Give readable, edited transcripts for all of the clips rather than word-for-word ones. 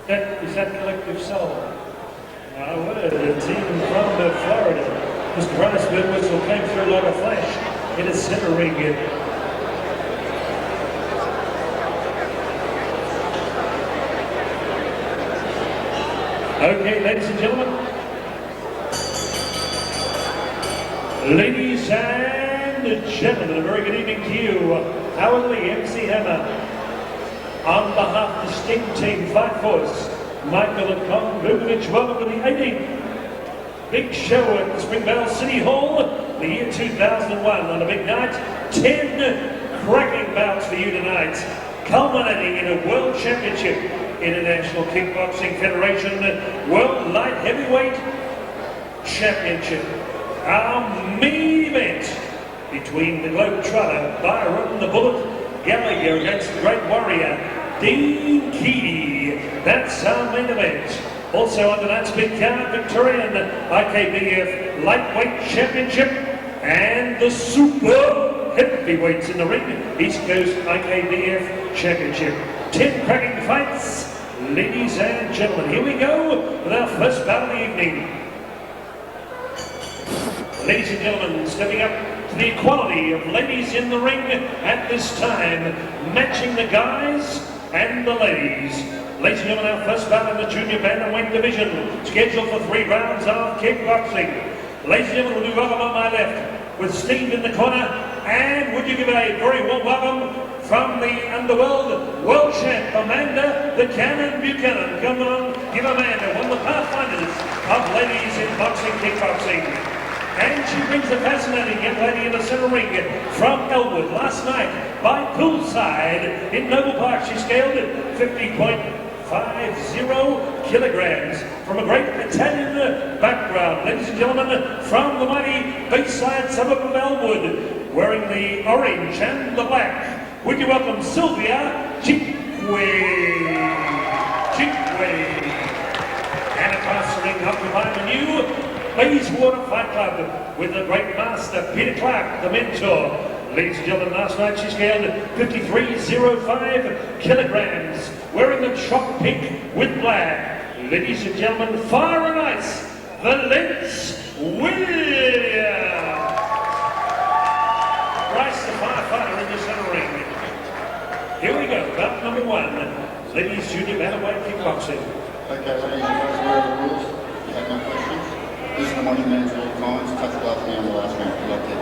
That is that Collective Soul. What a team from Florida. Mr. Runnelsburg whistle came through like a flash in a center ring. Okay, ladies and gentlemen. Ladies and gentlemen, a very good evening to you. Howard Lee, MC Hammer. On behalf of the Sting Team Fight Force, Michael and Con Dominic, welcome to the 18th big show at the Springvale City Hall, the year 2001. On a big night, 10 cracking bouts for you tonight, culminating in a World Championship, International Kickboxing Federation World Light Heavyweight Championship. Our main event between the Globetrotter, Byron the Bullet Gallagher against the Great Warrior, Dean Keady. That's our main event. Also on tonight's big card, Victorian IKBF Lightweight Championship and the Super Heavyweights in the ring, East Coast IKBF Championship. 10 cracking fights, ladies and gentlemen. Here we go with our first bout of the evening. Ladies and gentlemen, stepping up to the equality of ladies in the ring at this time, matching the guys and the ladies. Ladies and gentlemen, our first bout in the junior bantamweight division, scheduled for 3 rounds of kickboxing. Ladies and gentlemen, we'll do welcome on my left with Steve in the corner, and would you give a very warm welcome from the Underworld World Champ, Amanda the Cannon Buchanan. Come on, give Amanda one of the pathfinders of ladies in boxing, kickboxing. And she brings a fascinating young lady in the center ring from Elwood last night by poolside in Noble Park. She scaled at 50.50 kilograms from a great Italian background. Ladies and gentlemen, from the mighty Bayside suburb of Elwood, wearing the orange and the black, would you welcome Sylvia Cinque. And across the ring, occupying the new Bayswater Fight Club with the great master, Peter Clark, the mentor. Ladies and gentlemen, last night she scaled 53.05 kilograms, wearing the chalk pink with black. Ladies and gentlemen, fire and ice, Valance Williams. Bryce, the firefighter in the center ring. Here we go, bout number 1, ladies junior bantamweight kickboxing. Okay, ladies, you guys aware of the rules? You have no questions? This is the money man's all times. Touch the last hand, the last round. Good luck, kid.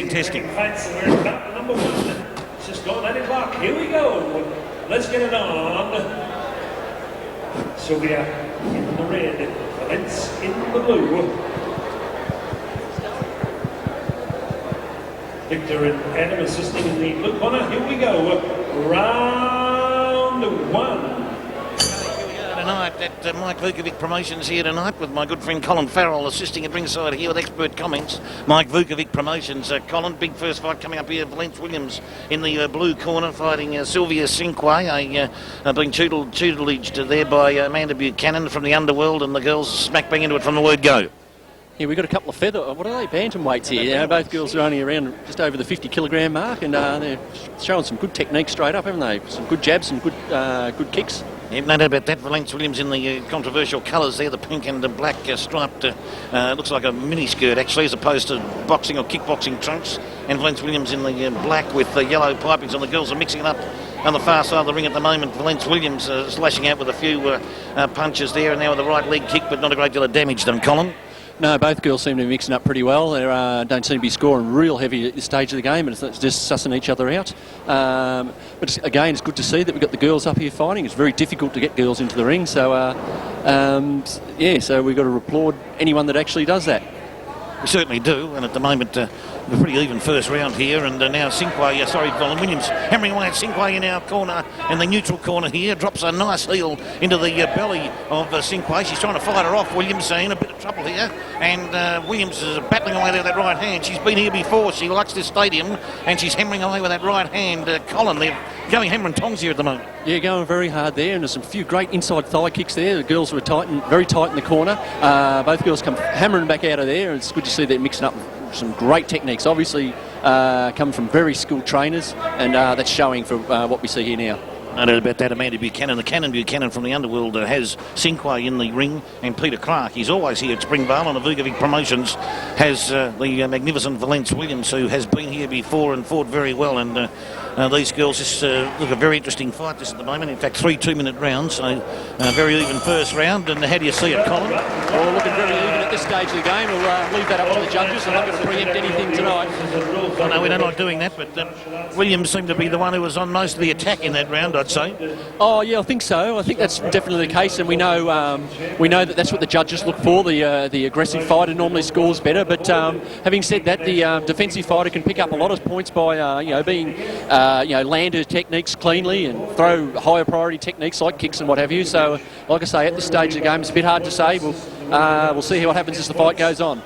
Testing. Fights, we're about number 1. It's just gone 8 o'clock. Here we go. Let's get it on. Sylvia in the red, Valance in the blue. Victor and Adam assisting in the blue corner. Here we go. Round 1. Tonight at Mike Vukovic Promotions here tonight with my good friend Colin Farrell assisting at ringside here with expert comments. Mike Vukovic Promotions. Colin, big first fight coming up here. Valance Williams in the blue corner fighting Sylvia Cinque, being tutelaged there by Amanda Buchanan from the Underworld, and the girls smack bang into it from the word go. Yeah, we've got a couple of what are they, bantamweights here. Both girls are only around just over the 50 kilogram mark, and they're showing some good technique straight up, haven't they? Some good jabs, some good kicks. Yeah, no doubt about that. Valance Williams in the controversial colours there, the pink and the black striped, looks like a mini skirt actually, as opposed to boxing or kickboxing trunks. And Valance Williams in the black with the yellow pipings, and the girls are mixing it up on the far side of the ring at the moment. Valance Williams slashing out with a few punches there, and now with the right leg kick, but not a great deal of damage done, Colin. No, both girls seem to be mixing up pretty well. They don't seem to be scoring real heavy at this stage of the game, and it's just sussing each other out. But again, it's good to see that we've got the girls up here fighting. It's very difficult to get girls into the ring, so so we've got to applaud anyone that actually does that. We certainly do, and at the moment a pretty even first round here, and now Valance Williams hammering away at Cinque in our corner, in the neutral corner here, drops a nice heel into the belly of Cinque. She's trying to fight her off. Williams in a bit of trouble here, and Williams is battling away there with that right hand. She's been here before. She likes this stadium, and she's hammering away with that right hand. Colin, they're going hammer and tongs here at the moment. Yeah, going very hard there, and there's some few great inside thigh kicks there. The girls were very tight in the corner. Both girls come hammering back out of there, and it's good to see they're mixing up some great techniques. Obviously, come from very skilled trainers, and that's showing for what we see here now. No doubt about that. Amanda Buchanan, the Cannon Buchanan from the underworld, has Cinque in the ring, and Peter Clark. He's always here at Springvale, and the Vukovic Promotions has the magnificent Valance Williams, who has been here before and fought very well. And these girls just look a very interesting fight this at the moment. In fact, 3 2-minute rounds, so very even first round. And how do you see it, Colin? Well, looking very even at this stage of the game. We'll leave that up to the judges. I'm not going to preempt anything tonight. I know we don't like doing that, but Williams seemed to be the one who was on most of the attack in that round, I'd say. Oh yeah, I think so. I think that's definitely the case, and we know that that's what the judges look for. The aggressive fighter normally scores better, but having said that, the defensive fighter can pick up a lot of points by being land her techniques cleanly and throw higher priority techniques like kicks and what have you. So, like I say, at this stage of the game, it's a bit hard to say. We'll see what happens as the fight goes on.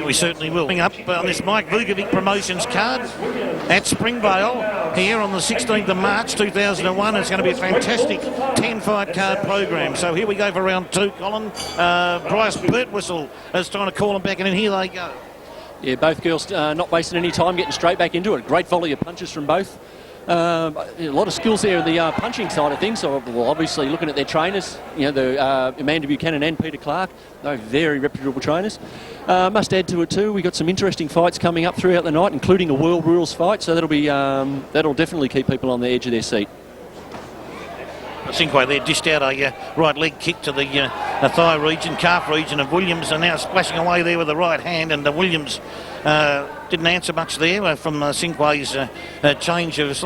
We certainly will. Coming up on this Mike Vukovic Promotions card at Springvale here on the 16th of March 2001. It's going to be a fantastic 10-fight card program. So here we go for round 2, Colin. Bryce Birtwhistle is trying to call them back, and here they go. Yeah, both girls not wasting any time, getting straight back into it. Great volley of punches from both. A lot of skills there in the punching side of things. So, well, obviously looking at their trainers, the Amanda Buchanan and Peter Clark, they're very reputable trainers. Must add to it too, we've got some interesting fights coming up throughout the night, including a World Rules fight. So that'll definitely keep people on the edge of their seat. Cinque there dished out a right leg kick to the thigh region, calf region of Williams, and now splashing away there with the right hand, and Williams didn't answer much there from Cinque's slight change of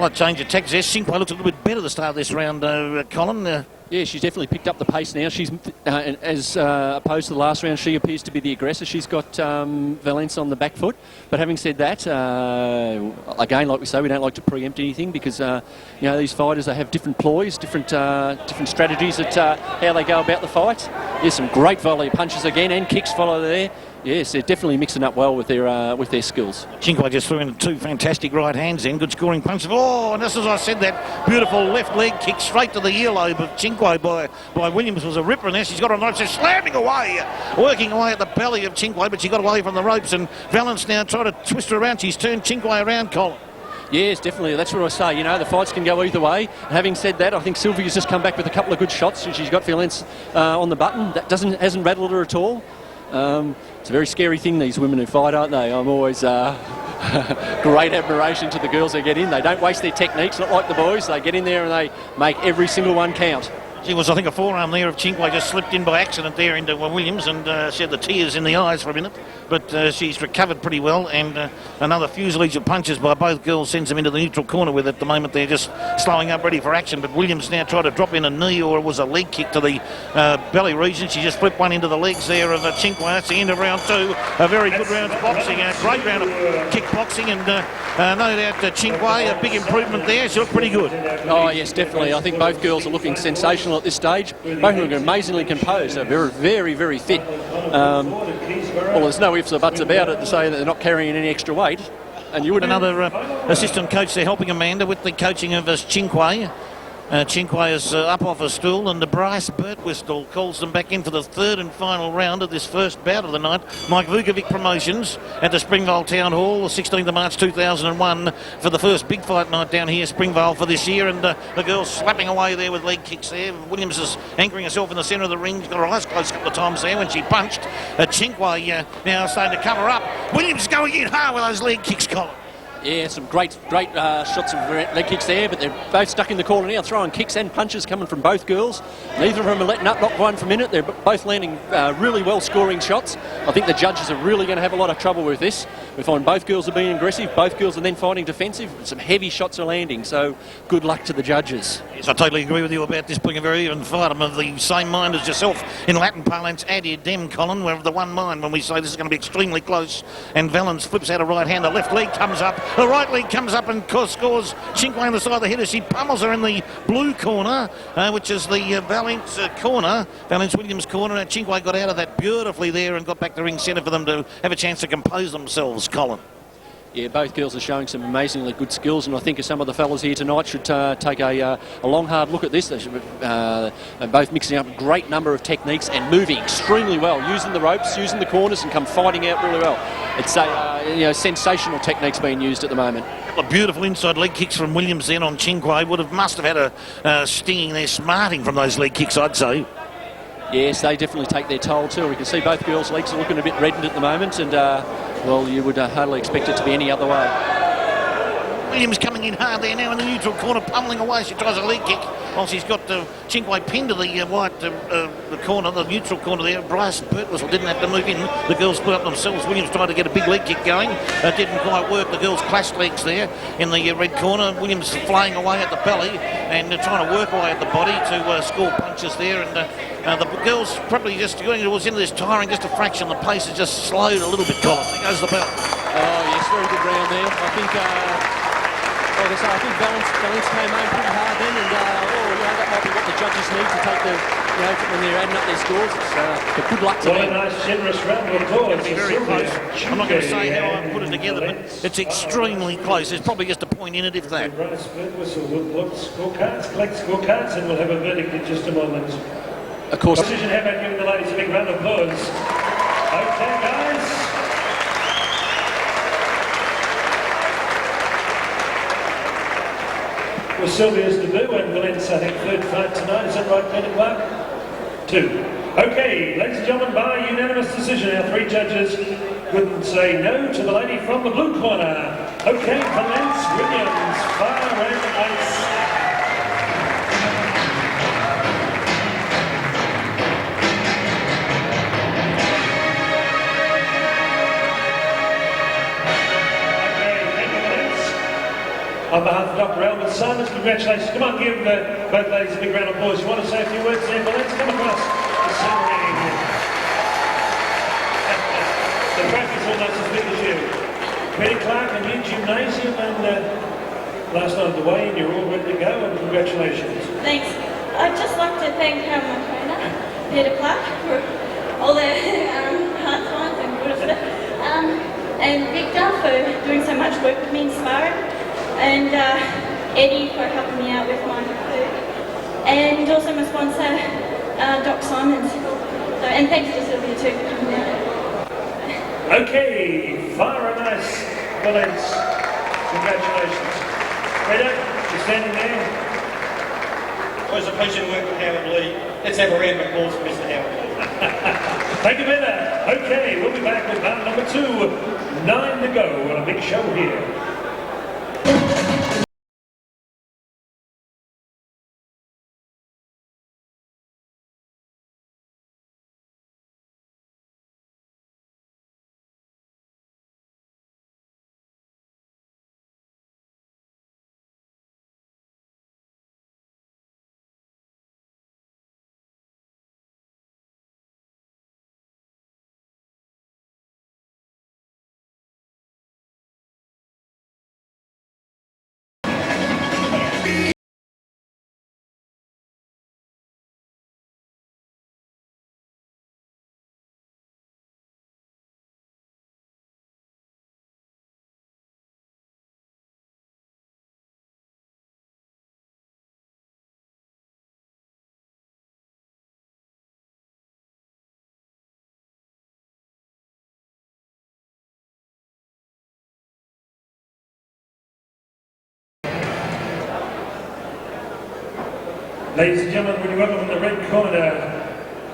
tactics there. Cinque looks a little bit better at the start of this round, Colin. Yeah, she's definitely picked up the pace now. She's, as opposed to the last round, she appears to be the aggressor. She's got Valance on the back foot. But having said that, again, like we say, we don't like to preempt anything because these fighters, they have different ploys, different strategies at how they go about the fight. There's some great volley punches again, and kicks follow there. Yes, they're definitely mixing up well with their skills. Cinque just threw in 2 fantastic right hands then. Good scoring punches. Oh, and just as I said, that beautiful left leg kick straight to the earlobe of Cinque by Williams was a ripper. And now she's got a knife, she's slamming away, working away at the belly of Cinque, but she got away from the ropes. And Valance now trying to twist her around. She's turned Cinque around, Colin. Yes, definitely. That's what I say. The fights can go either way. Having said that, I think Sylvia's just come back with a couple of good shots. She's got Valance on the button. That hasn't rattled her at all. It's a very scary thing, these women who fight, aren't they? I'm always great admiration to the girls that get in. They don't waste their techniques, not like the boys. They get in there and they make every single one count. It was, I think, a forearm there of Cinque just slipped in by accident there into Williams, and she had the tears in the eyes for a minute. But she's recovered pretty well, and another fusilage of punches by both girls sends them into the neutral corner with at the moment. They're just slowing up, ready for action. But Williams now tried to drop in a knee, or it was a leg kick to the belly region. She just flipped one into the legs there of Cinque. That's the end of round 2. A very good round of boxing, a great round of kickboxing, and no doubt Cinque, a big improvement there. She looked pretty good. Oh, yes, definitely. I think both girls are looking sensational at this stage. Both of them are amazingly composed. They're very, very, very fit. Well, there's no ifs or buts about it to say that they're not carrying any extra weight. And you would another assistant coach there helping Amanda with the coaching of Cinque. Cinque is up off a stool, and Bryce Birtwhistle calls them back in for the 3rd and final round of this first bout of the night. Mike Vukovic Promotions at the Springvale Town Hall, the 16th of March 2001, for the first big fight night down here, Springvale, for this year. And the girls slapping away there with leg kicks there. Williams is anchoring herself in the centre of the ring. She's got her eyes closed a couple of times there when she punched. Cinque now starting to cover up. Williams going in hard with those leg kicks, Colin. Yeah, some great shots of leg kicks there, but they're both stuck in the corner now, throwing kicks and punches coming from both girls. Neither of them are letting up, not one for a minute. They're both landing really well scoring shots. I think the judges are really going to have a lot of trouble with this. We find both girls are being aggressive, both girls are then fighting defensive, and some heavy shots are landing, so good luck to the judges. Yes, I totally agree with you about this being a very even fight. I'm of the same mind as yourself. In Latin parlance, ad idem, Colin. We're of the one mind when we say this is going to be extremely close. And Valance flips out a right hand, the left leg comes up, the right leg comes up and scores Cinque on the side of the head as she pummels her in the blue corner, which is the Valance corner, Valance Williams corner. And Cinque got out of that beautifully there and got back to ring centre for them to have a chance to compose themselves, Colin. Yeah, both girls are showing some amazingly good skills, and I think some of the fellas here tonight should take a long, hard look at this. They should both mixing up a great number of techniques and moving extremely well, using the ropes, using the corners, and come fighting out really well. It's sensational techniques being used at the moment. A couple of beautiful inside leg kicks from Williams then on Cinque. Must have had a stinging there, smarting from those leg kicks, I'd say. Yes, they definitely take their toll too. We can see both girls' legs are looking a bit reddened at the moment, and well, you would hardly expect it to be any other way. Williams coming in hard there now in the neutral corner, pummelling away. She tries a leg kick while she's got Cinque pinned to the the corner, the neutral corner there. Bryce Burke didn't have to move in. The girls split up themselves. Williams tried to get a big leg kick going. Didn't quite work. The girls clashed legs there in the red corner. Williams flying away at the belly and trying to work away at the body to score punches there. And the girls probably just going towards the end of this tiring just a fraction. The pace has just slowed a little bit, Colin. There goes the bell. Oh, yes, very good round there. I think Valance came home pretty hard then, and that might be what the judges need to take when they're adding up their scores. But good luck to them. What a nice, generous round of applause. It's very close. I'm not going to say how I put it together, but it's extremely close. There's probably just a point in it, if that. Bryce Burke will look scorecards, collect scorecards, and we'll have a verdict in just a moment. Of course. Decision, how about giving the ladies a big round of applause? Okay, guys. Well, Sylvia's debut and Valance, I think, third fight tonight. Is that right, Peter Clark? 2. Okay, ladies and gentlemen, by unanimous decision, our 3 judges wouldn't say no to the lady from the blue corner. Okay, Valance, Williams, fire and ice. On behalf of Dr. Albert Simons, congratulations. Come on, give both ladies a big round of applause. You want to say a few words there, Valance? Come across the center here. The practice almost as big as you. Peter Clark, a new gymnasium, and last night away, and you're all ready to go, and congratulations. Thanks. I'd just like to thank my trainer, Peter Clark, for all the hard times and good stuff, and Victor for doing so much work with me in sparring. And Eddie for helping me out with my food, and also my sponsor, Dr. Simons. And thanks to Sylvia too for coming out. Okay, fire and ice, Valance. Congratulations. Peter, you're standing there. It was a pleasure to work with Howard Lee. Let's have a round of applause for Mr. Howard. Thank you, Peter. Okay, we'll be back with round number 2. 9 to go on a big show here. Ladies and gentlemen, would you welcome in the red corner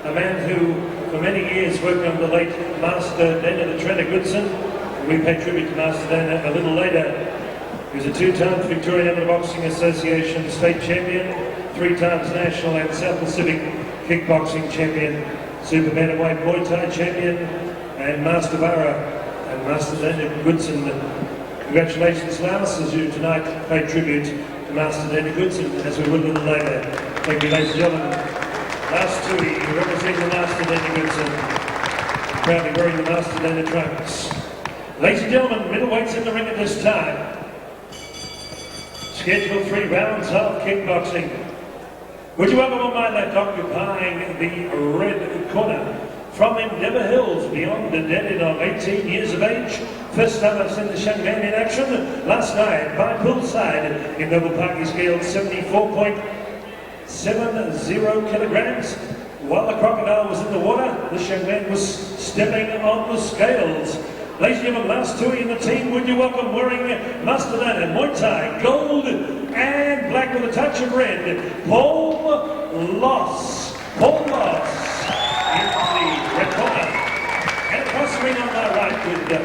a man who, for many years, worked under the late Master Dana, the trainer Goodson. We pay tribute to Master Dana a little later. He was a 2-time Victorian Amateur Boxing Association state champion, 3 times national and South Pacific kickboxing champion, super bantamweight Muay Thai champion, and Master Vara and Master Dana Goodson. Congratulations, Lance, as you tonight pay tribute to Master Dana Goodson, as we would a little later. Thank you, ladies and gentlemen. Last Tui, representing the Master Dana Goodson, proudly wearing the Master Dana trunks. Ladies and gentlemen, middleweights in the ring at this time. Scheduled 3 rounds of kickboxing. Would you welcome on my left, occupying the red corner, from Endeavour Hills, beyond the dead of 18 years of age, First time I've seen the young man in action last night by poolside in Melbourne Park. He scaled 74.70 kilograms. While the crocodile was in the water, this young man was stepping on the scales. Ladies and gentlemen, last two in the team, would you welcome wearing mustard and Muay Thai, gold and black with a touch of red, Paul Loss. Paul Loss in the red corner. And across the ring on my right with the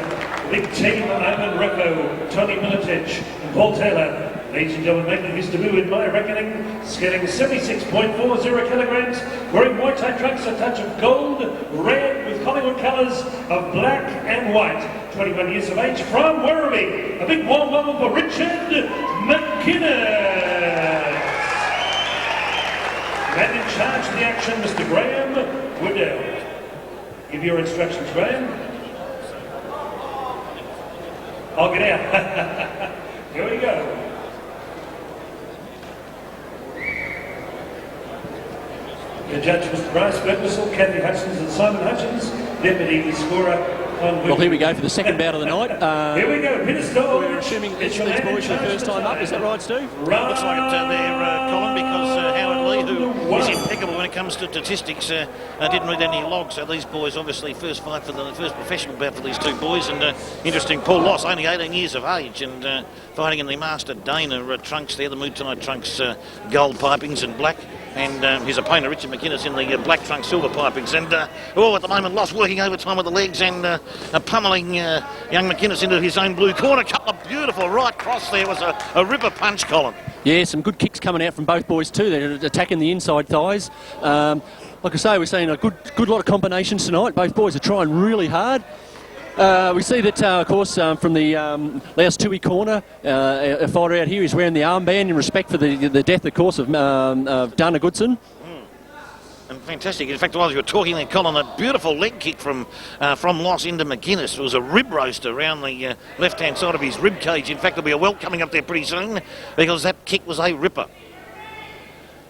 big team, Ivan Recco, Tony Milicic and Paul Taylor. Ladies and gentlemen, making his debut in my reckoning, scaling 76.40 kilograms, wearing Muay Thai trunks, a touch of gold, red with Hollywood colours of black and white. 21 years of age from Werribee. A big warm welcome for Richard McKinnes. And in charge of the action, Mr. Graham Woodell. Give your instructions, Graham. I'll get out. Here we go. The judge, Mr. Bryce Burke, Kathy Hutchins and Simon Hutchins, deputy scorer. Well, here we go for the second bout of the night. Here we go, Peter Stoll. We're assuming it's these boys for the first time up. Is that right, Steve? Well, looks like it there, Colin, because Howard Lee, who is impeccable when it comes to statistics, didn't read any logs. So these boys, obviously, first fight for the first professional bout for these two boys. And interesting, Paul Loss, only 18 years of age, and fighting in the Master Dana trunks there, the Muay Thai trunks, gold pipings and black. And his opponent, Richard McKinnes, in the black trunk silver pipings. And, at the moment, Loss working overtime with the legs and pummeling young McKinnes into his own blue corner. A couple of beautiful right cross there. Was a ripper punch, Colin. Yeah, some good kicks coming out from both boys too. They're attacking the inside thighs. Like I say, we're seeing a good lot of combinations tonight. Both boys are trying really hard. We see that, of course, from the Laos Tui corner, a fighter out here is wearing the armband in respect for the death, of course, of Dana Goodson. And fantastic. In fact, while you were talking there, Colin, a beautiful leg kick from Loss into McKinnes. It was a rib roaster around the left-hand side of his rib cage. In fact, there'll be a welt coming up there pretty soon because that kick was a ripper.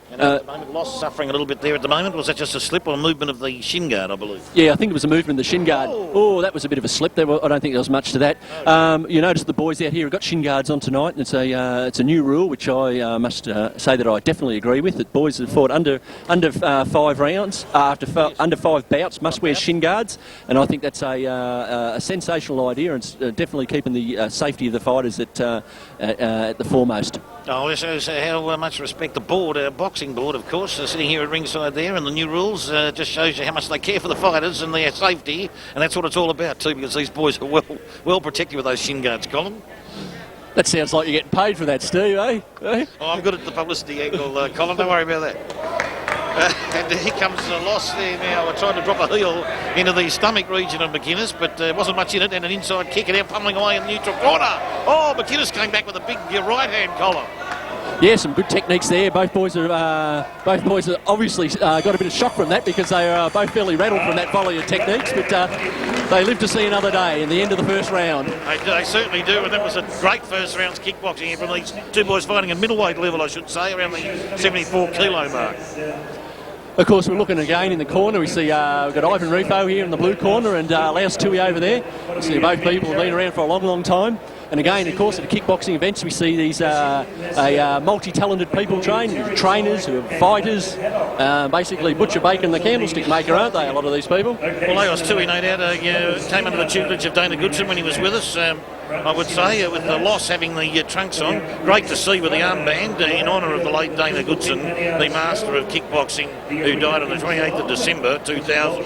And at the moment, Loss suffering a little bit there at the moment. Was that just a slip or a movement of the shin guard, I believe? Yeah, I think it was a movement of the shin guard. Oh, that was a bit of a slip there. I don't think there was much to that. You notice the boys out here have got shin guards on tonight, and it's a new rule, which I must say that I definitely agree with, that boys that fought under 5 rounds, under 5 bouts, must wear shin guards, and I think that's a sensational idea, and it's definitely keeping the safety of the fighters at the foremost. Oh, this shows how much respect the board, boxing board, of course, sitting here at ringside there, and the new rules just shows you how much they care for the fighters and their safety, and that's what it's all about too, because these boys are well protected with those shin guards, Colin. That sounds like you're getting paid for that, Steve, eh? Oh, I'm good at the publicity angle, Colin, don't worry about that. And here comes the Loss there now. We're trying to drop a heel into the stomach region of McKinnes, but wasn't much in it, and an inside kick and out pummeling away in the neutral corner. Oh, McKinnes came back with a big right-hand collar. Yeah, some good techniques there. Both boys have obviously got a bit of shock from that because they are both fairly rattled from that volley of techniques, but they live to see another day in the end of the first round. They certainly do, and that was a great first round's kickboxing here from these two boys fighting at middleweight level, I should say, around the 74 kilo mark. Of course, we're looking again in the corner. We see we've got Ivan Rufo here in the blue corner and Laos Tui over there. We see both people have been around for a long, long time. And again, of course, at the kickboxing events, we see these multi-talented people trainers who are fighters, basically butcher bacon the candlestick maker, aren't they, a lot of these people? Well, Laos Tui, no doubt, came under the tutelage of Dana Goodson when he was with us. I would say, with the Loss having the trunks on. Great to see with the armband in honour of the late Dana Goodson, the master of kickboxing, who died on the 28th of December 2000.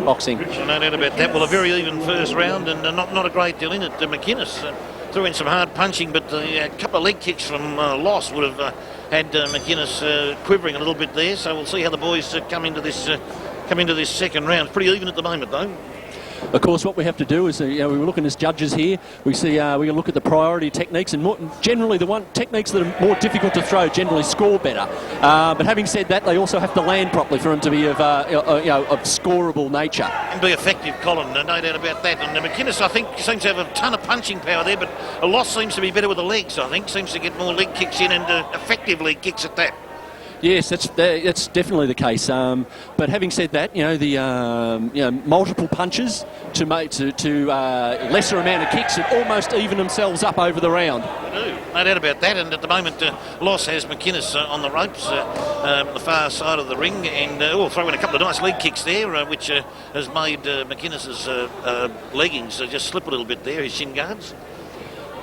Boxing. No doubt about that. Well, a very even first round, and not a great deal in it. McKinnes threw in some hard punching, but a couple of leg kicks from Loss would have had McKinnes quivering a little bit there. So we'll see how the boys come into this second round. It's pretty even at the moment, though. Of course, what we have to do is, we were looking as judges here, we see we can look at the priority techniques, and generally the techniques that are more difficult to throw generally score better. But having said that, they also have to land properly for them to be of scoreable nature. And be effective, Colin, no doubt about that. And McKinnes, I think, seems to have a ton of punching power there, but Loss seems to be better with the legs, I think. Seems to get more leg kicks in and effective leg kicks at that. Yes, that's definitely the case. But having said that, the multiple punches to lesser amount of kicks that almost even themselves up over the round. They do, no doubt about that. And at the moment, Loss has McKinnes on the ropes, the far side of the ring, and we'll throw in a couple of nice leg kicks there, which has made McKinnes's leggings just slip a little bit there, his shin guards.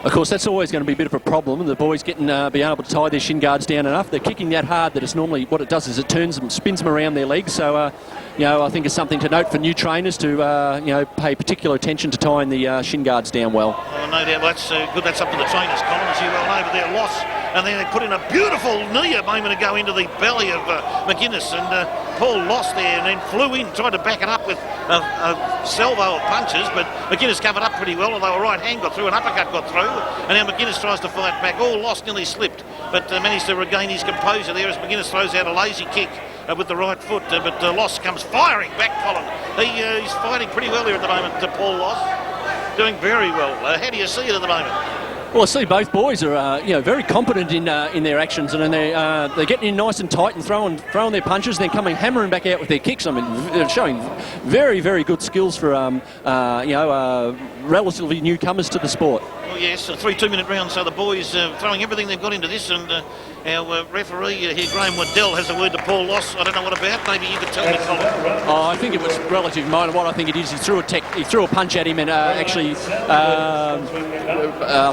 Of course, that's always going to be a bit of a problem. The boys being able to tie their shin guards down enough. They're kicking that hard that it's normally, what it does is it turns them, spins them around their legs. So, I think it's something to note for new trainers to, pay particular attention to tying the shin guards down well. Oh, no doubt, that's good. That's up to the trainers, Colin, as you well know, but they're Loss. And then they put in a beautiful knee a moment ago into the belly of McKinnes, and Paul lost there and then flew in, tried to back it up with a salvo of punches, but McKinnes covered up pretty well, although a right hand got through, an uppercut got through, and now McKinnes tries to fight back. All Lost nearly slipped, but managed to regain his composure there as McKinnes throws out a lazy kick with the right foot, but Loss comes firing back, Colin. He's fighting pretty well here at the moment, Paul Loss, doing very well. How do you see it at the moment? Well, I see both boys are, very competent in their actions, and they're getting in nice and tight and throwing their punches, then coming hammering back out with their kicks. I mean, they're showing very, very good skills for, relatively newcomers to the sport. Well, yes, a 3 2-minute round, so the boys throwing everything they've got into this, and our referee here, Graham Waddell, has a word to Paul Loss. I don't know what about. Maybe you could tell me, Colin. Oh, I think it was relatively minor. What I think it is, he threw a punch at him and I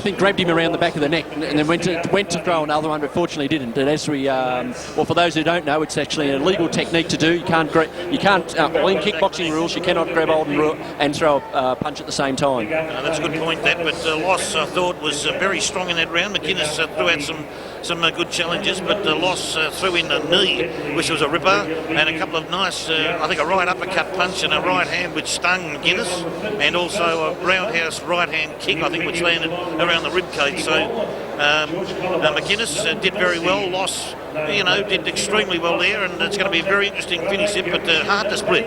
think grabbed him around the back of the neck and then went to throw another one, but fortunately didn't. And as we, for those who don't know, it's actually an illegal technique to do. You can't in kickboxing rules, you cannot grab hold and throw a punch at the same time. That's a good point, that. But Loss, I thought, was very strong in that round. McKinnes threw out some good challenges, but Loss threw in a knee, which was a ripper, and a couple of nice, I think a right uppercut punch and a right hand which stung McKinnes, and also a roundhouse right hand kick, I think, which landed around the rib cage. So McKinnes did very well. Loss, did extremely well there, and it's going to be a very interesting finish here, but hard to split.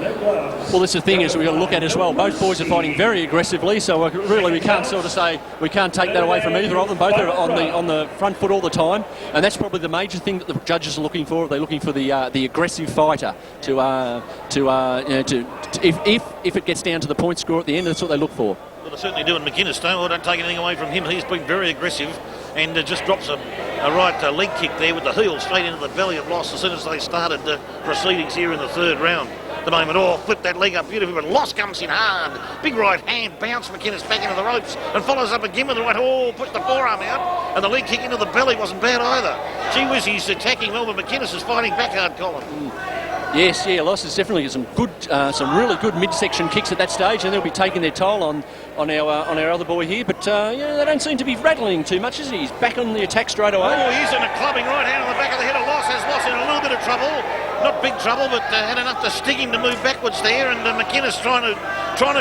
Well, that's the thing is we've got to look at as well. Both boys are fighting very aggressively, so really we can't sort of say we can't take that away from either of them. Both are on the front foot all the time, and that's probably the major thing that the judges are looking for. They're looking for the aggressive fighter if it gets down to the point score at the end. That's what they look for. Well, they're certainly doing McKinnes, though. I don't take anything away from him. He's been very aggressive and just drops a right leg kick there with the heel straight into the belly of Loss as soon as they started the proceedings here in the third round. The moment, flipped that leg up beautifully, but Loss comes in hard. Big right hand, bounce McKinnes back into the ropes and follows up again with the right, pushed the forearm out, and the leg kick into the belly wasn't bad either. Gee whiz, he's attacking well, but McKinnes is fighting back hard, Colin. Yes, Loss has definitely got some really good midsection kicks at that stage, and they'll be taking their toll on our other boy here. But they don't seem to be rattling too much, is he? He's back on the attack straight away. He's in a clubbing right hand on the back of the head of Loss. Has Loss in a little bit of trouble, not big trouble, but had enough to stick him to move backwards there. And McKinnes trying to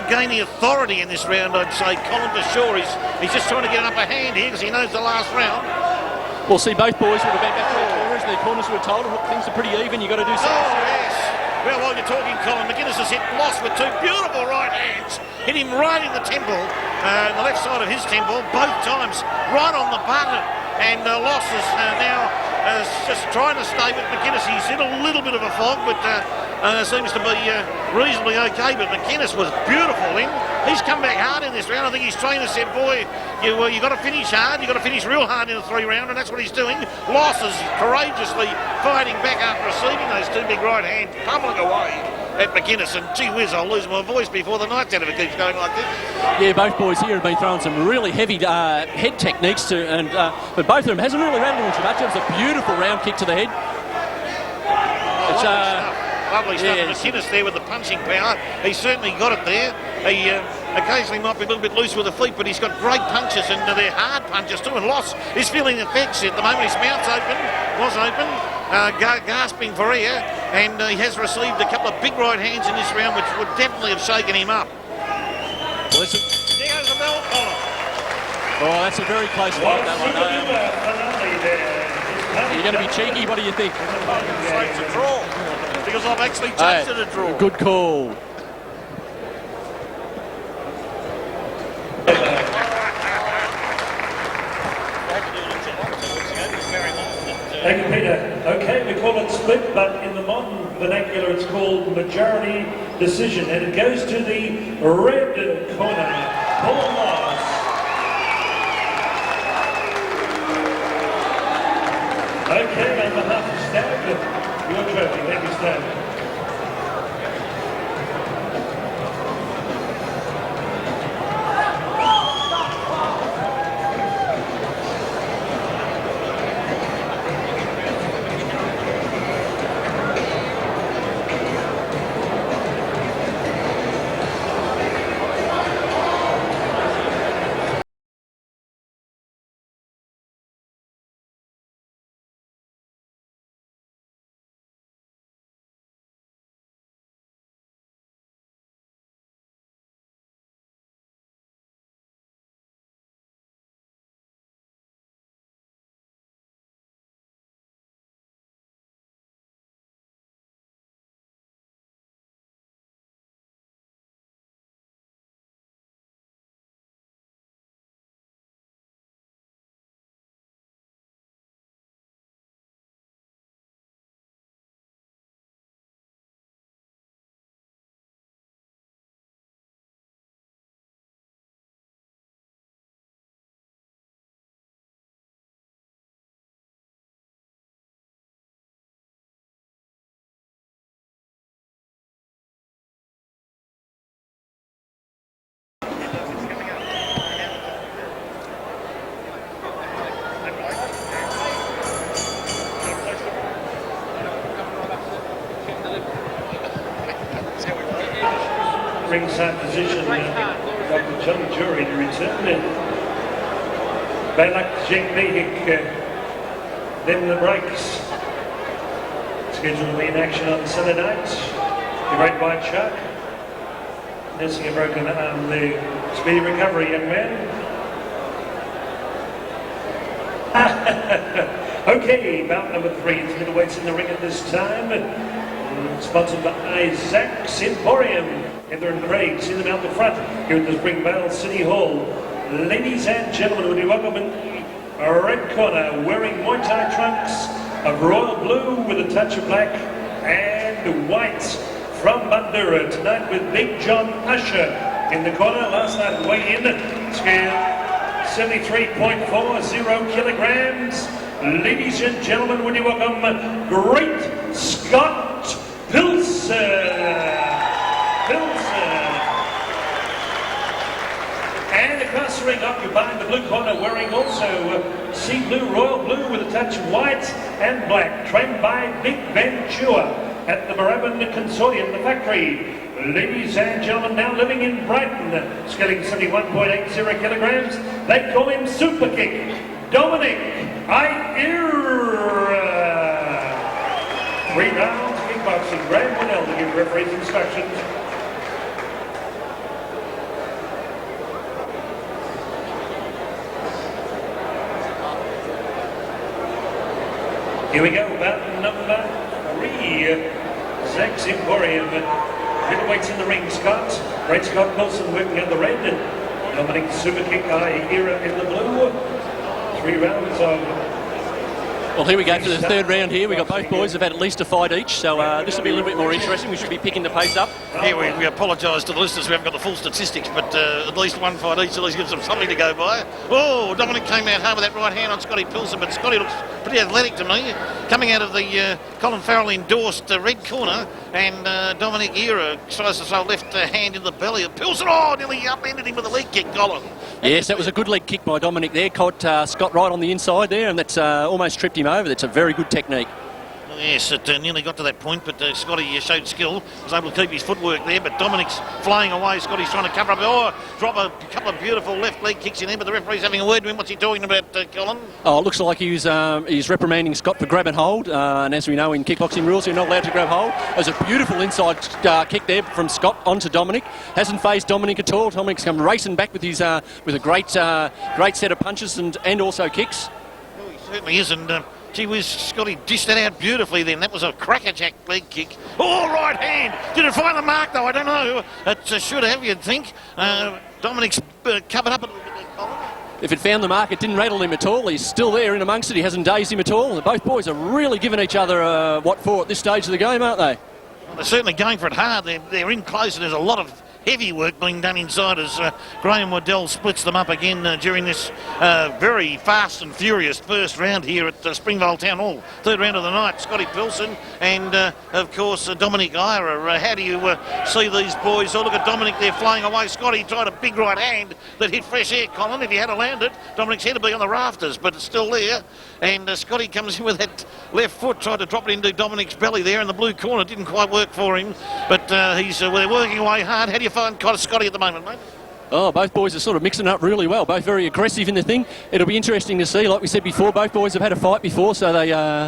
gain the authority in this round, I'd say. Colin, for sure, he's just trying to get an upper hand here because he knows the last round. We'll see both boys would have back up to their corners. Their corners were told things are pretty even. You've got to do something. Oh, yes. Well, while you're talking, Colin, McKinnes has hit Loss with 2 beautiful right hands. Hit him right in the temple, the left side of his temple, both times right on the button. And Loss is now just trying to stay with McKinnes. He's in a little bit of a fog, but seems to be reasonably okay. But McKinnes was beautiful in. He's come back hard in this round. I think his trainer said, boy, you got to finish hard. You've got to finish real hard in the 3 round, and that's what he's doing. Loss is courageously fighting back after receiving those 2 big right hands, pummeling away at McKinnes. And gee whiz, I'll lose my voice before the night's out if it keeps going like this. Yeah, both boys here have been throwing some really heavy head techniques but both of them hasn't really rattled them too much. It was a beautiful round kick to the head. It's lovely stuff. McKinnes there with the punching power. He's certainly got it there. He occasionally might be a little bit loose with the feet, but he's got great punches, and they're hard punches too. And Loss is feeling the effects at the moment. His mouth's was open, gasping for air, and he has received a couple of big right hands in this round, which would definitely have shaken him up. Well, there goes the bell, Colin. Oh, that's a very close fight, that one. You're going to be cheeky. What do you think? It's a draw, because I've actually tasted a draw. Good call. Thank you, Peter. Okay, we call it split, but in the modern vernacular it's called majority decision, and it goes to the red corner, Paul Moss. Okay, on behalf of Stag, your trophy. Thank you, Stag. Ringside position, Dr. John Jury to return. Valance, then the breaks. Scheduled to be in action on Sunday night. The Great White Shark. Nursing a broken arm, the speedy recovery, young man. Okay, bout number 3. It's middleweights in the ring at this time. Sponsored by Isaac's Emporium. Heather and Craig, see them out the front here at the Springvale City Hall. Ladies and gentlemen, would you welcome in red corner, wearing Muay Thai trunks of royal blue with a touch of black and white from Bandura. Tonight with Big John Usher in the corner. Last night weigh in, scale 73.40 kilograms. Ladies and gentlemen, would you welcome Great Scott Pilson. And across the ring, occupying the blue corner, wearing also sea blue, royal blue with a touch of white and black, trained by Big Ventura at the Moorabbin Consortium, the factory. Ladies and gentlemen, now living in Brighton, scaling 71.80 kilograms, they call him Super Kick, Dominic Iera. 3 rounds, kickboxing, Graham Winnell to give referees instructions. Here we go, bout number 3, Zach's Emporium. Middleweights in the ring, Scott. Great Scott Pilson working on the red. Dominic Super Kick Iera in the blue. 3 rounds of... Well, here we go for the 3rd round here. We've got both boys have had at least a fight each, so this will be a little bit more interesting. We should be picking the pace up. Yeah, we apologise to the listeners, we haven't got the full statistics, but at least one fight each at least gives them something to go by. Oh, Dominic came out hard with that right hand on Scotty Pilson, but Scotty looks pretty athletic to me. Coming out of the Colin Farrell endorsed red corner, and Dominic Iera tries to throw left hand in the belly of Pilson. Oh, nearly upended him with a leg kick, Colin. Yes, that was a good leg kick by Dominic there. Caught Scott right on the inside there, and that's almost tripped him over. That's a very good technique. Yes, it nearly got to that point, but Scotty showed skill, was able to keep his footwork there, but Dominic's flying away. Scotty's trying to cover up. Oh, drop a couple of beautiful left leg kicks in there, but the referee's having a word with him. What's he talking about, Colin? Oh, it looks like he's reprimanding Scott for grab and hold, and as we know in kickboxing rules, you're not allowed to grab hold. There's a beautiful inside kick there from Scott onto Dominic. Hasn't phased Dominic at all. Dominic's come racing back with his with a great set of punches and also kicks. Oh, he certainly is, and gee whiz, Scotty dished that out beautifully then. That was a crackerjack leg kick. Oh, right hand. Did it find the mark, though? I don't know. It should have, you'd think. Dominic's covered up a little bit there, Colin. if it found the mark, it didn't rattle him at all. He's still there in amongst it. He hasn't dazed him at all. Both boys are really giving each other what for at this stage of the game, aren't they? Well, they're certainly going for it hard. They're in close, and there's a lot of heavy work being done inside as Graham Waddell splits them up again during this very fast and furious first round here at Springvale Town Hall. Third round of the night, Scotty Pilson and, of course, Dominic Iera. How do you see these boys? Oh, look at Dominic there flying away. Scotty tried a big right hand that hit fresh air, Colin. If he had landed, Dominic's head would be on the rafters, but it's still there. And Scotty comes in with that left foot, tried to drop it into Dominic's belly there in the blue corner. Didn't quite work for him, but they're working away hard. How do you find Scotty at the moment, mate? Oh, both boys are sort of mixing up really well. Both very aggressive in the thing. It'll be interesting to see. Like we said before, both boys have had a fight before, so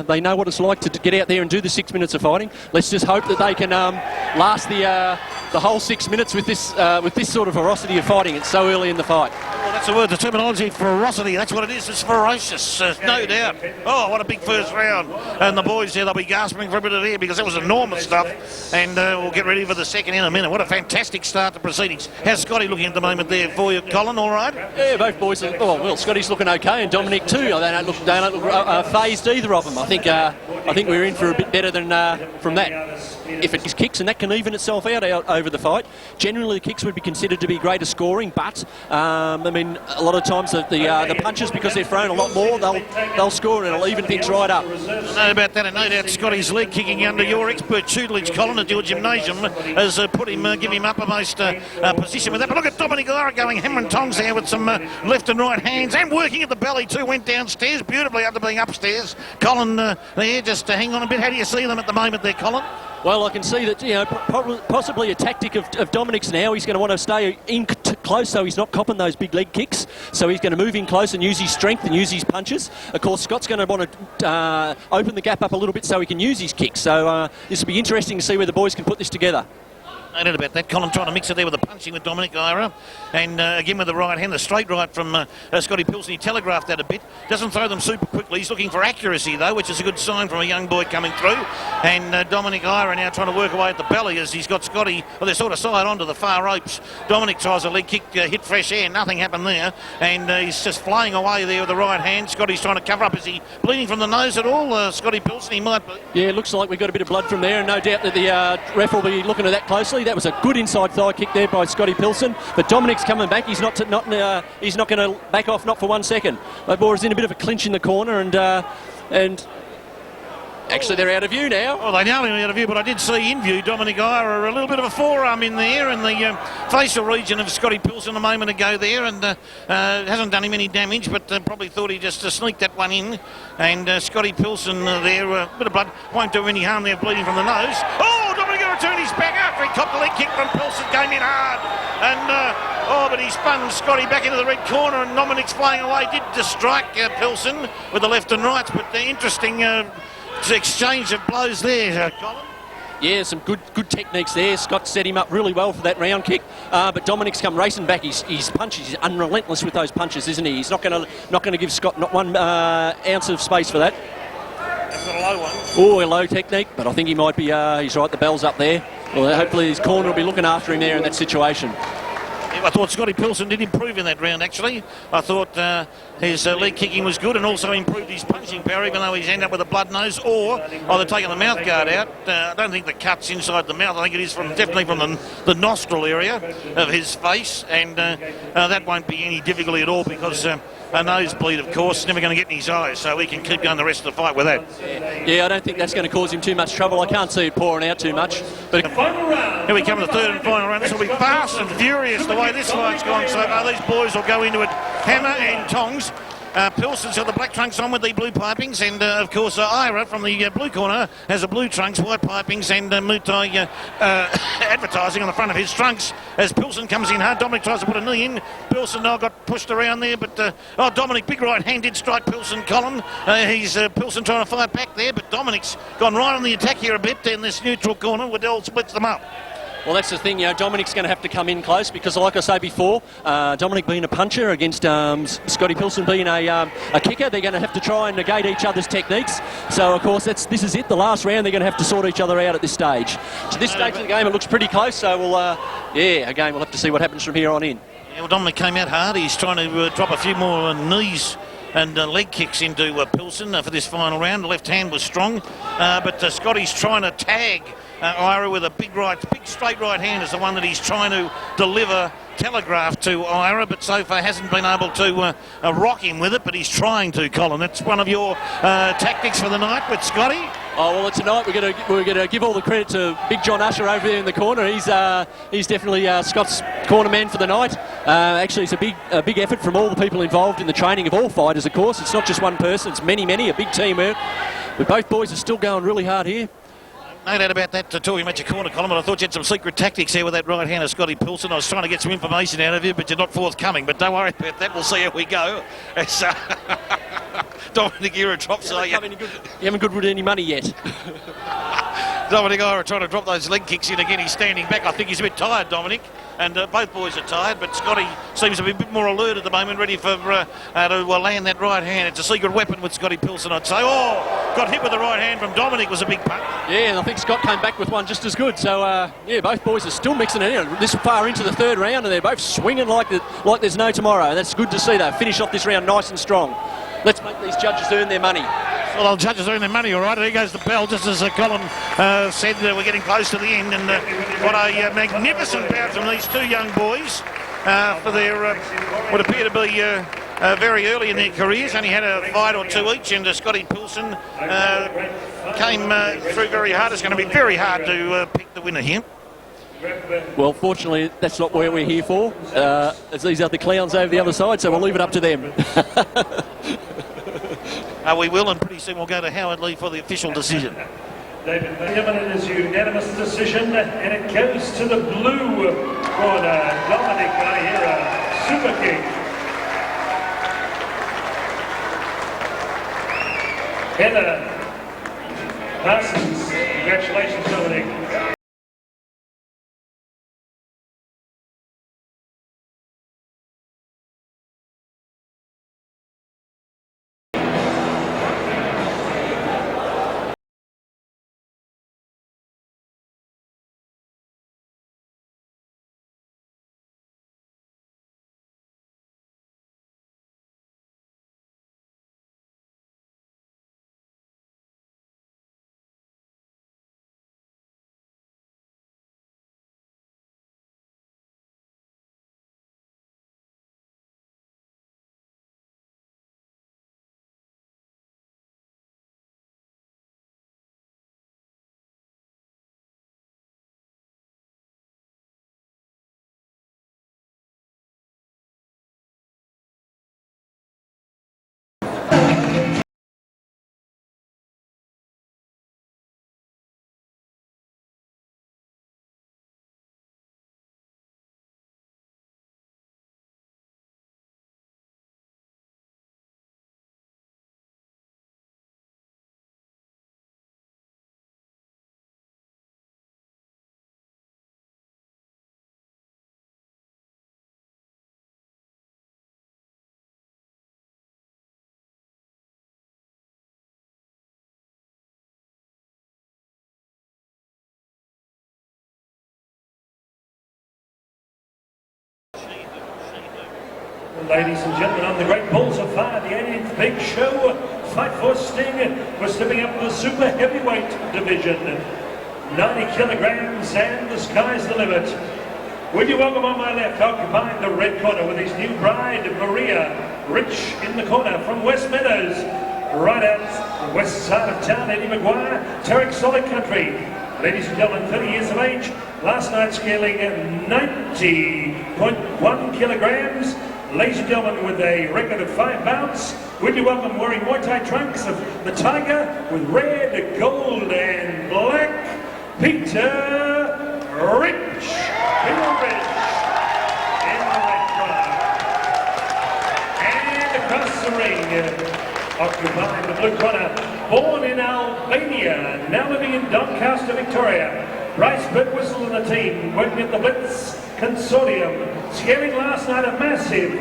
they know what it's like to get out there and do the 6 minutes of fighting. Let's just hope that they can last the whole 6 minutes with this sort of ferocity of fighting. It's so early in the fight. Well, that's the word, the terminology, ferocity. That's what it is. It's ferocious, no doubt. Oh, what a big first round. And the boys there, they'll be gasping for a bit of air because that was enormous stuff. And we'll get ready for the second in a minute. What a fantastic start to proceedings. How's Scotty looking at the moment there for you, Colin? All right? Yeah, both boys are, well, Scotty's looking okay, and Dominic too. They don't look phased, either of them. I think we're in for a bit better than from that. If it is kicks, and that can even itself out over the fight. Generally, the kicks would be considered to be greater scoring, but I mean, a lot of times the punches, because they're thrown a lot more, they'll score and it'll even things right up. No about that, and no doubt Scotty's leg kicking under your expert tutelage, Colin, at your gymnasium has put him, give him uppermost position with that. But look at Dominic Iera going hammer and tongs there with some left and right hands, and working at the belly too. Went downstairs beautifully after being upstairs. Colin, there, just hang on a bit. How do you see them at the moment there, Colin? Well, I can see that, you know, possibly a tactic of Dominic's now. He's going to want to stay in close so he's not copping those big leg kicks. So he's going to move in close and use his strength and use his punches. Of course, Scott's going to want to open the gap up a little bit so he can use his kicks. So this will be interesting to see where the boys can put this together. No doubt about that. Colin trying to mix it there with the punching with Dominic Iera. And again with the right hand, the straight right from Scotty Pilson. He telegraphed that a bit. Doesn't throw them super quickly. He's looking for accuracy though, which is a good sign from a young boy coming through. And Dominic Iera now trying to work away at the belly as he's got Scotty, well, they're sort of side onto the far ropes. Dominic tries a leg kick, hit fresh air. Nothing happened there. And he's just flying away there with the right hand. Scotty's trying to cover up. Is he bleeding from the nose at all, Scotty Pilson? He might be. Yeah, it looks like we've got a bit of blood from there, and no doubt that the ref will be looking at that closely. That was a good inside thigh kick there by Scotty Pilson, but Dominic's coming back. He's not going to back off, not for 1 second. The boy is in a bit of a clinch in the corner, and actually they're out of view now. Well, they now are out of view, but I did see in view Dominic Iera, a little bit of a forearm in there in the facial region of Scotty Pilson a moment ago there, and hasn't done him any damage, but probably thought he just sneaked that one in. And Scotty Pilson there, a bit of blood, won't do any harm there, bleeding from the nose. Oh, Dominic Iera turned his back after he copped the leg kick from Pilson, came in hard. And, but he spun Scotty back into the red corner, and Dominic's flying away. Did just strike Pilson with the left and rights, but interesting exchange of blows there, Colin. Yeah, some good techniques there. Scott set him up really well for that round kick, but Dominic's come racing back. His punches, he's unrelentless with those punches, isn't he? He's not going to give Scott not one ounce of space for that. He's got a low one. Oh, a low technique, but I think he might be. He's right. The bell's up there. Well, hopefully his corner will be looking after him there in that situation. I thought Scotty Pilson did improve in that round, actually. I thought his leg kicking was good and also improved his punching power, even though he's ended up with a blood nose, or either taking the mouth guard out. I don't think the cut's inside the mouth. I think it is definitely from the nostril area of his face, and that won't be any difficulty at all because a nosebleed, of course, is never going to get in his eyes, so we can keep going the rest of the fight with that. Yeah, I don't think that's going to cause him too much trouble. I can't see it pouring out too much. But here we come to the third and final round. This will be fast and furious the way this fight's gone so far. These boys will go into it hammer and tongs. Pilson's got the black trunks on with the blue pipings, and of course Iera from the blue corner has the blue trunks, white pipings, and Mutai advertising on the front of his trunks as Pilson comes in hard. Dominic tries to put a knee in. Pilson now got pushed around there, but Dominic, big right hand did strike Pilson, Colin. He's Pilson trying to fight back there, but Dominic's gone right on the attack here a bit in this neutral corner. Waddell splits them up. Well, that's the thing, you know, Dominic's going to have to come in close because, like I say before, Dominic being a puncher against Scotty Pilson being a kicker, they're going to have to try and negate each other's techniques. So, of course, this is it, the last round. They're going to have to sort each other out at this stage. To this stage of the game, it looks pretty close, so again, we'll have to see what happens from here on in. Yeah, well, Dominic came out hard. He's trying to drop a few more knees and leg kicks into Pilson for this final round. The left hand was strong, but Scotty's trying to tag Iera with a big straight right hand is the one that he's trying to telegraph to Iera, but so far hasn't been able to rock him with it, but he's trying to, Colin. That's one of your tactics for the night with Scotty. Oh, well, tonight we're going to give all the credit to Big John Usher over there in the corner. He's definitely Scott's corner man for the night. Actually, it's a big effort from all the people involved in the training of all fighters, of course. It's not just one person, it's many, a big teamwork. But both boys are still going really hard here. No doubt about that, talking about your corner, Colin, but I thought you had some secret tactics here with that right hand of Scotty Pilson. I was trying to get some information out of you, but you're not forthcoming. But don't worry about that, we'll see how we go. As Dominic Iera drops. You haven't good with any money yet. Dominic Iera trying to drop those leg kicks in again. He's standing back. I think he's a bit tired, Dominic. And both boys are tired, but Scotty seems to be a bit more alert at the moment, ready for to land that right hand. It's a secret weapon with Scotty Pilson, I'd say. Oh, got hit with the right hand from Dominic, was a big punch. Yeah, and I think Scott came back with one just as good. So, yeah, both boys are still mixing it in this far into the third round, and they're both swinging like there's no tomorrow. And that's good to see, though. Finish off this round nice and strong. Let's make these judges earn their money. Well, the judges earn their money, all right. Here goes the bell, just as Colin said, we're getting close to the end. And what a magnificent bout from these two young boys for their, what appear to be very early in their careers. Only had a fight or two each, and Scotty Pilson came through very hard. It's going to be very hard to pick the winner here. Well, fortunately, that's not what we're here for, as these are the clowns over the other side, so we'll leave it up to them. We will, and pretty soon we'll go to Howard Lee for the official decision. David, it is unanimous decision, and it goes to the blue corner. Dominic Iera, Super King. Heather Parsons, congratulations, Dominic. Ladies and gentlemen, on the great balls of fire, the 18th Big Show fight for Sting was stepping up the super heavyweight division. 90 kilograms and the sky's the limit. Would you welcome on my left, occupying the red corner with his new bride, Maria, Rich in the corner from West Meadows. Right out the west side of town, Eddie Maguire, Tarek Solid Country. Ladies and gentlemen, 30 years of age, last night scaling 90.1 kilograms. Ladies and gentlemen, with a record of 5 bouts, would you welcome, wearing Muay Thai trunks of the Tiger with red, gold and black, Peter Rich. Peter Rich in the red corner. And across the ring, occupying the blue corner, born in Albania, now living in Doncaster, Victoria. Bryce Birtwistle and the team, working at the Blitz Consortium, scaling last night a massive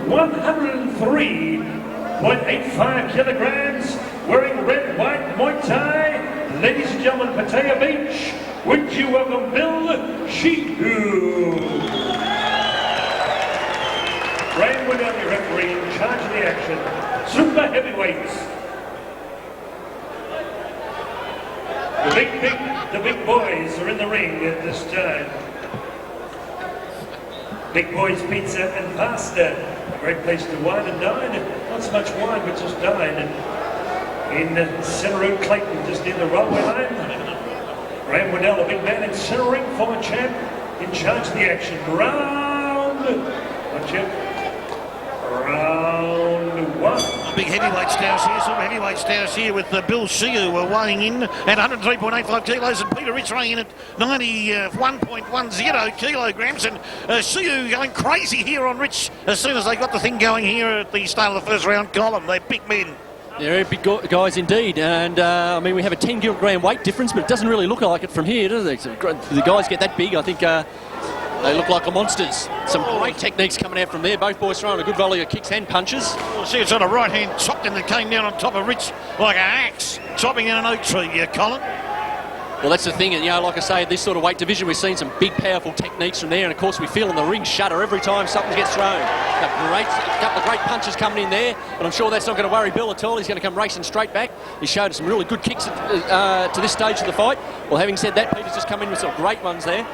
103.85 kilograms, wearing red, white, Muay Thai. Ladies and gentlemen, Pattaya Beach, would you welcome Bill Shehu? Graham Waddell, your referee, in charge of the action. Super heavyweights. The big boys are in the ring at this time. Big Boys Pizza and Pasta. A great place to wine and dine. Not so much wine, but just dine. In Centre Road, Clayton, just near the railway line. Graham Waddell, a big man in Centre Ring, former champ, in charge of the action. Round one. Big heavyweights downstairs, super heavyweights downstairs with Bill Shehu weighing in at 103.85 kilos and Peter Rich weighing in at 91.10 kilograms. And Shehu going crazy here on Rich as soon as they got the thing going here at the start of the first round column. They're big men. They're big guys indeed, and I mean we have a 10 kilogram weight difference, but it doesn't really look like it from here, does it? The guys get that big, I think they look like monsters. Some great techniques coming out from there. Both boys throwing a good volley of kicks and punches. Well, see, it's on a right hand chopped and it came down on top of Rich like an axe, chopping in an oak tree here, Colin. Well, that's the thing, and like I say, this sort of weight division, we've seen some big, powerful techniques from there, and of course we feel in the ring shudder every time something gets thrown. A couple of great punches coming in there, but I'm sure that's not going to worry Bill at all. He's going to come racing straight back. He showed us some really good kicks to this stage of the fight. Well, having said that, Peter's just come in with some great ones there.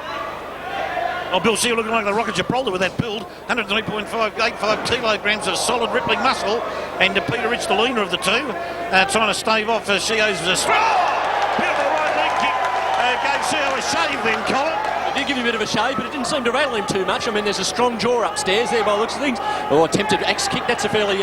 Oh, Bill Seal looking like the Rocket Gibraltar with that build. 103.85 kilograms of solid rippling muscle. And Peter Rich, the leaner of the two, trying to stave off Sheo's beautiful right leg kick. Gave Sheo a shave then, Colin. It did give him a bit of a shave, but it didn't seem to rattle him too much. I mean, there's a strong jaw upstairs there by the looks of things. Oh, attempted axe kick. That's a fairly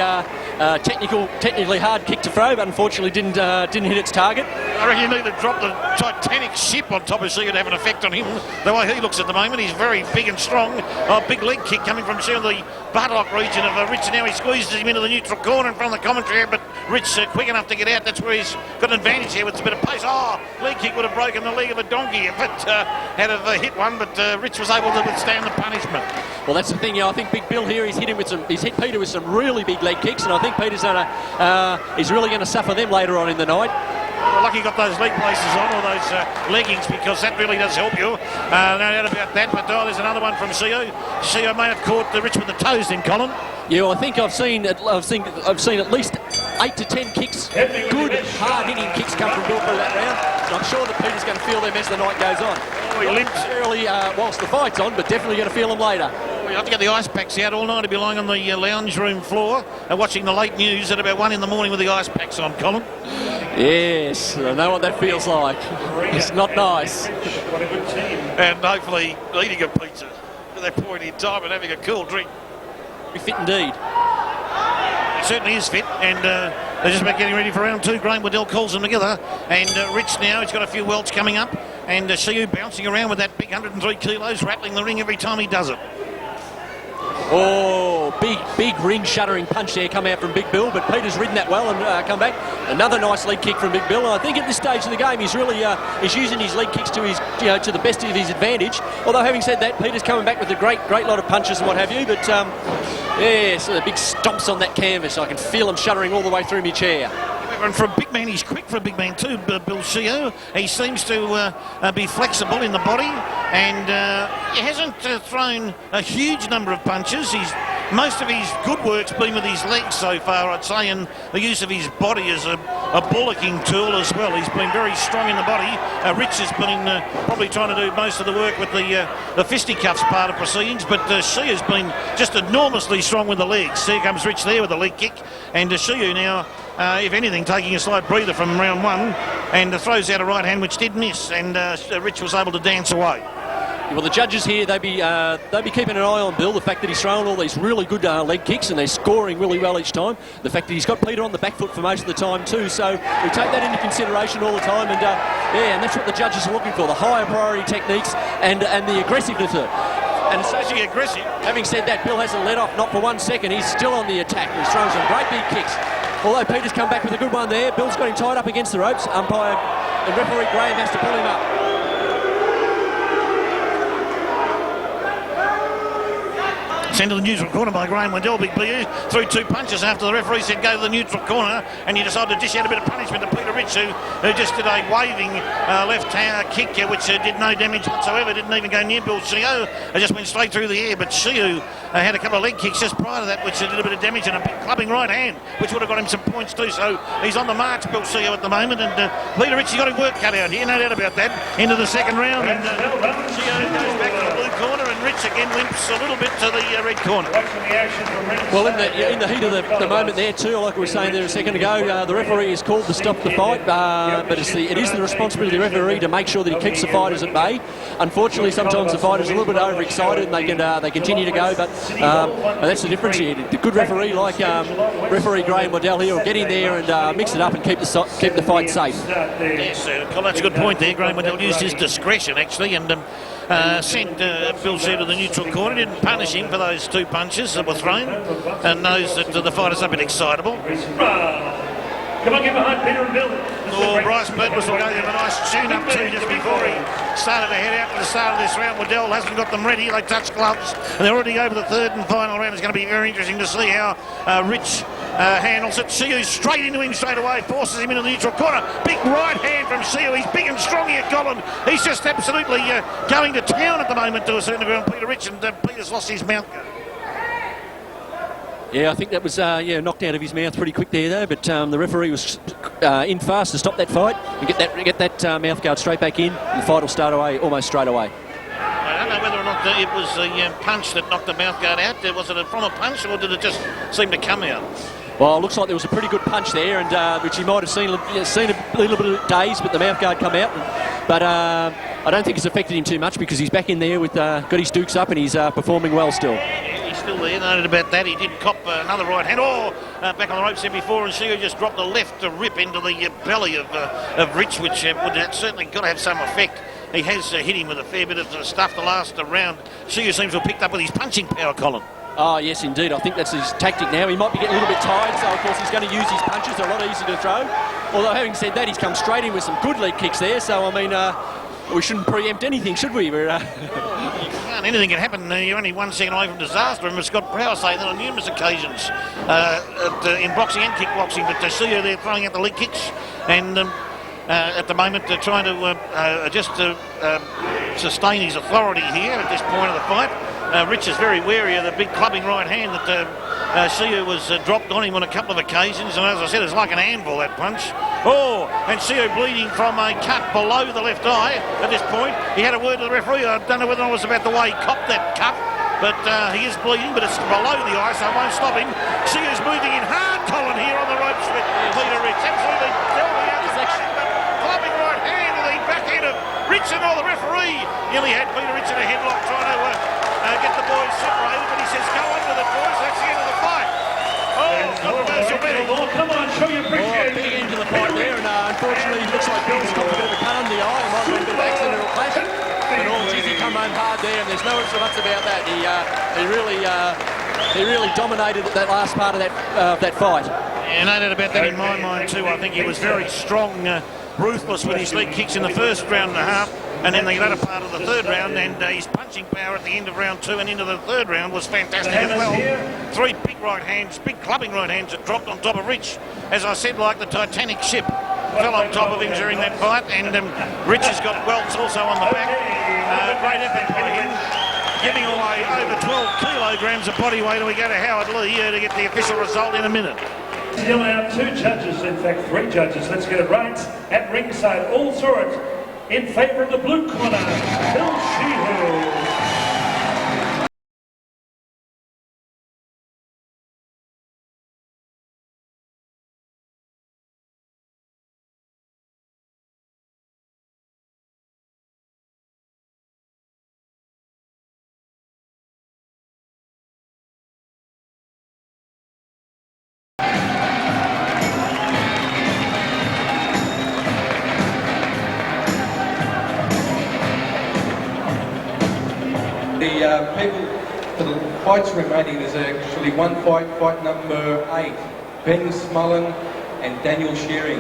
technically hard kick to throw, but unfortunately didn't hit its target. I reckon you need to drop the Titanic ship on top of Sheo to have an effect on him. The way he looks at the moment, he's very big and strong. A big leg kick coming from Sheo, the buttock region of Rich. Now he squeezes him into the neutral corner in front of the commentary, but Rich quick enough to get out. That's where he's got an advantage here with a bit of pace. Oh, leg kick would have broken the leg of a donkey if it had hit one, but Rich was able to withstand the punishment. Well, that's the thing. I think Big Bill here, he's hit Peter with some really big leg kicks, and I think Peter's he's really going to suffer them later on in the night. Well, lucky you got those leg places on, or those leggings, because that really does help you. No doubt about that. But there's another one from Sheo. Sheo may have caught the Rich with the toes then, Colin. Yeah, well, I think I've seen at least 8 to 10 kicks, good hard-hitting kicks come from Bill through that round. And I'm sure that Peter's going to feel them as the night goes on. Oh, he limped. Not necessarily whilst the fight's on, but definitely going to feel them later. We have to get the ice packs out all night. To be lying on the lounge room floor watching the late news at about 1 in the morning with the ice packs on, Colin. Yes, I know what that feels like. It's not nice. What a good team. And hopefully eating a pizza at that point in time and having a cool drink. Be fit indeed. He certainly is fit, and they're just about getting ready for round 2. Graham Waddell calls them together, and Rich now, he's got a few welts coming up, and Shehu bouncing around with that big 103 kilos, rattling the ring every time he does it. Oh, big ring shuddering punch there come out from Big Bill, but Peter's ridden that well and come back. Another nice leg kick from Big Bill, and I think at this stage of the game he's really he's using his leg kicks to his to the best of his advantage. Although having said that, Peter's coming back with a great lot of punches and what have you. But yeah, so the big stomps on that canvas. I can feel him shuddering all the way through my chair. And for a big man, he's quick for a big man too, Bill Shehu. He seems to be flexible in the body, and he hasn't thrown a huge number of punches. Most of his good work's been with his legs so far, I'd say, and the use of his body as a bullocking tool as well. He's been very strong in the body. Rich has been probably trying to do most of the work with the fisticuffs part of proceedings, but Shehu's been just enormously strong with the legs. Here comes Rich there with a leg kick, and Shehu now, if anything, taking a slight breather from round 1, and throws out a right hand which did miss, and Rich was able to dance away. Well, the judges here, they'd be keeping an eye on Bill, the fact that he's throwing all these really good leg kicks and they're scoring really well each time. The fact that he's got Peter on the back foot for most of the time too, so we take that into consideration all the time, and and that's what the judges are looking for, the higher priority techniques and the aggressiveness of it. And so aggressive. Having said that, Bill hasn't let off, not for 1 second. He's still on the attack. He's throwing some great big kicks. Although Peter's come back with a good one there, Bill's got him tied up against the ropes. Umpire and referee Graham has to pull him up. Sent to the neutral corner by Graham Waddell. Big B threw 2 punches after the referee said go to the neutral corner, and he decided to dish out a bit of punishment to Peter Rich, who just did a waving left hand kick which did no damage whatsoever, didn't even go near Bill Shehu. It just went straight through the air, but Shehu had a couple of leg kicks just prior to that, which did a bit of damage, and a big clubbing right hand, which would have got him some points too. So he's on the march, Shehu, at the moment, and Peter Richi's got his work cut out here, no doubt about that. Into the second round, and Shehu goes back to the blue corner, and Rich again limps a little bit to the red corner. Well, in the heat of the moment there too, like we were saying there a second ago, the referee is called to stop the fight, but it is the responsibility of the referee to make sure that he keeps the fighters at bay. Unfortunately, sometimes the fighters are a little bit overexcited and they continue to go, but that's the difference here. The good referee like referee Graham Waddell here will get in there and mix it up and keep the fight safe. Yes, that's a good point there. Graham Waddell used his discretion actually and sent Phil Shehu to the neutral corner. Didn't punish him for those 2 punches that were thrown, and knows that the fighter's a bit excitable. Come on, get behind Peter and Bill. Oh, Bryce Burke will go there with a nice tune-up too just before he started to head out to the start of this round. Waddell hasn't got them ready. They touch gloves, and they're already over the third and final round. It's going to be very interesting to see how Rich handles it. Shehu straight into him straight away, forces him into the neutral corner. Big right hand from Shehu. He's big and strong here, Colin. He's just absolutely going to town at the moment to a certain degree on Peter Rich, and Peter's lost his mouth. Yeah, I think that was knocked out of his mouth pretty quick there, though. But the referee was in fast to stop that fight and get that mouth guard straight back in, and the fight will start away almost straight away. I don't know whether or not it was a punch that knocked the mouth guard out. Was it from a punch, or did it just seem to come out? Well, it looks like there was a pretty good punch there, and which he might have seen a little bit of daze, but the mouth guard come out. But I don't think it's affected him too much because he's back in there with got his dukes up and he's performing well still. Still there, noted about that. He did cop another right hand. Back on the ropes there before, and Shehu just dropped the left to rip into the belly of Rich, which would have certainly got to have some effect. He has hit him with a fair bit of stuff the last round. Shehu seems to have picked up with his punching power, Colin. Oh, yes, indeed. I think that's his tactic now. He might be getting a little bit tired, so of course he's going to use his punches. They're a lot easier to throw. Although, having said that, he's come straight in with some good leg kicks there, so, I mean, we shouldn't preempt anything, should we? Anything can happen. You're only 1 second away from disaster, and Scott Prowse say that on numerous occasions in boxing and kickboxing. But to see her there throwing out the leg kicks, and at the moment trying to just sustain his authority here at this point of the fight. Rich is very wary of the big clubbing right hand that Shehu was dropped on him on a couple of occasions, and as I said, it's like an anvil, that punch. Oh, and Shehu bleeding from a cut below the left eye at this point. He had a word to the referee. I don't know whether it was about the way he copped that cut, but he is bleeding, but it's below the eye, so it won't stop him. Shehu's moving in hard, Colin, here on the ropes with Peter Rich. Absolutely delving out the section, but clubbing right hand to the back end of Rich, and the referee nearly had Peter Rich in a headlock trying to get the boys separated, but he says, go on with it, boys, that's the end of the fight. Controversial betting. Come on, show your appreciation. Big end to the fight there, and unfortunately it looks like Bill's got a bit of a cut under the eye. It might have been a bit of accidental clash. But all he come home hard there, and there's no ifs or buts about that. He really dominated that last part of that fight. Yeah, no doubt about that in my mind too. I think he was very strong, ruthless with his leg kicks in the first round and a half, and then the latter part of the third round, and his punching power at the end of round 2 and into the third round was fantastic as well. 3 big right hands, big clubbing right hands that dropped on top of Rich. As I said, like the Titanic ship, fell on top of him during that fight, and Rich has got welts also on the back. Great effort by him, giving away over 12 kilograms of body weight. And we go to Howard Lee to get the official result in a minute. Still out 2 judges, in fact 3 judges. Let's get it right. At ringside, all saw it. In favour of the blue corner, Phil Shehu. The people for the fights remaining, there's actually one fight number 8, Ben Smullen and Daniel Shearing.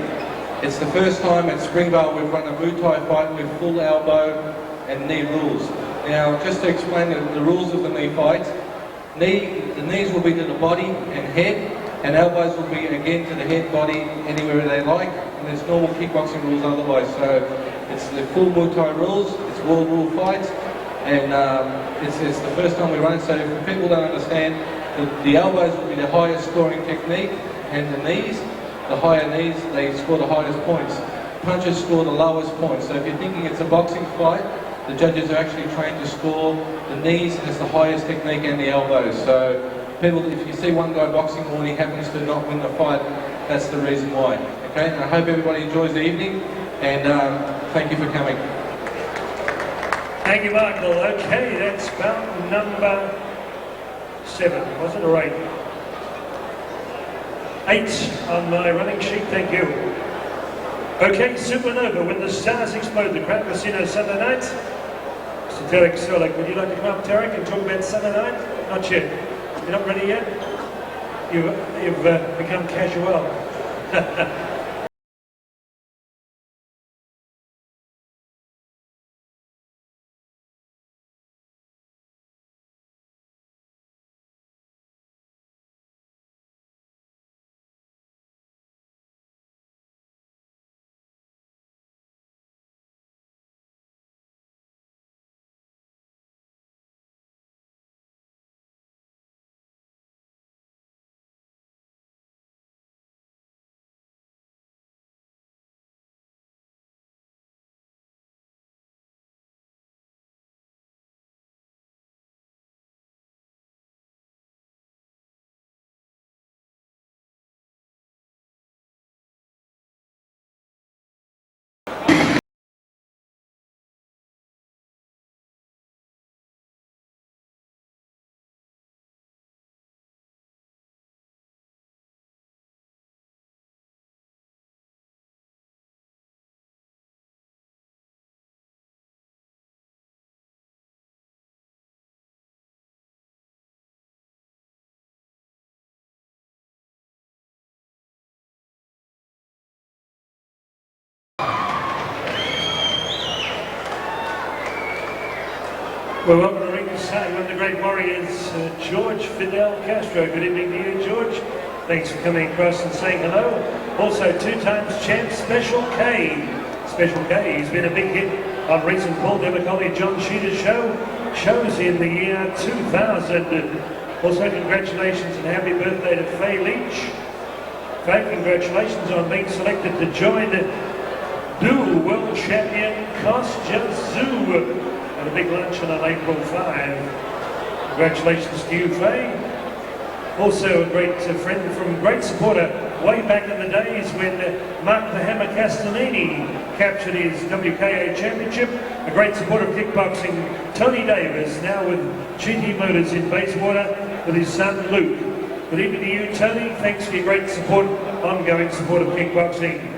It's the first time at Springvale we've run a Muay Thai fight with full elbow and knee rules. Now, just to explain the rules of the knee fights, the knees will be to the body and head, and elbows will be again to the head, body, anywhere they like, and there's normal kickboxing rules otherwise. So it's the full Muay Thai rules, it's world rule fights. and it's the first time we run it, so if people don't understand, the elbows will be the highest scoring technique, and the knees, the higher knees, they score the highest points. Punches score the lowest points, so if you're thinking it's a boxing fight, the judges are actually trained to score the knees as the highest technique and the elbows. So people, if you see one guy boxing and he happens to not win the fight, that's the reason why. Okay, and I hope everybody enjoys the evening, and thank you for coming. Thank you, Michael. Okay, that's bout number 7, was it, or 8? 8 on my running sheet, thank you. Okay, Supernova, when the stars explode, the Crown Casino Sunday night. Mr. Tarek Solik, would you like to come up, Tarek, and talk about Sunday night? Not yet. You're not ready yet? You've become casual. Well, welcome to ringside, one of the great warriors, George Fidel Castro. Good evening to you, George. Thanks for coming across and saying hello. Also, 2 times champ, Special K. Special K, he's been a big hit on recent Paul Demacaulay, John Sheeter's shows in the year 2000. Also, congratulations and happy birthday to Faye Leach. Faye, congratulations on being selected to join dual world champion Kostya Zoo at a big luncheon on April 5. Congratulations to you, Faye. Also a great friend from great supporter way back in the days when Mark the Hammer Castellini captured his WKA championship. A great supporter of kickboxing, Tony Davis, now with GT Motors in Bayswater with his son Luke. Good evening to you, Tony. Thanks for your great support, ongoing support of kickboxing.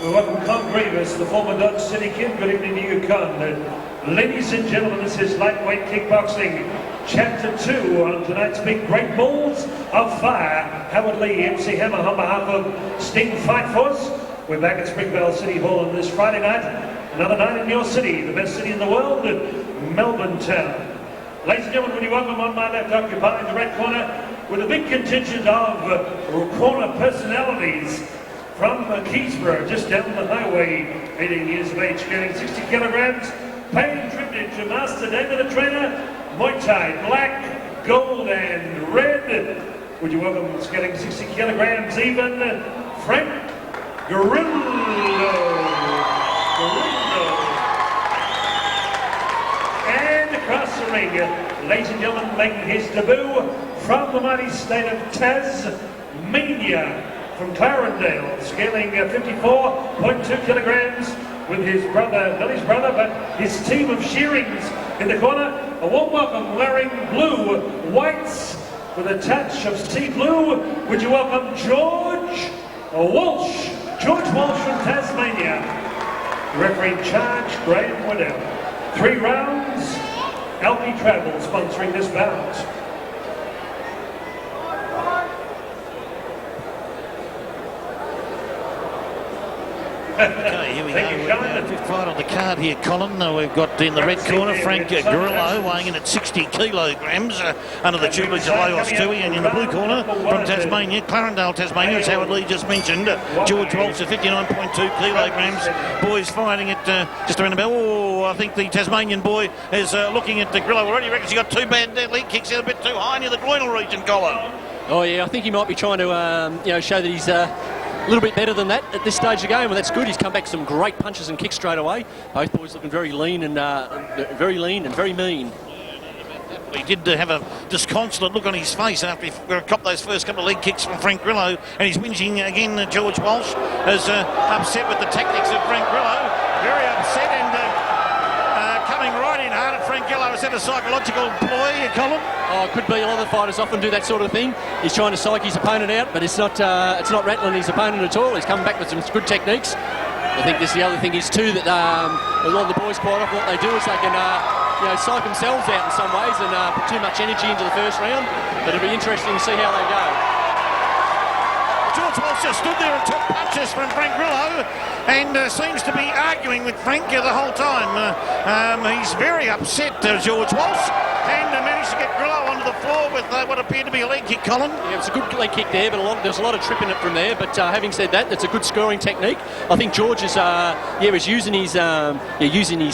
We welcome Con Grievous, the former Dodge City Kid. Good evening to you, Con. Ladies and gentlemen, this is Lightweight Kickboxing, Chapter 2 on tonight's big Great Balls of Fire. Howard Lee, MC Hammer, on behalf of Sting Fight Force. We're back at Springvale City Hall on this Friday night. Another night in your city, the best city in the world, Melbourne town. Ladies and gentlemen, would you welcome on my left, occupying the red corner, with a big contingent of corner personalities from Keysborough, just down the highway, 18 years of age, carrying 60 kilograms, paying tribute to Master David the Trainer, Muay Thai, black, gold and red. Would you welcome, scaling 60 kilograms even, Frank Grillo. And across the ring, ladies and gentlemen, making his debut from the mighty state of Tasmania, from Clarendale, scaling 54.2 kilograms with his brother, not his brother, but his team of Shearings in the corner. A warm welcome wearing blue whites with a touch of sea blue. Would you welcome George Walsh? George Walsh from Tasmania. Referee in charge, Graham Waddell. 3 rounds, Alpi Travel sponsoring this bout. Okay, here we go. Gallagher. Fifth fight on the card here, Colin. We've got in the red corner Frank Grillo weighing in at 60 kilograms under the tutelage of Liyanage, and in the blue corner from Tasmania, Clarendale, Tasmania, as Howard Lee just mentioned, George Walsh at 59.2 kilograms. Boys fighting at just around about, I think the Tasmanian boy is looking at the Grillo already. Reckons he got two bad leg kicks out a bit too high near the groinal region, Colin. Oh yeah, I think he might be trying to show that he's a little bit better than that at this stage of the game, and that's good. He's come back with some great punches and kicks straight away. Both boys looking very lean and very mean. He did have a disconsolate look on his face after he copped those first couple of leg kicks from Frank Grillo, and he's whinging again. George Walsh is upset with the tactics of Frank Grillo, very upset, and coming right in hard at Frank Grillo. Is that a psychological ploy, Colin? Oh, it could be. A lot of fighters often do that sort of thing. He's trying to psych his opponent out, but it's not rattling his opponent at all. He's coming back with some good techniques. I think this the other thing is too that a lot of the boys quite often what they do is they can psych themselves out in some ways and put too much energy into the first round. But it'll be interesting to see how they go. George Walsh just stood there and took punches from Frank Grillo and seems to be arguing with Frank the whole time. He's very upset, George Walsh, and managed to get Grillo onto the floor with what appeared to be a leg kick, Colin. Yeah, it was a good leg kick there, but there's a lot of trip in it from there. But having said that, that's a good scoring technique. I think George is was using his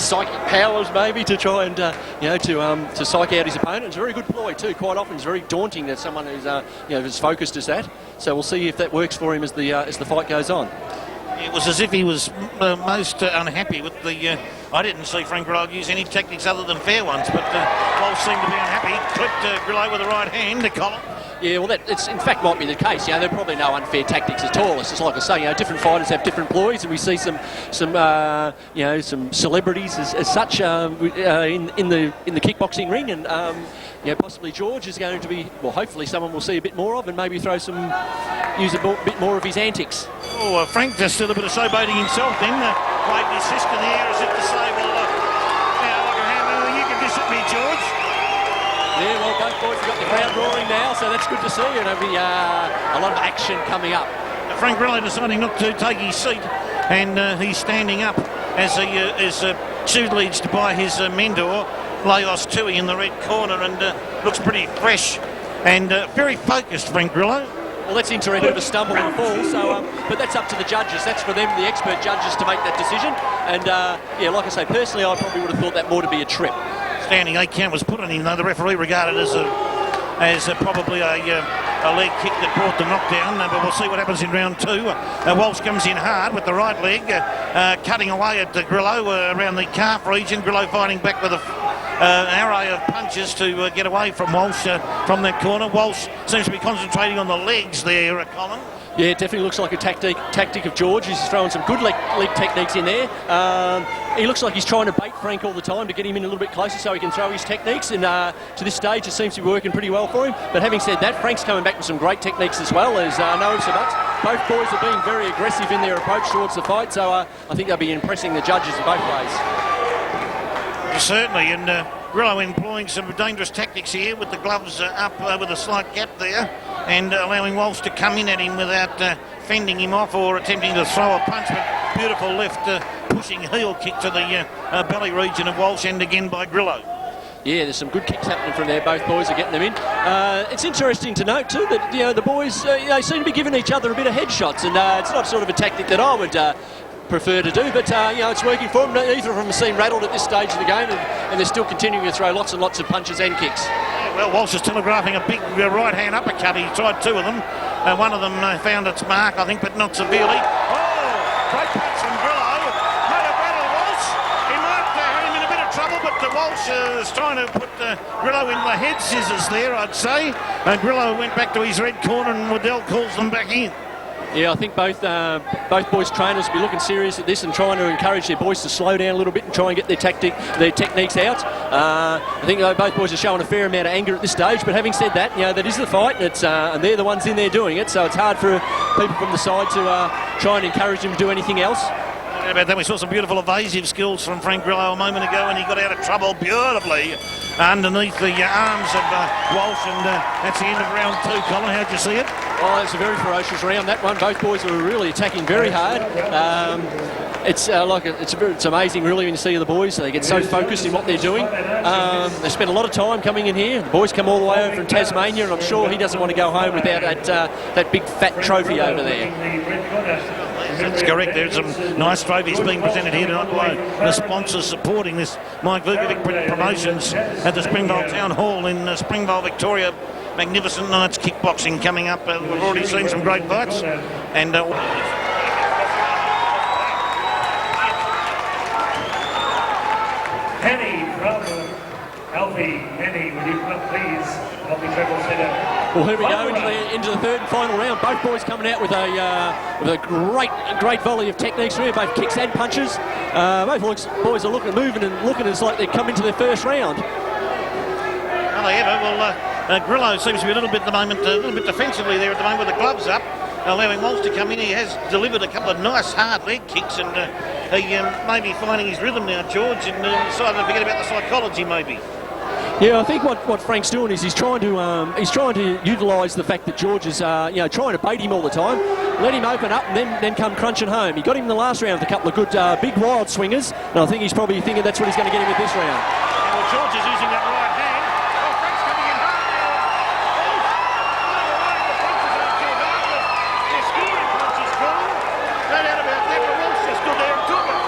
psychic powers maybe to try and to psych out his opponent. It's a very good ploy too. Quite often, it's very daunting that someone who's as focused as that. So we'll see if that works for him as the fight goes on. It was as if he was most unhappy with the... I didn't see Frank Grillo use any techniques other than fair ones, but Walsh seemed to be unhappy. Clipped Grillo with the right hand, Colin. Yeah, well, it's in fact might be the case. There are probably no unfair tactics at all. It's just like I say, different fighters have different ploys, and we see some celebrities as such in the kickboxing ring, and possibly George is going to be, well, hopefully someone will see a bit more of, and maybe use a bit more of his antics. Oh, Frank just did a bit of showboating himself then, waved his fist in the air as if to say, well, you can visit me, George. Yeah, well, both boys have got the crowd roaring now, so that's good to see, and there'll be a lot of action coming up. Frank Grillo deciding not to take his seat, and he's standing up as he is tutelaged by his mentor, Liyanage in the red corner, and looks pretty fresh and very focused, Frank Grillo. Well, that's into a bit of a stumble and fall, so, but that's up to the judges. That's for them, the expert judges, to make that decision. And, like I say, personally, I probably would have thought that more to be a trip. Standing 8 count was put on him, though the referee regarded as probably a leg kick that brought the knockdown, but we'll see what happens in round 2. Walsh comes in hard with the right leg, cutting away at Grillo around the calf region. Grillo fighting back with an array of punches to get away from Walsh from that corner. Walsh seems to be concentrating on the legs there, Colin. Yeah, it definitely looks like a tactic of George. He's throwing some good leg techniques in there. He looks like he's trying to bait Frank all the time to get him in a little bit closer so he can throw his techniques. And to this stage, it seems to be working pretty well for him. But having said that, Frank's coming back with some great techniques as well, as no ifs or buts. Both boys are being very aggressive in their approach towards the fight, so I think they'll be impressing the judges in both ways. Certainly, and Grillo employing some dangerous tactics here with the gloves up with a slight gap there, and allowing Walsh to come in at him without fending him off or attempting to throw a punch, but beautiful left pushing heel kick to the belly region of Walsh, and again by Grillo. Yeah, there's some good kicks happening from there. Both boys are getting them in. It's interesting to note too that the boys they seem to be giving each other a bit of headshots, and it's not sort of a tactic that I would prefer to do, but it's working for them. Neither of them seem rattled at this stage of the game, and they're still continuing to throw lots and lots of punches and kicks. Yeah, well, Walsh is telegraphing a big right hand uppercut. He tried 2 of them. One of them found its mark, I think, but not severely. Oh, great punch from Grillo. Might have rattled Walsh. He might have him in a bit of trouble, but Walsh is trying to put Grillo in the head scissors there, I'd say. And Grillo went back to his red corner, and Waddell calls them back in. Yeah, I think both boys' trainers will be looking serious at this and trying to encourage their boys to slow down a little bit and try and get their techniques out. I think both boys are showing a fair amount of anger at this stage, but having said that, that is the fight, and they're the ones in there doing it, so it's hard for people from the side to try and encourage them to do anything else. About that, we saw some beautiful evasive skills from Frank Grillo a moment ago, and he got out of trouble beautifully underneath the arms of Walsh, and that's the end of round 2. Colin, how'd you see it? Oh, it's a very ferocious round, that one. Both boys were really attacking very hard. It's it's amazing really when you see the boys. They get so focused in what they're doing. They spend a lot of time coming in here. The boys come all the way over from Tasmania, and I'm sure he doesn't want to go home without that big fat trophy over there. That's correct. There's some nice trophies being presented here tonight by the sponsors supporting this Mike Vukovic promotions at the Springvale Town Hall in Springvale, Victoria. Magnificent nights kickboxing coming up. We've already seen some great fights. And Penny from Alfie. Penny, would you come please? Alfie Treble Centre. Well, here we go into the third and final round. Both boys coming out with a great volley of techniques here, both kicks and punches. Both boys are moving and looking as like they come into their first round. Well, they ever. Well, Grillo seems to be a little bit defensively there at the moment with the gloves up, allowing Walsh to come in. He has delivered a couple of nice hard leg kicks, and he may be finding his rhythm now, George, and decided to forget about the psychology maybe. Yeah, I think what Frank's doing is he's trying to utilise the fact that George is trying to bait him all the time, let him open up, and then come crunching home. He got him in the last round with a couple of good big wild swingers, and I think he's probably thinking that's what he's going to get him with this round. Well, George is using that right hand. Oh, Frank's coming in hard now. The punches aren't too hard, but they're scoring punches, Colin. No doubt about that, but Walsh just stood there and took it.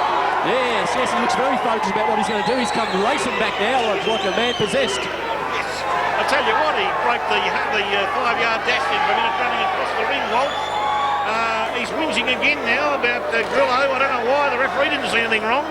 Yes, he looks very focused about what he's going to do. He's come racing back now like a man possessed. Yes, I tell you what, he broke the 5-yard dash in for a minute running across the ring, Walsh. He's whinging again now about Grillo. I don't know why the referee didn't see anything wrong.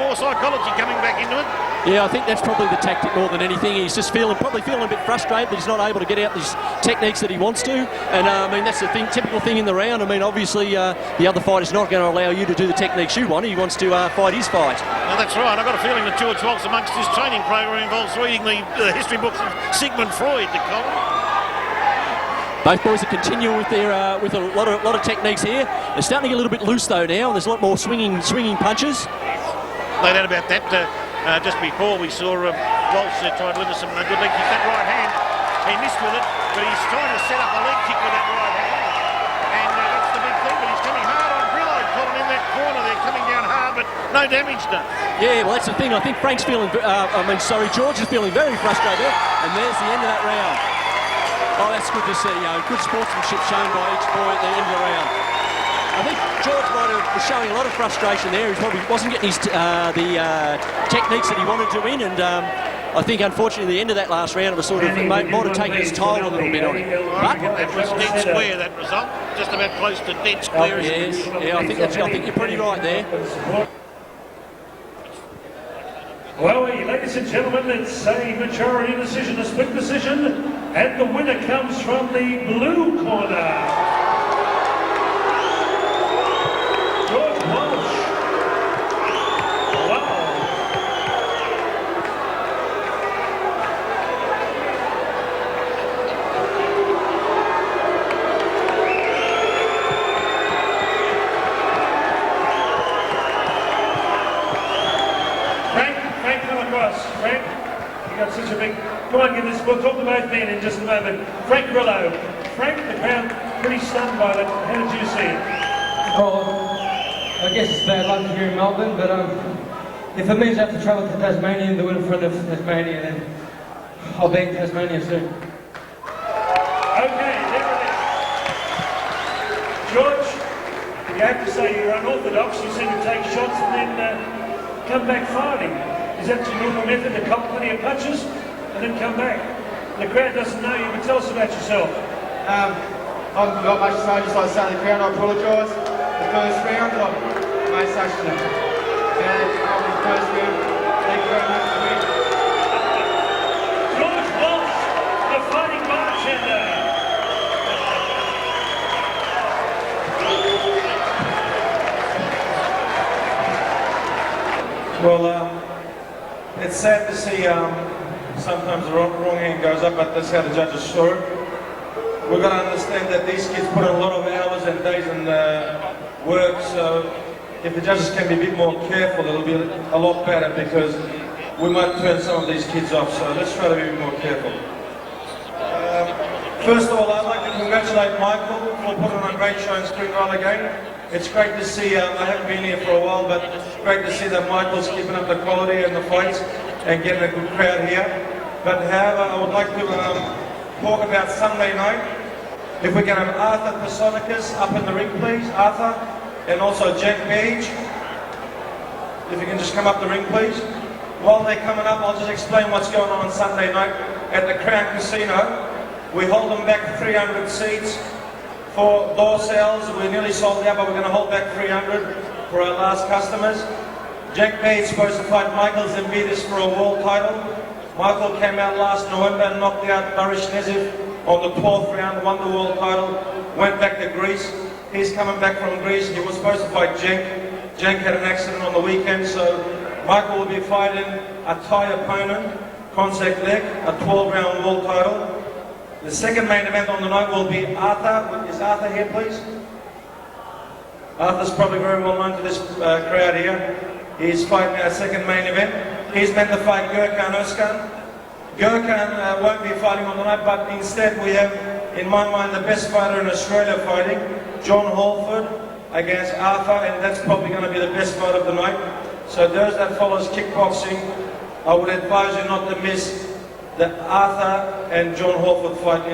More psychology coming back into it. Yeah, I think that's probably the tactic more than anything. He's just probably feeling a bit frustrated that he's not able to get out these techniques that he wants to. And I mean, that's the typical thing in the round. I mean, obviously the other fighter's not going to allow you to do the techniques you want. He wants to fight his fight. Well, that's right. I've got a feeling that George Walsh amongst his training program involves reading the history books of Sigmund Freud to Colin. Both boys are continuing with their with a lot of techniques here. They're starting to get a little bit loose though now, and there's a lot more swinging punches. No doubt about that. Just before we saw Walsh try to deliver some good leg kick. That right hand, he missed with it, but he's trying to set up a leg kick with that right hand, and that's the big thing. But he's coming hard on Grillo, Colin, in that corner. They're coming down hard, but no damage done. Yeah, well that's the thing. I think George is feeling very frustrated, and there's the end of that round. Oh, that's good to see. Good sportsmanship shown by each boy at the end of the round. I think George was showing a lot of frustration there. He probably wasn't getting his techniques that he wanted to win, and I think unfortunately the end of that last round it was sort of might have taken its toll a little bit on him. But that was dead square, that result. Just about close to dead square. Yes, yeah, I think you're pretty right there. Well, ladies and gentlemen, it's a majority decision, a split decision, and the winner comes from the blue corner. Frank, you got such a big... Come on, we'll talk to both men in just a moment. Frank Grillo. Frank, the crowd pretty stunned by that. How did you see it? Well, I guess it's bad luck here in Melbourne, but if it means I have to travel to Tasmania and do it in front of Tasmania, then I'll be in Tasmania soon. Okay, there it is. George, you have to say you're unorthodox. You seem to take shots and then come back fighting. Is that your normal method, to cop plenty of punches and then come back? The crowd doesn't know you, but tell us about yourself. I haven't got much to say, just like saying to the crowd, I apologise. The first round, I made such a bad job in the first round. Thank you very much for me. George Walsh, the fighting bartender. Well, it's sad to see sometimes the wrong hand goes up, but that's how the judges saw it. We've got to understand that these kids put in a lot of hours and days and work, so if the judges can be a bit more careful, it'll be a lot better, because we might turn some of these kids off, so let's try to be a bit more careful. First of all, I'd like to congratulate Michael for putting on a great show in Springvale again. It's great to see, I haven't been here for a while, but great to see that Michael's keeping up the quality and the fights and getting a good crowd here. But however, I would like to talk about Sunday night. If we can have Arthur Sofocleous up in the ring, please. Arthur, and also Jack Page. If you can just come up the ring, please. While they're coming up, I'll just explain what's going on Sunday night at the Crown Casino. We hold them back 300 seats for door sales. We're nearly sold out, but we're going to hold back 300 for our last customers. Jack Page is supposed to fight Michael Zambidis for a world title. Michael came out last November and knocked out Barish Nezif on the 12th round, won the world title, went back to Greece. He's coming back from Greece. He was supposed to fight Cenk. Cenk had an accident on the weekend, so Michael will be fighting a Thai opponent, Konsek Lek, a 12-round world title. The second main event on the night will be Arthur. Is Arthur here, please? Arthur's probably very well known to this crowd here. He's fighting our second main event. He's meant to fight Gurkhan Özkan. Gurkhan won't be fighting on the night, but instead we have, in my mind, the best fighter in Australia fighting, John Halford against Arthur, and that's probably going to be the best fight of the night. So those that follows kickboxing, I would advise you not to miss the Arthur and John Halford fight.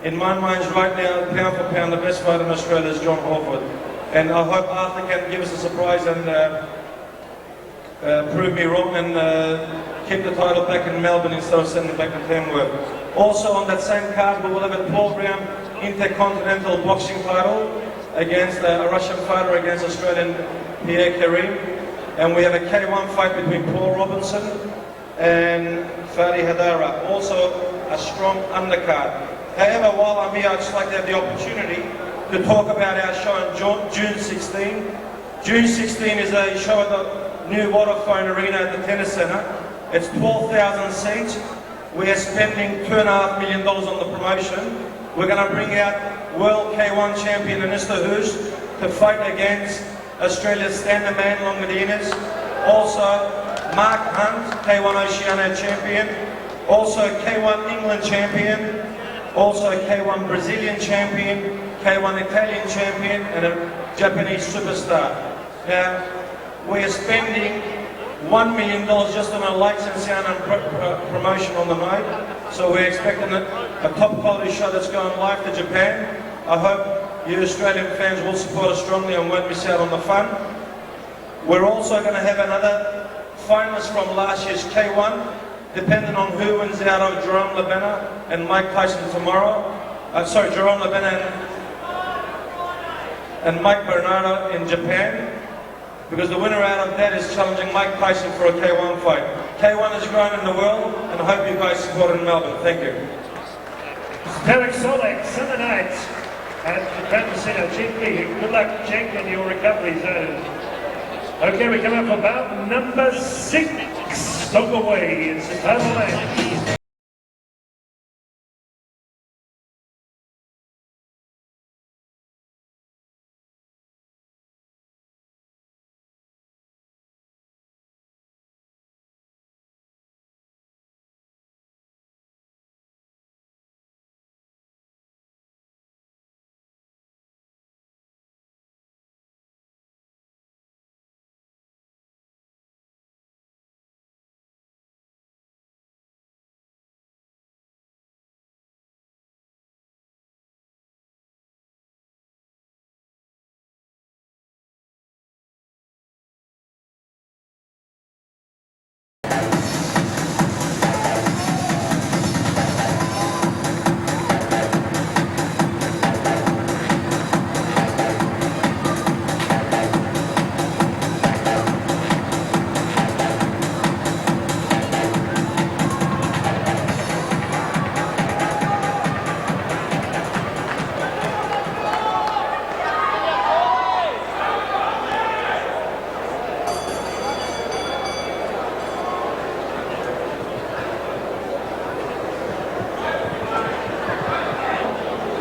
In my mind, right now, pound for pound, the best fighter in Australia is John Halford. And I hope Arthur can give us a surprise and prove me wrong and keep the title back in Melbourne instead of sending it back to Tamworth. Also on that same card, we will have a 12-round intercontinental boxing title against a Russian fighter against Australian Pierre Karim. And we have a K1 fight between Paul Robinson and Fadi Hadara. Also a strong undercard. However, while I'm here, I'd just like to have the opportunity to talk about our show on June 16. June 16 is a show at the new Vodafone Arena at the Tennis Centre. It's 12,000 seats. We are spending $2.5 million on the promotion. We're going to bring out World K1 champion Anista Hoos to fight against Australia's standard man, Longadinas. Also, Mark Hunt, K1 Oceania champion. Also, K1 England champion. Also, K1 Brazilian champion. K1 Italian champion. And a Japanese superstar. Now, we are spending $1 million just on a lights and sound and promotion on the night. So we're expecting a top quality show that's going live to Japan. I hope you Australian fans will support us strongly and won't miss out on the fun. We're also going to have another finalist from last year's K1, depending on who wins out of Jerome Labena and Mike Tyson tomorrow. Jerome Labena and Mike Bernardo in Japan. Because the winner out of that is challenging Mike Tyson for a K1 fight. K1 is growing in the world, and I hope you guys support it in Melbourne. Thank you. Derek Solek, Sunday night at the Crown Casino, Cinque. Good luck, Cenk, in your recovery zone. Okay, we come up for bout number 6. Stoke away. It's the title match.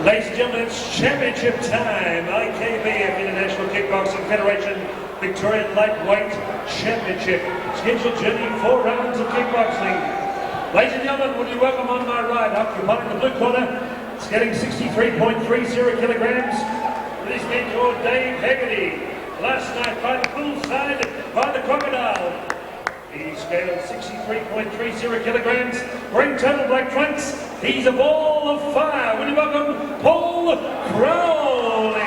Ladies and gentlemen, it's championship time. IKBF, International Kickboxing Federation, Victorian Lightweight Championship. Scheduled journey, 4 rounds of kickboxing. Ladies and gentlemen, would you welcome on my right, occupying the blue corner, it's getting 63.30 kilograms, with his mentor Dave Haggerty. Last night by the poolside by the Crocodile. He scaled 63.30 kilograms, wearing total black trunks. He's a ball of fire. Will you welcome Paul Crowley?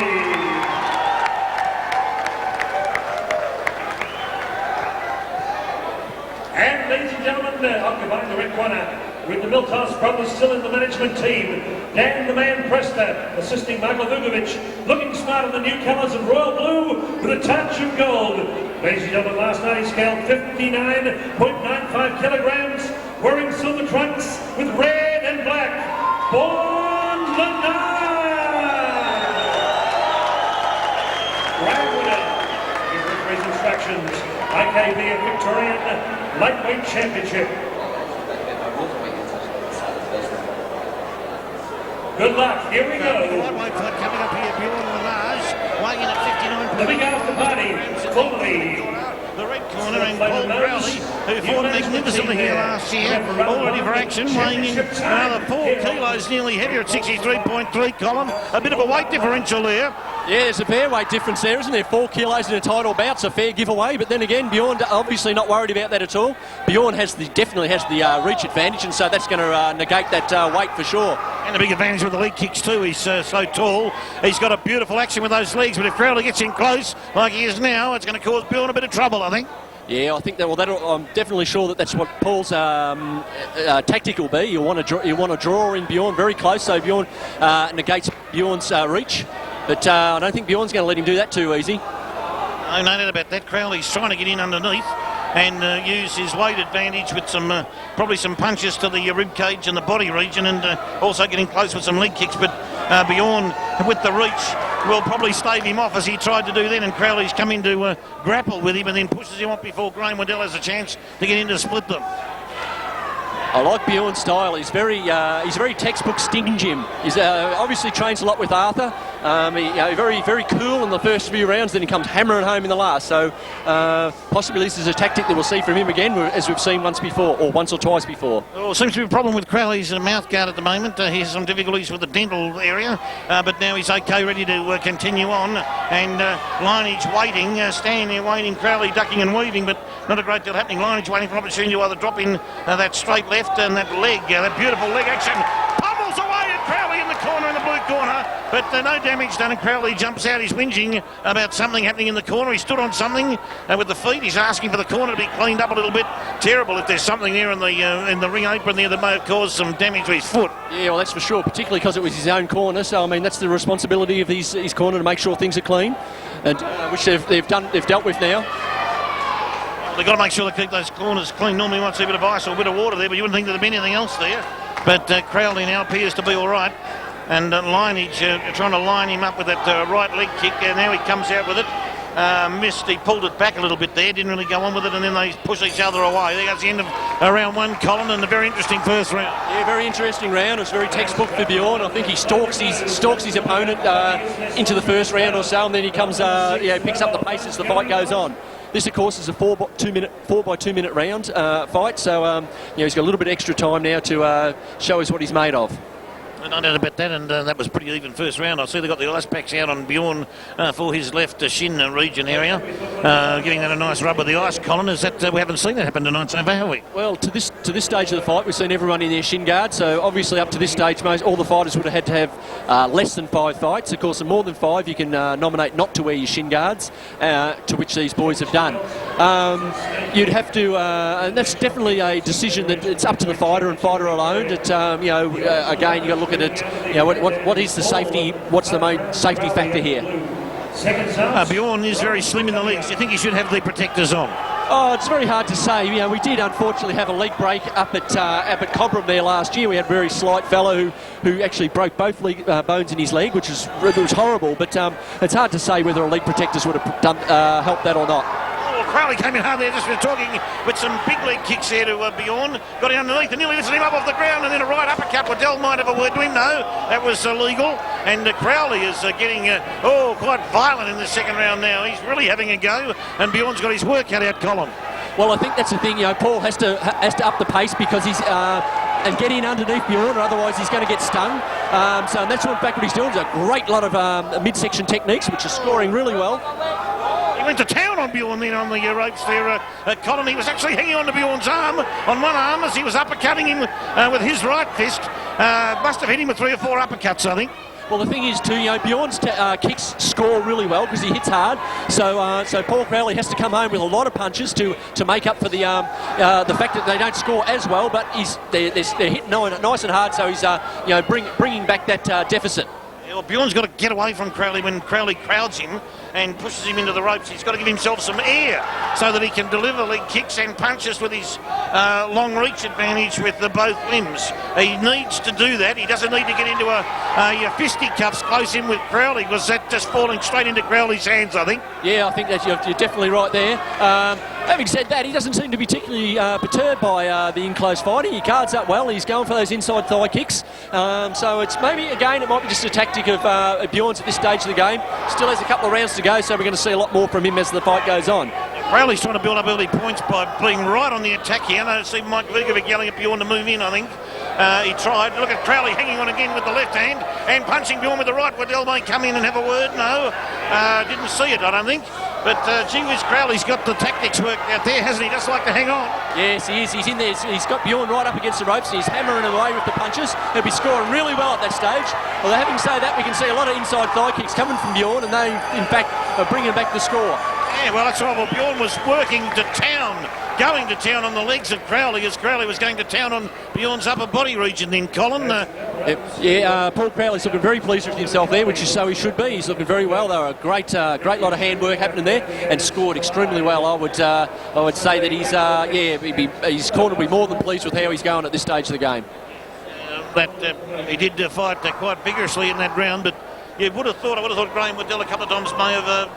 And ladies and gentlemen, occupying the red corner with the Miltos brothers still in the management team. Dan the Man Presta assisting Michael Vukovic, looking smart in the new colours of royal blue with a touch of gold. Ladies and gentlemen, last night he scaled 59.95 kilograms, wearing silver trunks with red and black. Born the Nine! Grand winner, give referee's instructions, IKB and Victorian Lightweight Championship. Good luck, here we go. Lightweight fight coming up here, Bjorn Liyanage, weighing in at 59. The big after party, fully. The red corner and Paul Crowley, who fought magnificently here last year, all ready for action, weighing in another 4 kilos, nearly heavier at 63.3, Colin. A bit of a weight differential there. Yeah, there's a fair weight difference there, isn't there? 4 kilos in a title bout's a fair giveaway, but then again, Bjorn obviously not worried about that at all. Bjorn definitely has the reach advantage, and so that's going to negate that weight for sure. And a big advantage with the leg kicks too. He's so tall. He's got a beautiful action with those legs, but if Crowley gets in close, like he is now, it's going to cause Bjorn a bit of trouble, I think. Yeah, I think that. Well, I'm definitely sure that's what Paul's tactic will be. You want to draw in Bjorn very close, so Bjorn negates Bjorn's reach. But I don't think Bjorn's going to let him do that too easy. No doubt about that. Crowley's trying to get in underneath and use his weight advantage with some probably some punches to the rib cage and the body region, and also getting close with some leg kicks. But Bjorn, with the reach, will probably stave him off as he tried to do then, and Crowley's come in to grapple with him and then pushes him off before Graham Waddell has a chance to get in to split them. I like Bjorn's style. He's very textbook Sting Jim. He's obviously trains a lot with Arthur. Very cool in the first few rounds, then he comes hammering home in the last. So possibly this is a tactic that we'll see from him again, as we've seen once or twice before. Well, seems to be a problem with Crowley's mouth guard at the moment. He has some difficulties with the dental area, but now he's okay, ready to continue on. And Liyanage waiting, standing there waiting, Crowley ducking and weaving, but not a great deal happening. Liyanage waiting for an opportunity to either drop in that straight left and that leg, that beautiful leg action. Pummels away at Crowley in the corner, in the blue corner, but no damage done, and Crowley jumps out. He's whinging about something happening in the corner. He stood on something with the feet. He's asking for the corner to be cleaned up a little bit. Terrible if there's something there in the ring apron there that may have caused some damage to his foot. Yeah, well, that's for sure, particularly because it was his own corner. So, I mean, that's the responsibility of his corner to make sure things are clean, and which they've dealt with now. They've got to make sure they keep those corners clean. Normally you might see a bit of ice or a bit of water there, but you wouldn't think there'd be anything else there. But Crowley now appears to be all right. And Liyanage trying to line him up with that right leg kick. Now he comes out with it. Missed. He pulled it back a little bit there. Didn't really go on with it, and then they push each other away. There goes the end of round one, Colin, and a very interesting first round. Yeah, very interesting round. It's very textbook for Bjorn. I think he stalks his opponent into the first round or so, and then he comes, picks up the pace as the fight goes on. This, of course, is a 4 by 2 minute round fight, so he's got a little bit extra time now to show us what he's made of. No doubt about that, and that was pretty even first round. I see they've got the ice packs out on Bjorn for his left shin region area, giving that a nice rub with the ice, Colin. Is that we haven't seen that happen tonight so far, have we? Well, to this stage of the fight, we've seen everyone in their shin guard, so obviously up to this stage, all the fighters would have had to have less than 5 fights. Of course, more than 5, you can nominate not to wear your shin guards, to which these boys have done. You'd have to, and that's definitely a decision that it's up to the fighter and fighter alone. That again, you've got to look at it. What is the safety? What's the main safety factor here? Bjorn is very slim in the legs. Do you think he should have the protectors on? Oh, it's very hard to say. We did unfortunately have a leg break up at Cobram there last year. We had a very slight fellow who actually broke both bones in his leg, which was horrible. But it's hard to say whether a leg protectors would have helped that or not. Crowley came in hard there, just talking with some big leg kicks there to Bjorn. Got him underneath and nearly lifted him up off the ground, and then a right uppercut. Waddell might have a word to him, no. That was illegal. And Crowley is getting quite violent in the second round now. He's really having a go, and Bjorn's got his work cut out, Colin. Well, I think that's the thing. Paul has to up the pace because he's and get in underneath Bjorn, or otherwise he's going to get stung. So that's in fact what he's doing. It's a great lot of midsection techniques, which is scoring really well. He went to town on Bjorn then on the ropes there, Colin. He was actually hanging on to Bjorn's arm, on one arm, as he was uppercutting him with his right fist. Must have hit him with 3 or 4 uppercuts, I think. Well, the thing is too, Bjorn's kicks score really well because he hits hard. So Paul Crowley has to come home with a lot of punches to make up for the fact that they don't score as well. But they're hitting nice and hard, so he's bringing back that deficit. Yeah, well, Bjorn's got to get away from Crowley when Crowley crowds him and pushes him into the ropes. He's got to give himself some air so that he can deliver leg kicks and punches with his long reach advantage with both limbs. He needs to do that. He doesn't need to get into a fisticuffs close in with Crowley, because that's just falling straight into Crowley's hands, I think. Yeah, I think that you're definitely right there. Having said that, he doesn't seem to be particularly perturbed by the in-close fighting. He guards up well. He's going for those inside thigh kicks. So it's maybe, again, it might be just a tactic of Bjorn's at this stage of the game. Still has a couple of rounds to go, so we're going to see a lot more from him as the fight goes on. Crowley's trying to build up early points by being right on the attack here. I see Mike Vigovic yelling at Bjorn to move in, I think. He tried. Look at Crowley hanging on again with the left hand and punching Bjorn with the right. Waddell may come in and have a word. No, didn't see it, I don't think. But gee whiz, Crowley's got the tactics worked out there, hasn't he? Just like to hang on. Yes, he is. He's in there. He's got Bjorn right up against the ropes. He's hammering away with the punches. He'll be scoring really well at that stage. Although having said that, we can see a lot of inside thigh kicks coming from Bjorn, and they, in fact, are bringing back the score. Yeah, well, that's right. Well, Bjorn was working to town, going to town on the legs of Crowley, as Crowley was going to town on Bjorn's upper body region then, Colin. Paul Crowley's looking very pleased with himself there, which is so he should be. He's looking very well. There were a great lot of handwork happening there, and scored extremely well. I would say that his corner will be more than pleased with how he's going at this stage of the game. He did fight quite vigorously in that round, but I would have thought Graham Waddell a couple of times may have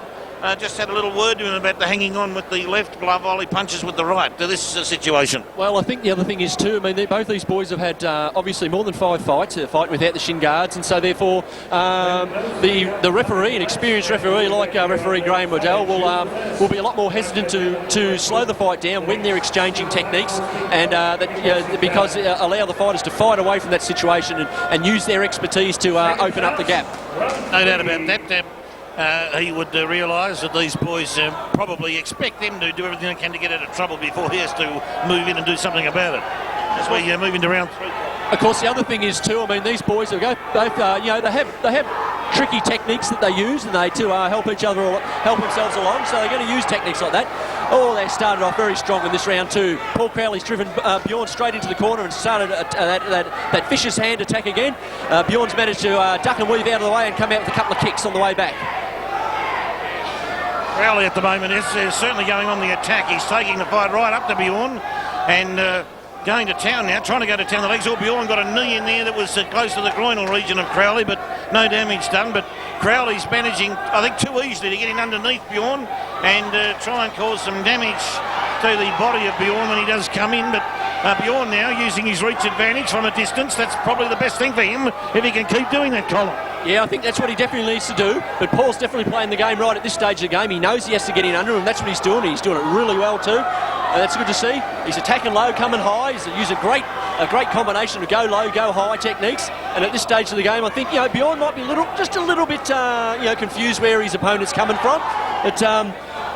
just had a little word to him about the hanging on with the left glove while he punches with the right. This is a situation. Well, I think the other thing is too, I mean, both these boys have had obviously more than 5 fights, fighting without the shin guards, and so therefore the referee, an experienced referee like referee Graham Waddell, will be a lot more hesitant to slow the fight down when they're exchanging techniques, and because allow the fighters to fight away from that situation and use their expertise to open up the gap. No doubt about that. He would realise that these boys probably expect them to do everything they can to get out of trouble before he has to move in and do something about it. As we move into round 3. Of course, the other thing is too, I mean, these boys have both, they have tricky techniques that they use, and they help themselves along. So they're going to use techniques like that. Oh, they started off very strong in this round too. Paul Crowley's driven Bjorn straight into the corner and started that vicious hand attack again. Bjorn's managed to duck and weave out of the way and come out with a couple of kicks on the way back. Crowley at the moment is certainly going on the attack. He's taking the fight right up to Bjorn and going to town now, trying to go to town. The legs. Bjorn got a knee in there that was close to the groinal region of Crowley, but no damage done. But Crowley's managing, I think, too easily to get in underneath Bjorn and try and cause some damage to the body of Bjorn when he does come in. But Bjorn now using his reach advantage from a distance. That's probably the best thing for him if he can keep doing that, Colin. Yeah, I think that's what he definitely needs to do. But Paul's definitely playing the game right at this stage of the game. He knows he has to get in under him. That's what he's doing. He's doing it really well too. That's good to see. He's attacking low, coming high. He's using a great combination of go low, go high techniques. And at this stage of the game, I think Bjorn might be just a little bit confused where his opponent's coming from.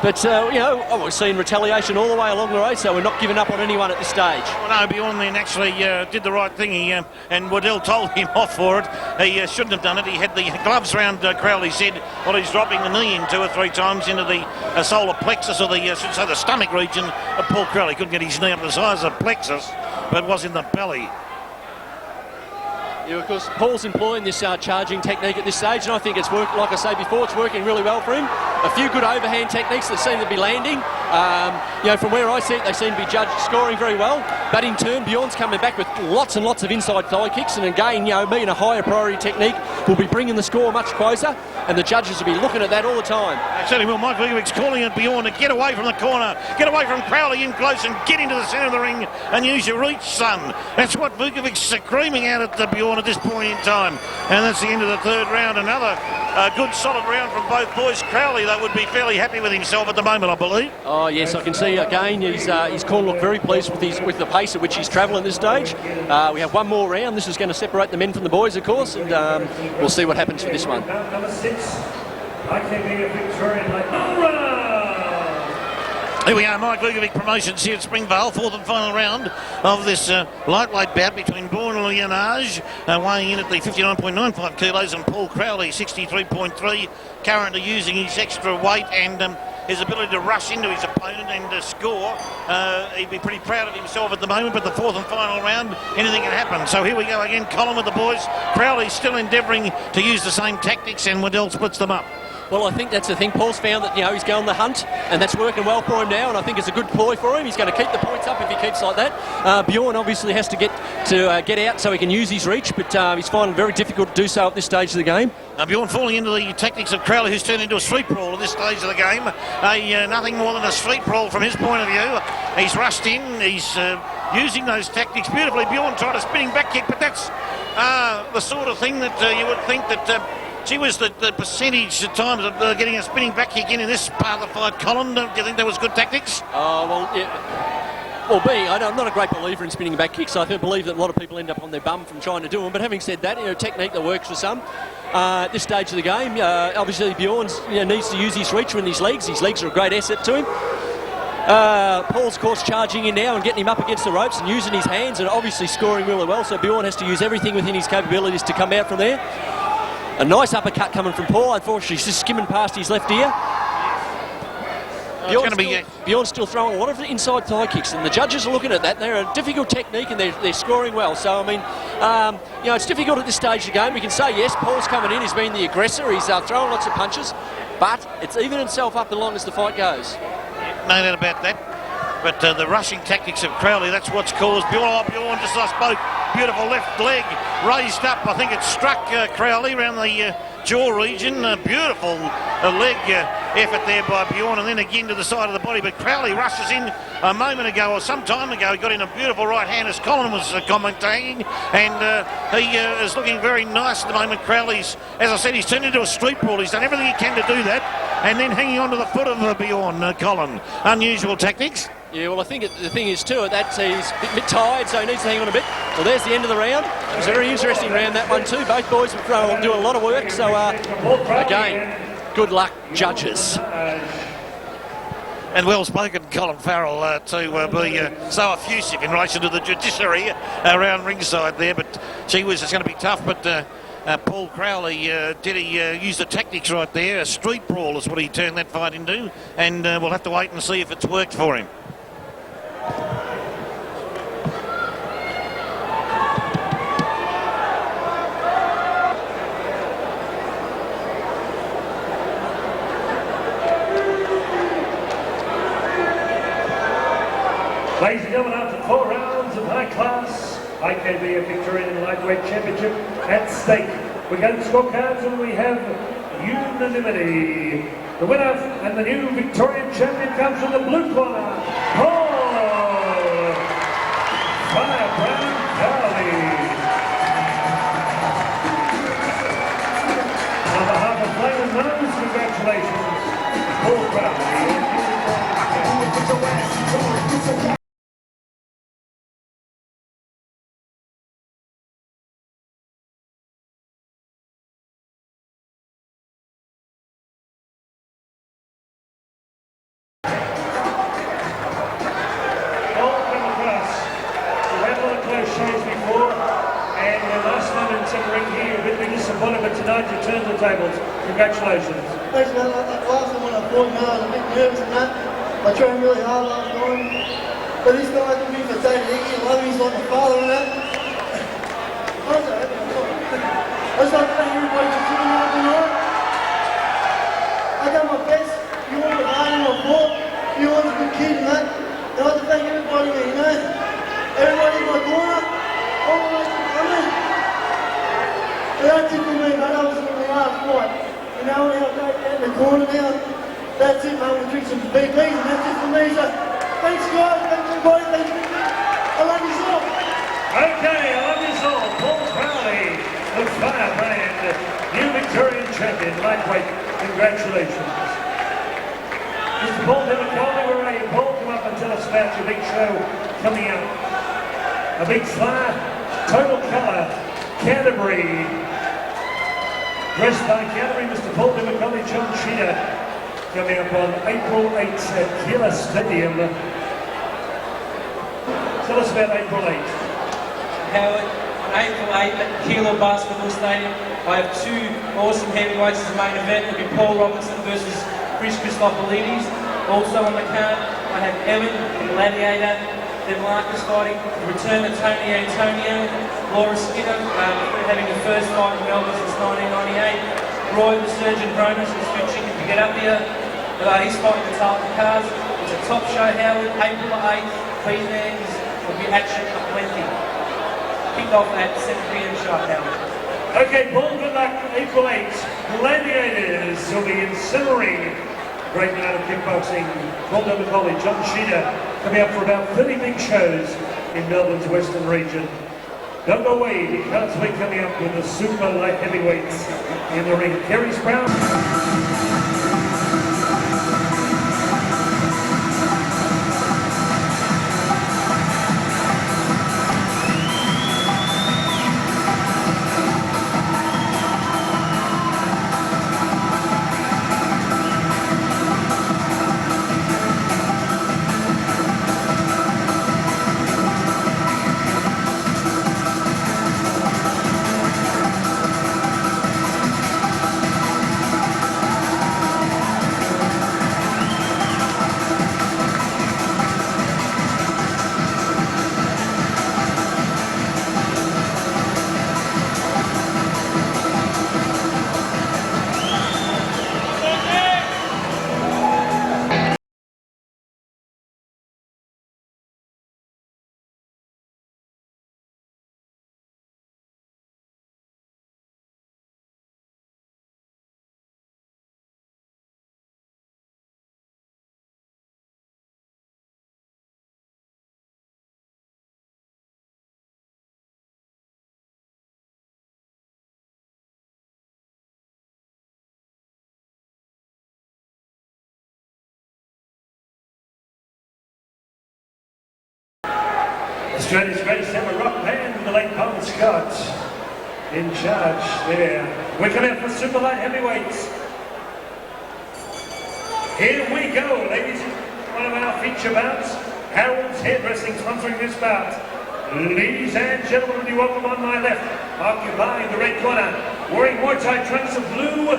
But we're seeing retaliation all the way along the way, so we're not giving up on anyone at this stage. Well, no, Bjorn then actually did the right thing. And Waddell told him off for it. He shouldn't have done it. He had the gloves round Crowley's head while he's dropping the knee in 2 or 3 times into the solar plexus, or the stomach region of Paul Crowley. Couldn't get his knee up the size of plexus, but was in the belly. Yeah, of course, Paul's employing this charging technique at this stage, and I think it's worked. Like I say before, it's working really well for him. A few good overhand techniques that seem to be landing. From where I see it, they seem to be judged scoring very well. But in turn, Bjorn's coming back with lots and lots of inside thigh kicks, and again, being a higher priority technique will be bringing the score much closer, and the judges will be looking at that all the time. Certainly will. Mike Vukovic's calling at Bjorn to get away from the corner, get away from Crowley in close and get into the centre of the ring and use your reach, son. That's what Vukovic's screaming out at the Bjorn at this point in time. And that's the end of the third round. Another good solid round from both boys. Crowley, though, would be fairly happy with himself at the moment, I believe. Oh yes, I can see again his corner look very pleased with the pace at which he's travelling this stage. We have one more round. This is going to separate the men from the boys, of course, and we'll see what happens for this one. Number 6, I can be a Victorian like Here we are, Mike Vukovic promotions here at Springvale, fourth and final round of this lightweight bout between Bjorn and Liyanage, weighing in at the 59.95 kilos, and Paul Crowley, 63.3, currently using his extra weight and his ability to rush into his opponent and score. He'd be pretty proud of himself at the moment, but the fourth and final round, anything can happen. So here we go again, Colin with the boys. Crowley still endeavouring to use the same tactics, and Waddell splits them up. Well, I think that's the thing. Paul's found that, he's going the hunt, and that's working well for him now, and I think it's a good ploy for him. He's going to keep the points up if he keeps like that. Bjorn obviously has to get out so he can use his reach, but he's finding it very difficult to do so at this stage of the game. Bjorn falling into the tactics of Crowley, who's turned into a street brawl at this stage of the game. Nothing more than a street brawl from his point of view. He's rushed in, he's using those tactics beautifully. Bjorn tried a spinning back kick, but that's the sort of thing that you would think that... Gee whiz, the percentage at times of getting a spinning back kick in this part of the fight, Colin, do you think that was good tactics? Well, yeah. Well, I'm not a great believer in spinning back kicks. I believe that a lot of people end up on their bum from trying to do them. But having said that, a technique that works for some. At this stage of the game, obviously Bjorn needs to use his reach with his legs. His legs are a great asset to him. Paul's, of course, charging in now and getting him up against the ropes and using his hands and obviously scoring really well. So Bjorn has to use everything within his capabilities to come out from there. A nice uppercut coming from Paul. Unfortunately, he's just skimming past his left ear. Bjorn's still throwing a lot of inside thigh kicks, and the judges are looking at that. They're a difficult technique, and they're scoring well. So, I mean, it's difficult at this stage of the game. We can say, yes, Paul's coming in. He's been the aggressor. He's throwing lots of punches, but it's evening itself up as long as the fight goes. No doubt about that. But the rushing tactics of Crowley, that's what's caused Bjorn just I spoke. Beautiful left leg raised up. I think it struck Crowley around the jaw region. Beautiful leg effort there by Bjorn, and then again to the side of the body. But Crowley rushes in a moment ago or some time ago. He got in a beautiful right hand as Colin was commentating, and he is looking very nice at the moment. Crowley's, as I said, he's turned into a street brawl. He's done everything he can to do that, and then hanging on to the foot of Bjorn, Colin. Unusual tactics. Yeah, well, I think the thing is too that he's a bit tired, so he needs to hang on a bit. Well, there's the end of the round. It was a very interesting round, that one too. Both boys were doing a lot of work, so again, good luck, judges. And well spoken, Colin Farrell, to be so effusive in relation to the judiciary around ringside there. But gee whiz, it's going to be tough. But Paul Crowley, did he use the tactics right there? A street brawl is what he turned that fight into, and we'll have to wait and see if it's worked for him. Ladies and gentlemen, after 4 rounds of high class IKBF Victorian Lightweight Championship at stake, we go to scorecards and we have unanimity. The winner and the new Victorian champion comes from the blue corner, Paul Firebrand Crowley. On behalf of Flame and Nose, congratulations, Paul Crowley. Congratulations. Thanks, man. Last time when I fought, I was a bit nervous and that. I trained really hard last time. But this guy can be for David Iggy. I love him. He's like my father and that. I'm so happy. I just like to thank everybody for tuning in tonight. I done my best. You all were hard in my fought. You all was a good kid and that. And I'd like to thank everybody, everybody in my corner. All the way to coming. And that's it. for me, mate. I was in the last fight. You know, now in the corner now. That's it, mate. We'll drink some BPs and that's it for me. So, thanks, guys. Thanks, everybody. Thanks, I love you all. Okay, I love you all. Paul Crowley, the firebrand, new Victorian champion, lightweight. Congratulations. Mr. Paul Demicoli, where are you? Paul, come up and tell us about your big show coming up. A big flyer, total colour, Canterbury. Dressed by Canterbury, Mr. Paul Demicoli, John Shearer, coming up on April 8th at Keady Stadium. Tell us about April 8th. Howard, on April 8th at Keady Basketball Stadium, I have two awesome heavyweights as the main event. It'll be Paul Robinson versus Chris Christopoulides. Also on the card, I have Evan, the Gladiator, then Marcus fighting the return of Tony Antonio, Laura Skinner, having the first fight in Melbourne since 1998. Roy, the Surgeon Cronus, is too chicken to get up here. He's fighting the Tarleton Cars. It's a top show, Howard, April 8th. Please, man, will be action aplenty. Kick off at 7 p.m. sharp, Howard. Okay, Paul, good luck. April 8th, Gladiators will be incineраting. Great night of kickboxing. Paul Demicoli, John Shearer, coming up for about 30 big shows in Melbourne's Western region. Don't go away because we're coming up with the super light heavyweights in the ring. Kerry Brown. Australia's greatest ever rock band with the late Paul Scott in charge there. We're coming up for super light heavyweights. Here we go, ladies. One of our feature bouts. Harold's Hairdressing sponsoring this bout. Ladies and gentlemen, you welcome on my left, occupying the red corner, wearing Muay Thai trunks of blue,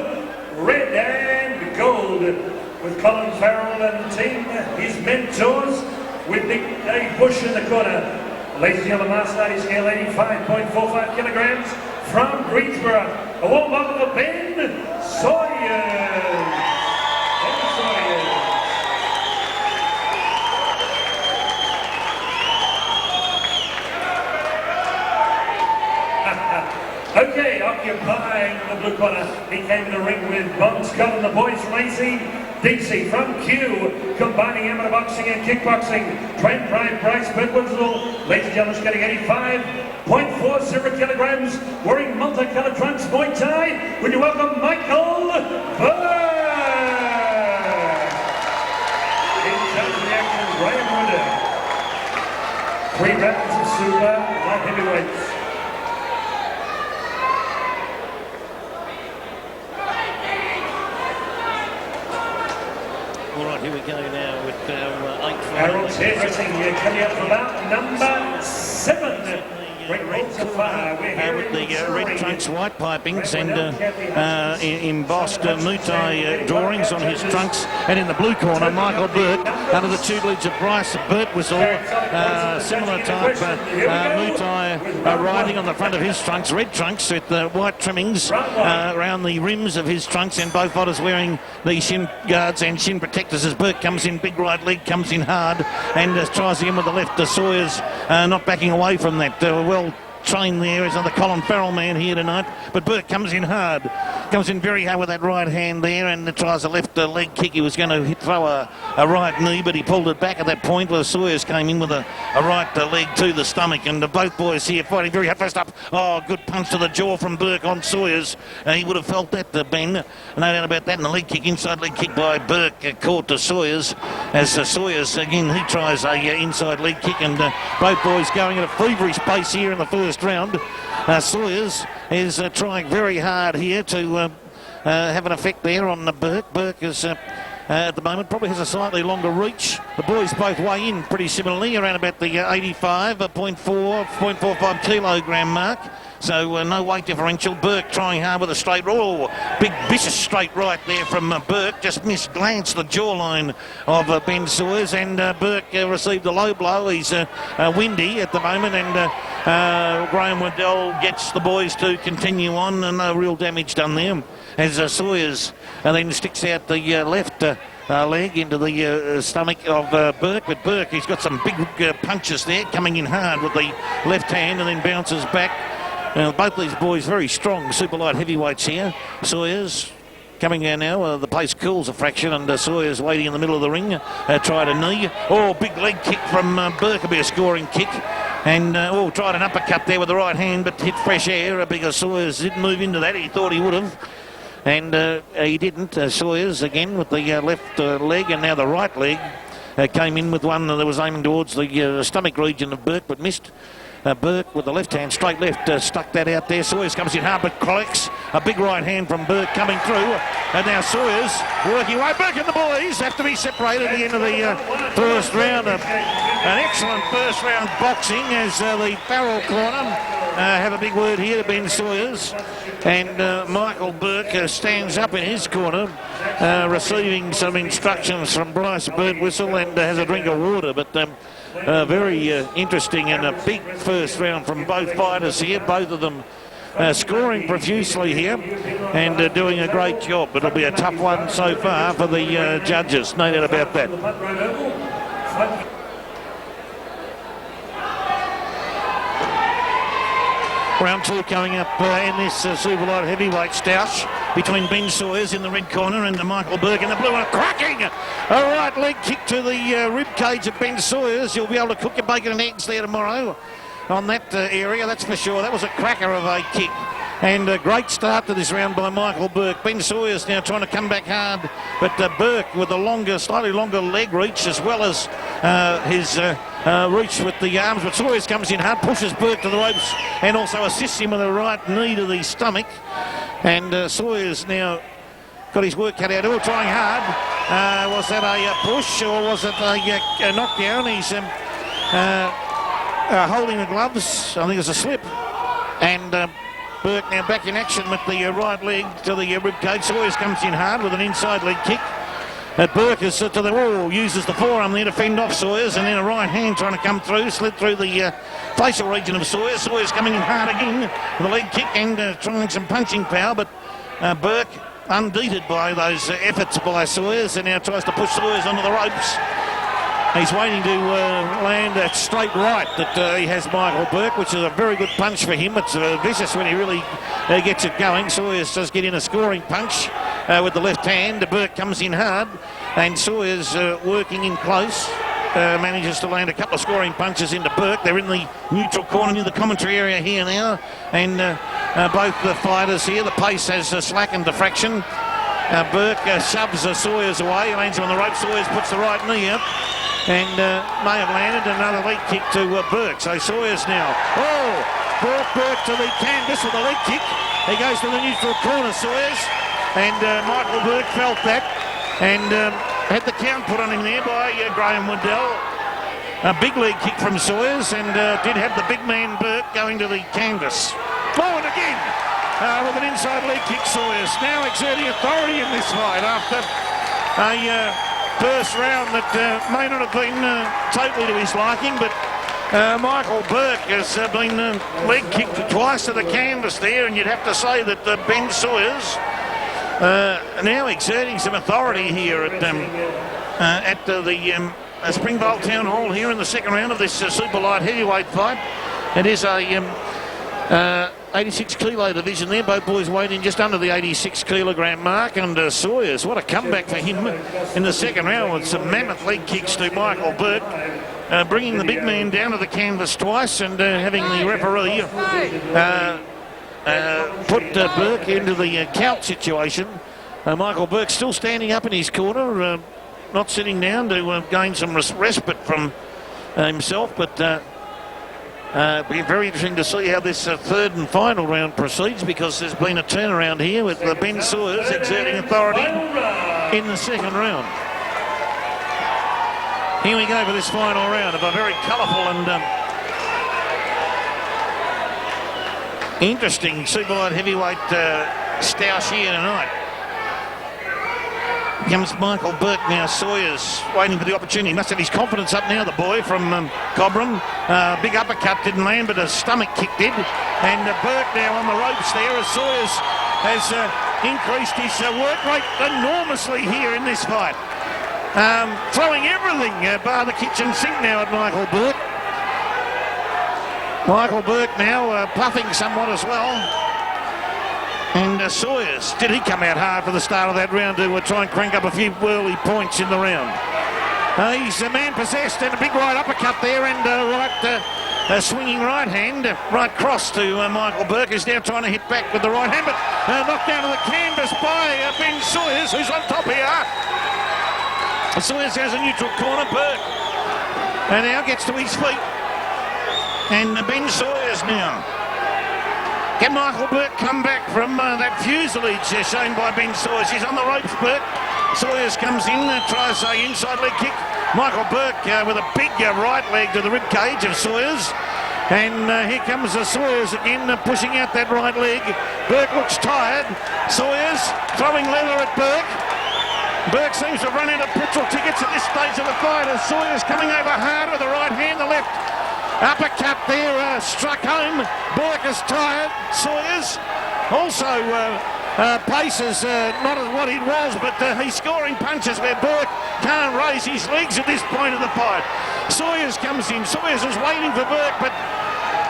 red and gold, with Colin Farrell and team, his mentors, with Nick Dave Bush in the corner. Ladies and gentlemen, last night scale 85.45 kilograms from Greensboro. A warm welcome to Ben Sawyers. Ben Sawyers. Okay, occupying the blue corner, he came in the ring with Bon Scott and the boys from AC/DC from Q, combining amateur boxing and kickboxing. Trained by Bryce Bedwinzel, ladies and gentlemen, getting 85.40 kilograms, wearing multicolored trunks, Muay Thai. Would you welcome Michael Burke? In charge of the action, Graham Woodard. 3 rounds of super light heavyweights. All right, here we go now with our 8th fight. Harold's Hairdressing coming up for bout number 7. Great rates of fire. We're here with the red trunks, white pipings and embossed Muay Thai drawings on his trunks. And in the blue corner, Michael Burke, under the tutelage of Bryce Bedwinzel, similar type Muay Thai riding on the front of his trunks, red trunks with white trimmings around the rims of his trunks, and both fighters wearing the shin guards and shin protectors as Burke comes in, big right leg comes in hard and tries again with the left. Sawyers not backing away from that. Well train there is the Colin Farrell man here tonight. But Burke comes in hard. Comes in very hard with that right hand there and tries a left leg kick. He was going to throw a right knee, but he pulled it back at that point where Sawyers came in with a right leg to the stomach. And both boys here fighting very hard. First up, good punch to the jaw from Burke on Sawyers. He would have felt that, Ben. No doubt about that. And the leg kick, inside leg kick by Burke, caught to Sawyers. As Sawyers, again, he tries a inside leg kick. And both boys going at a feverish pace here in the first round. Sawyers is trying very hard here to have an effect there on Burke. Burke is at the moment probably has a slightly longer reach. The boys both weigh in pretty similarly, around about the 85.45 kilogram mark. So no weight differential. Burke trying hard with a straight. Big vicious straight right there from Burke. Just misglanced the jawline of Ben Sawyers, and Burke received a low blow. He's windy at the moment, and Graham Waddell gets the boys to continue on, and no real damage done there. As Sawyers then sticks out the left leg into the stomach of Burke. But Burke, he's got some big punches there, coming in hard with the left hand and then bounces back. Both these boys very strong, super light heavyweights here. Sawyers coming down now. The pace cools a fraction, and Sawyers waiting in the middle of the ring. Tried a knee. Big leg kick from Burke. Will be a scoring kick. And tried an uppercut there with the right hand, but hit fresh air because Sawyers didn't move into that. He thought he would have. And he didn't. Sawyers again with the left leg, and now the right leg came in with one that was aiming towards the stomach region of Burke, but missed. Burke with the left hand, straight left, stuck that out there. Sawyers comes in hard, but collects a big right hand from Burke coming through. And now Sawyers working away. Burke and the boys have to be separated at the end of the first round. An excellent first round boxing as the Farrell corner have a big word here to Ben Sawyers. And Michael Burke stands up in his corner, receiving some instructions from Bryce Birdwhistle, and has a drink of water. But very interesting and a big first round from both fighters here. Both of them scoring profusely here and doing a great job. It'll be a tough one so far for the judges, no doubt about that. Round two coming up in this super light heavyweight stoush between Ben Sawyers in the red corner and Michael Burke in the blue. And cracking a right leg kick to the rib cage of Ben Sawyers. You'll be able to cook your bacon and eggs there tomorrow on that area, that's for sure. That was a cracker of a kick. And a great start to this round by Michael Burke. Ben Sawyers now trying to come back hard, but Burke with the longer, slightly longer leg reach, as well as his reach with the arms. But Sawyers comes in hard, pushes Burke to the ropes, and also assists him with a right knee to the stomach. And Sawyers now got his work cut out. All trying hard. Was that a push or was it a knockdown? He's holding the gloves. I think it's a slip. And Burke now back in action with the right leg to the ribcage. Sawyers comes in hard with an inside leg kick. Burke is to the wall, uses the forearm there to fend off Sawyers, and then a right hand trying to come through, slid through the facial region of Sawyers. Sawyers coming in hard again with a leg kick and trying some punching power, but Burke undeterred by those efforts by Sawyers, and now tries to push Sawyers onto the ropes. He's waiting to land that straight right that he has Michael Burke, which is a very good punch for him. It's vicious when he really gets it going. Sawyers does get in a scoring punch with the left hand. Burke comes in hard, and Sawyers working in close. Manages to land a couple of scoring punches into Burke. They're in the neutral corner near the commentary area here now, and both the fighters here, the pace has slackened a fraction. Burke shoves Sawyers away, lands him on the rope. Sawyers puts the right knee up and may have landed another leg kick to Burke. So Sawyers now, brought Burke to the canvas with a leg kick. He goes to the neutral corner, Sawyers, and Michael Burke felt that and had the count put on him there by Graham Waddell. A big leg kick from Sawyers, and did have the big man Burke going to the canvas. And again with an inside leg kick. Sawyers now exerting authority in this fight after a first round that may not have been totally to his liking, but Michael Burke has been leg kicked twice to the canvas there, and you'd have to say that Ben Sawyers now exerting some authority here at the Springvale Town Hall here in the second round of this super light heavyweight fight. It is a 86 kilo division there, both boys weighing just under the 86 kilogram mark, and Sawyers, what a comeback for him in the second round with some mammoth leg kicks to Michael Burke, bringing the big man down to the canvas twice and having the referee put Burke into the count situation. Michael Burke still standing up in his corner, not sitting down to gain some respite from himself, but it'll be very interesting to see how this third and final round proceeds, because there's been a turnaround here with Ben Sawyers exerting authority in the second round. Here we go for this final round of a very colourful and interesting superlight heavyweight stoush here tonight. Comes Michael Burke now. Sawyers waiting for the opportunity. Must have his confidence up now, the boy from Cobram. Big uppercut didn't land, but a stomach kick did. And Burke now on the ropes there as Sawyers has increased his work rate enormously here in this fight. Throwing everything bar the kitchen sink now at Michael Burke. Michael Burke now puffing somewhat as well. And Sawyers, did he come out hard for the start of that round to try and crank up a few early points in the round? He's a man possessed, and a big right uppercut there, and a swinging right hand, right cross to Michael Burke, who's now trying to hit back with the right hand, but knocked down to the canvas by Ben Sawyers, who's on top here. Sawyers has a neutral corner. Burke and now gets to his feet, and Ben Sawyers now. Can Michael Burke come back from that fuselage shown by Ben Sawyers? He's on the ropes, Burke. Sawyers comes in, tries an inside leg kick. Michael Burke with a big right leg to the rib cage of Sawyers. And here comes Sawyers again, pushing out that right leg. Burke looks tired. Sawyers throwing leather at Burke. Burke seems to have run out of petrol tickets at this stage of the fight as Sawyers coming over hard with the right hand, the left. Uppercut there, struck home. Burke is tired. Sawyers also pace is not as what he was, but he's scoring punches where Burke can't raise his legs at this point of the fight. Sawyers comes in. Sawyers is waiting for Burke, but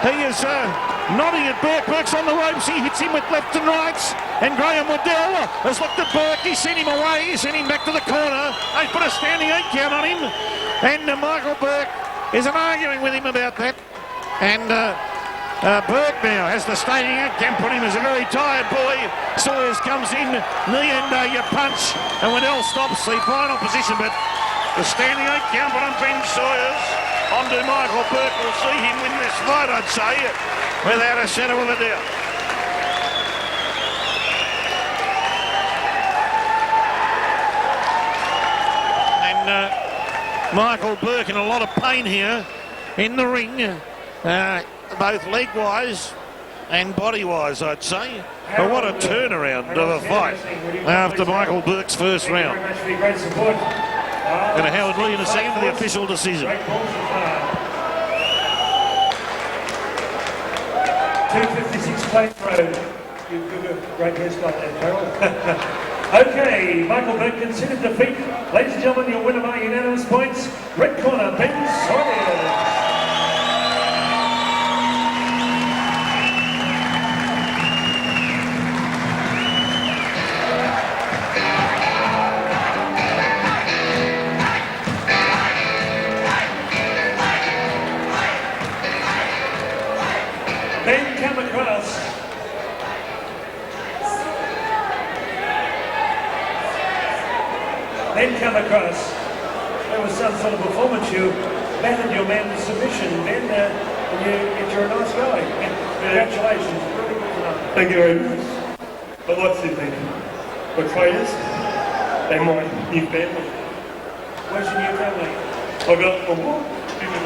he is nodding at Burke. Burke's on the ropes. He hits him with left and rights. And Graham Waddell has looked at Burke. He sent him away. He sent him back to the corner. They put a standing 8 count on him. And Michael Burke isn't arguing with him about that. And Burke now has the standing 8 count, put him as a very tired boy. Sawyers comes in, knee and you punch, and Waddell stops the final position, but the standing 8 count put on Ben Sawyers. Onto Michael Burke. Will see him win this fight, I'd say, without a shadow of a doubt. Michael Burke in a lot of pain here in the ring, both leg-wise and body-wise, I'd say. But what a turnaround of a fight after Michael Burke's first round. And Howard Lee in a second for the official decision. 256 Plate Road. You've got a great hairstyle there, Carol. Okay, Michael Burke considered defeat. Ladies and gentlemen, your winner by unanimous points. Red corner, Ben Sawyers. Ben come across. Then come across. There was some sort of performance. You battered your man to submission, Ben, and you're a nice guy. Congratulations. Really good tonight. Thank you very much. I'd like to thank my trainers and my new family. Where's your new family? I've got my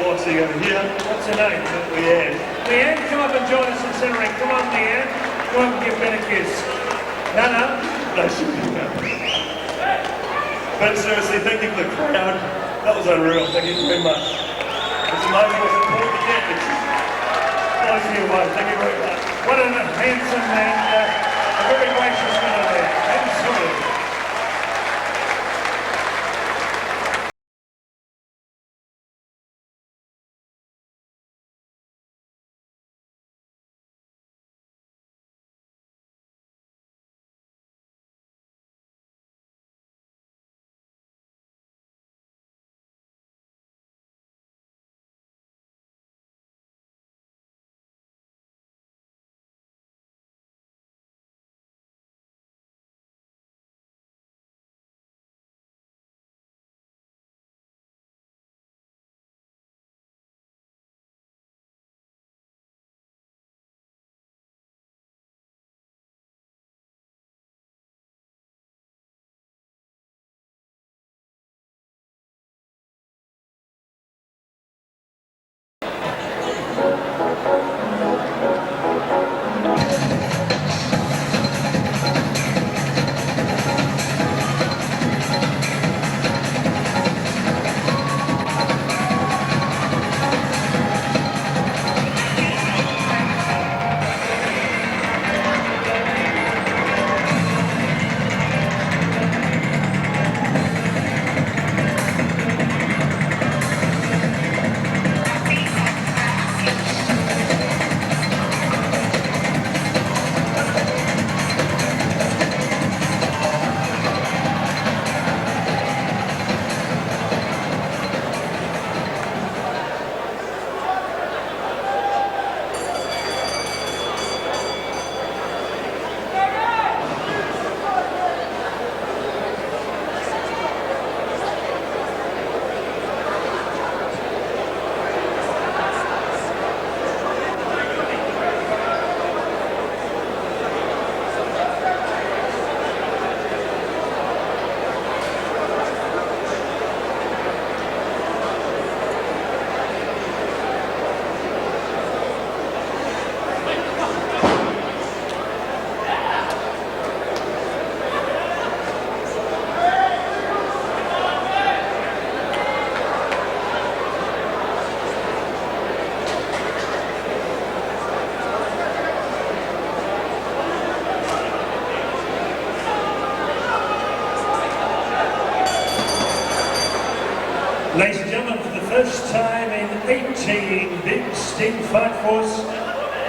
wife sitting over here. What's her name? Leanne. Leanne, come up and join us in centering. Come on, Leanne. Come up and give Ben a kiss. No. No, she didn't know. But seriously, thank you for the crowd. That was unreal. Thank you very much. It's amazing what's important to get. It's nice to you, mate. Thank you very much. What a handsome man. A very gracious man there. Ben Sawyers. first time in 18 big steam fight force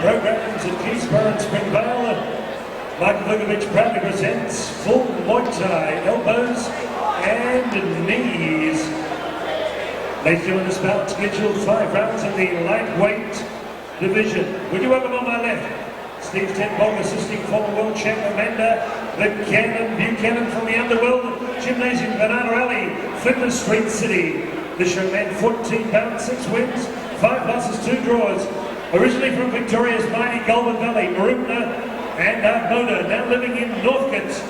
programs at Keysborough and Springvale. Michael Vukovic proudly presents full Muay Thai, elbows and knees. Ladies and gentlemen, this bout scheduled 5 rounds in the lightweight division. Would you welcome on my left, Steve Tenbong, assisting former world champ Amanda Buchanan from the Underworld Gymnasium, Banana Alley, Flinders Street City. This young man, 14 pounds, 6 wins, 5 losses, 2 draws. Originally from Victoria's mighty Goulburn Valley, Marupna and Mona, now living in Northcote.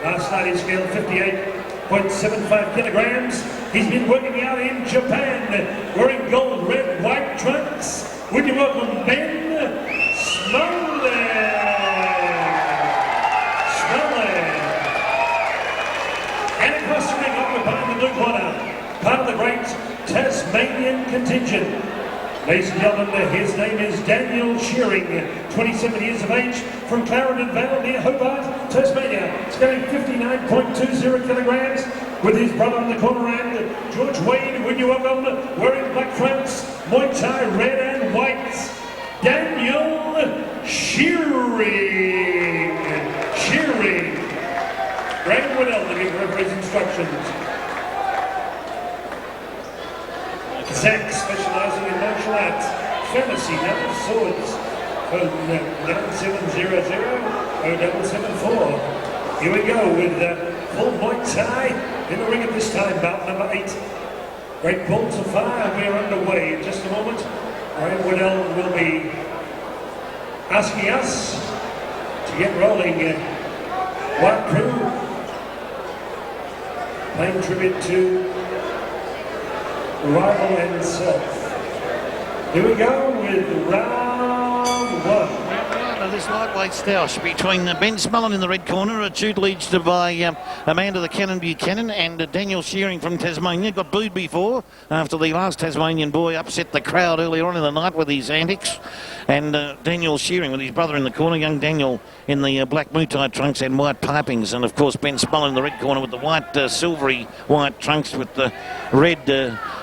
Last night he scaled 58.75 kilograms. He's been working out in Japan, wearing gold, red, white trunks. Would you welcome Ben Smullen? And across the ring, occupying the blue corner, part of the great Tasmanian contingent. Ladies and gentlemen, his name is Daniel Shearing, 27 years of age, from Clarendon Vale near Hobart, Tasmania. Scaling 59.20 kilograms, with his brother on the corner end, George Wade, would you welcome, wearing black trunks, Muay Thai red and white, Daniel Shearing. Graham Waddell to give referee's instructions. Zach, specialising in martial arts, fantasy, number swords, code 9700 0774. Here we go with full Muay Thai in the ring at this time, bout number 8. Great pull to fire, and we are underway. In just a moment, Graham Waddell will be asking us to get rolling. White crew, paying tribute to rival and self. Here we go with round 1. This lightweight stoush between Ben Smullen in the red corner, tutelaged by Amanda Buchanan and Daniel Shearing from Tasmania. Got booed before after the last Tasmanian boy upset the crowd earlier on in the night with his antics. And Daniel Shearing with his brother in the corner, young Daniel in the black Muay Thai trunks and white pipings. And of course Ben Smullen in the red corner with the white, silvery white trunks with the red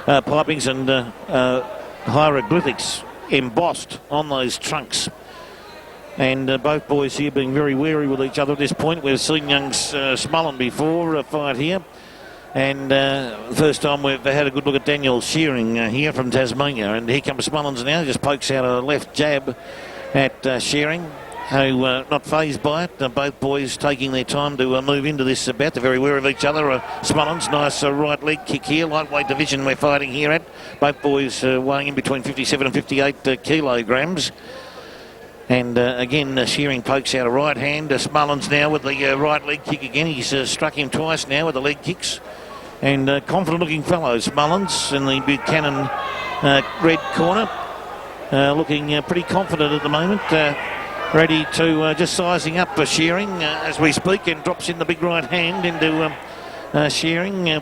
pipings and hieroglyphics embossed on those trunks. And both boys here being very wary with each other at this point. We've seen young Smullen before fight here. And first time we've had a good look at Daniel Shearing here from Tasmania. And here comes Smullen's now, just pokes out a left jab at Shearing, who not fazed by it. Both boys taking their time to move into this bout. They're very wary of each other. Smullen's nice right leg kick here. Lightweight division we're fighting here at. Both boys weighing in between 57 and 58 kilograms. And again, Shearing pokes out a right hand. Smullen's now with the right leg kick again. He's struck him twice now with the leg kicks. And confident-looking fellow, Smullen's in the Buchanan red corner. Looking pretty confident at the moment. Ready to just sizing up for Shearing as we speak, and drops in the big right hand into Shearing.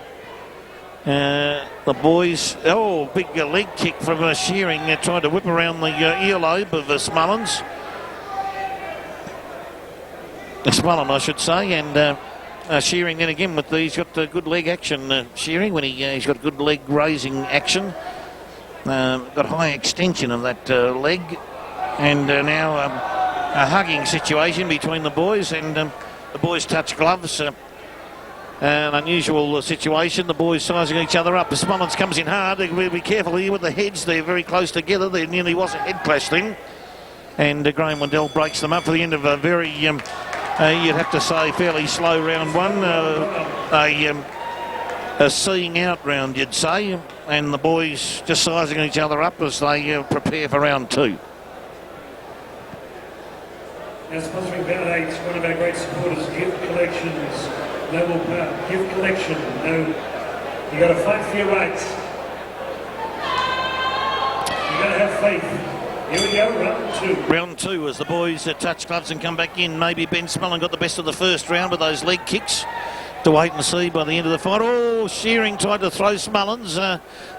The boys, big leg kick from Shearing, trying to whip around the earlobe of Smullen's. Smullen, I should say, and Shearing then again with he's got good leg action. Shearing when he's got good leg raising action, got high extension of that leg, and now a hugging situation between the boys, and the boys touch gloves. An unusual situation, the boys sizing each other up. Smullen's comes in hard. We'll be careful here with the heads. They're very close together. There nearly was a head clash then. And Graham Waddell breaks them up for the end of a very, you'd have to say, fairly slow round 1. A seeing out round, you'd say. And the boys just sizing each other up as they prepare for round 2. Now sponsoring bout 8, one of our great supporters, Gift Collections. Noble Power, Gift Collection. No, you got to fight for your rights. You got to have faith. Here we go, round 2. Round 2 as the boys touch gloves and come back in. Maybe Ben Smullen got the best of the first round with those leg kicks. To wait and see by the end of the fight. Shearing tried to throw Smullen's.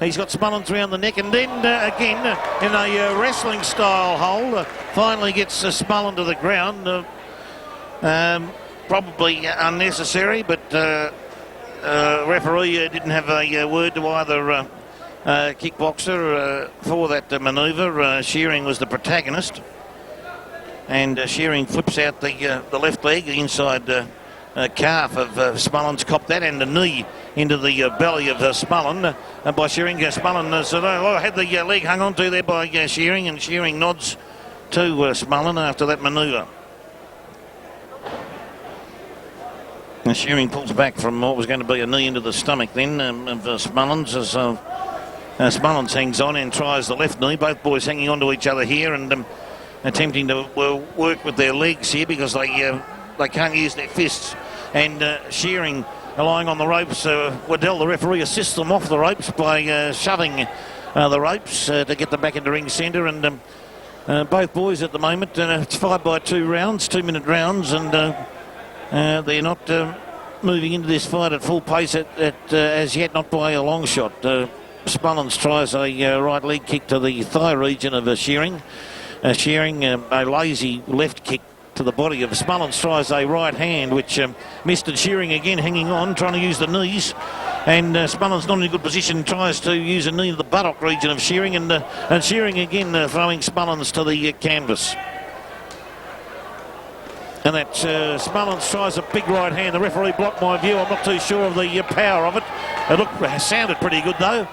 He's got Smullen's around the neck, and then again in a wrestling style hold, finally gets Smullen to the ground. Probably unnecessary, but referee didn't have a word to either kickboxer for that manoeuvre. Shearing was the protagonist. And Shearing flips out the left leg, the inside calf of Smullen's copped that, and the knee into the belly of Smullen by Shearing. Smullen said, oh, I had the leg hung onto there by Shearing, and Shearing nods to Smullen after that manoeuvre. And Shearing pulls back from what was going to be a knee into the stomach then of Smullen's as Smullen's hangs on and tries the left knee. Both boys hanging on to each other here and attempting to work with their legs here because they can't use their fists. And Shearing lying on the ropes. Waddell, the referee, assists them off the ropes by shoving the ropes to get them back into ring centre. And both boys at the moment, it's 5-by-2 rounds, 2-minute rounds, and they're not moving into this fight at full pace as yet, not by a long shot. Smullens tries a right leg kick to the thigh region of Shearing. Shearing a lazy left kick to the body of Smullens, tries a right hand which missed, and Shearing again hanging on, trying to use the knees, and Smullens not in a good position, tries to use a knee to the buttock region of Shearing, and Shearing again throwing Smullens to the canvas. And that Smullen tries a big right hand. The referee blocked my view. I'm not too sure of the power of it. It sounded pretty good though.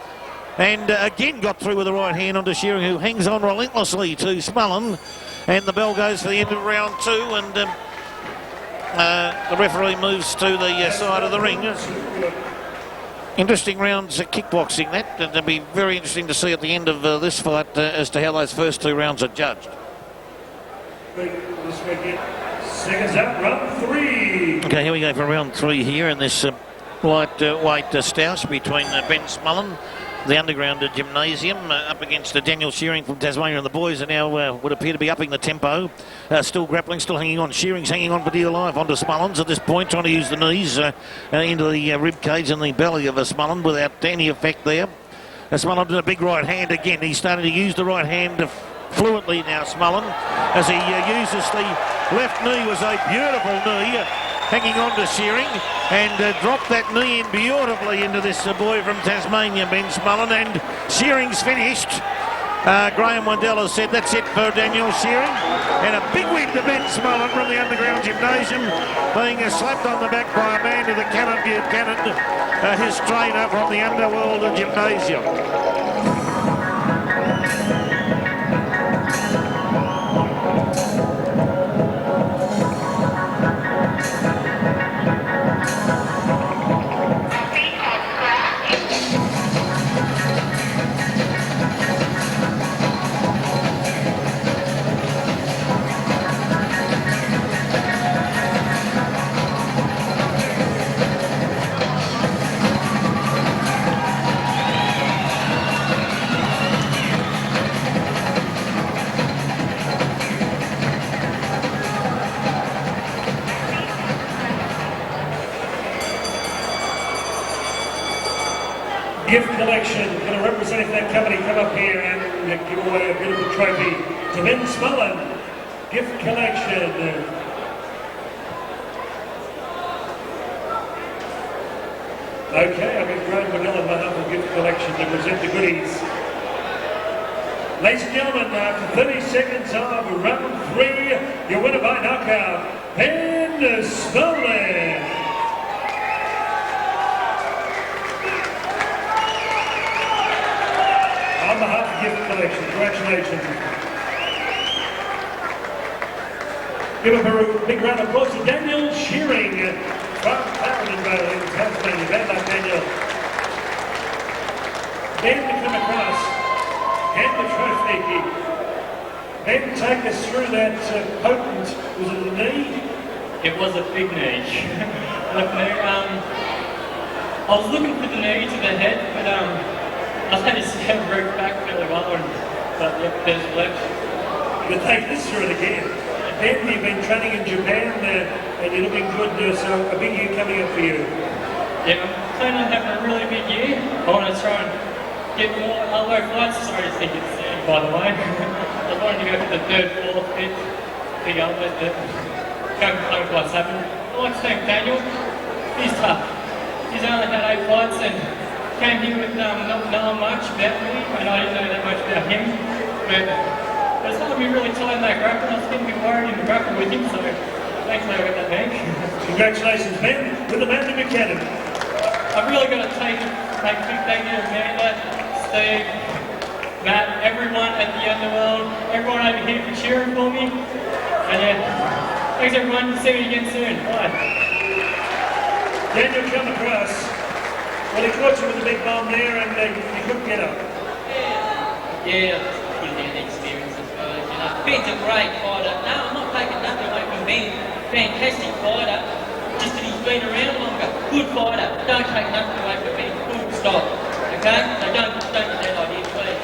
And again got through with the right hand onto Shearing, who hangs on relentlessly to Smullen. And the bell goes for the end of round 2, and the referee moves to the side of the ring. Interesting rounds at kickboxing that. And it'll be very interesting to see at the end of this fight as to how those first 2 rounds are judged. Seconds out, round 3. Okay, here we go for round 3 here in this lightweight stoush between Ben Smullen, the underground gymnasium, up against Daniel Shearing from Tasmania, and the boys are now would appear to be upping the tempo. Still grappling, still hanging on. Shearing's hanging on for dear life onto Smullens at this point, trying to use the knees into the rib cage and the belly of Smullen without any effect there. Smullen did a big right hand again. He's starting to use the right hand fluently now, Smullen, as he uses the left knee. Was a beautiful knee, hanging on to Shearing, and dropped that knee in beautifully into this boy from Tasmania, Ben Smullen, and Shearing's finished. Graham Waddell has said that's it for Daniel Shearing, and a big win to Ben Smullen from the underground gymnasium, being slapped on the back by a man to the Cannon Buchanan, his trainer from the underworld gymnasium. Gift collection, going to represent that company, come up here and give away a beautiful trophy to Ben Smullen. Gift collection. Okay, I've got Graham Waddell on behalf of Gift Collection to present the goodies. Ladies and gentlemen, after 30 seconds of round 3, your winner by knockout, Ben Smullen. On behalf of Gift Collection, congratulations. Give up a big round of applause to Daniel Shearing from Valance in Tasmania. Bad luck, Daniel. Ben to come across, and the trophy. Ben, take us through that potent, was it a knee? It was a big knee. Left knee. I was looking for the knee to the head, but I had his head root back fairly well, but yep, there's left. But take this through it again. Ben, you've been training in Japan and you're looking good, so a big year coming up for you. Yeah, I'm planning on having a really big year. I want to try and get more elbow fights. Sorry to think it's by the way. I was wanting to go for the 3rd, 4th, 5th big elbows, but can't complain with what's happened. I like to thank Daniel. He's tough. He's only had 8 fights and came here with not knowing much about me, and I didn't know that much about him. But it's not going to be really tight in that grapple. I was getting a bit worried in the grapple with him, so thankfully I got that back. Congratulations, Ben, with the man in McKinnes. I've really got to take a big thank you to Amanda, Steve, Matt, everyone at the Underworld, everyone over here for cheering for me. And yeah, thanks everyone. See you again soon. Bye. Daniel come across. Well, he caught you with a big bomb there and you couldn't get up. Yeah, pretty down the experience, I suppose. You know, Ben's a great fighter. No, I'm not taking nothing away from Ben. Fantastic fighter. Just that he's been around longer. Good fighter. Don't take nothing away from Ben. Full stop. Okay? So don't get that idea, please.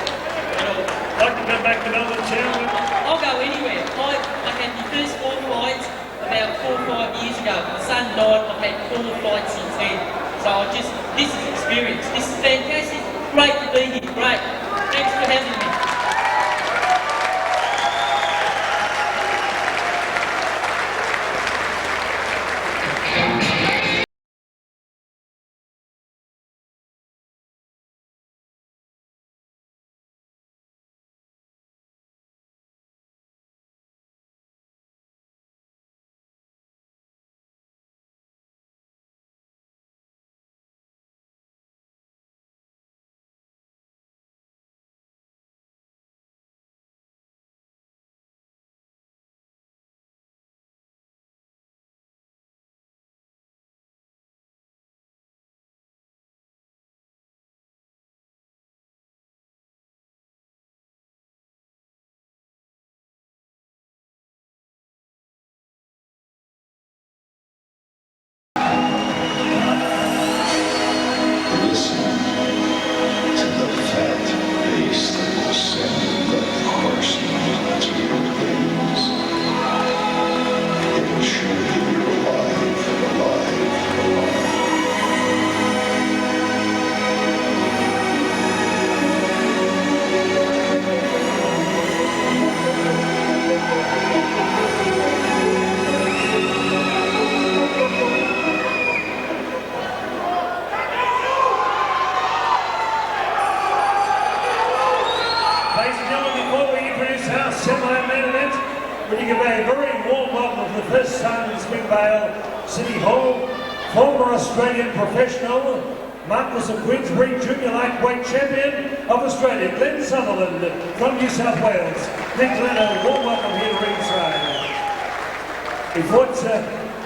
I'd like to come back to Melbourne town. I'll go anywhere. I had the first 4 fights about 4 or 5 years ago. My son died. I've had 4 fights since then. So this is experience. This is fantastic. Great to be here. Great. Thanks for having me. Would you give a very warm welcome for the first time in Springvale City Hall, former Australian professional, Marcus of Queensbury, junior lightweight champion of Australia, Glenn Sutherland from New South Wales. Nick Glenn, a warm welcome here to ringside. He fought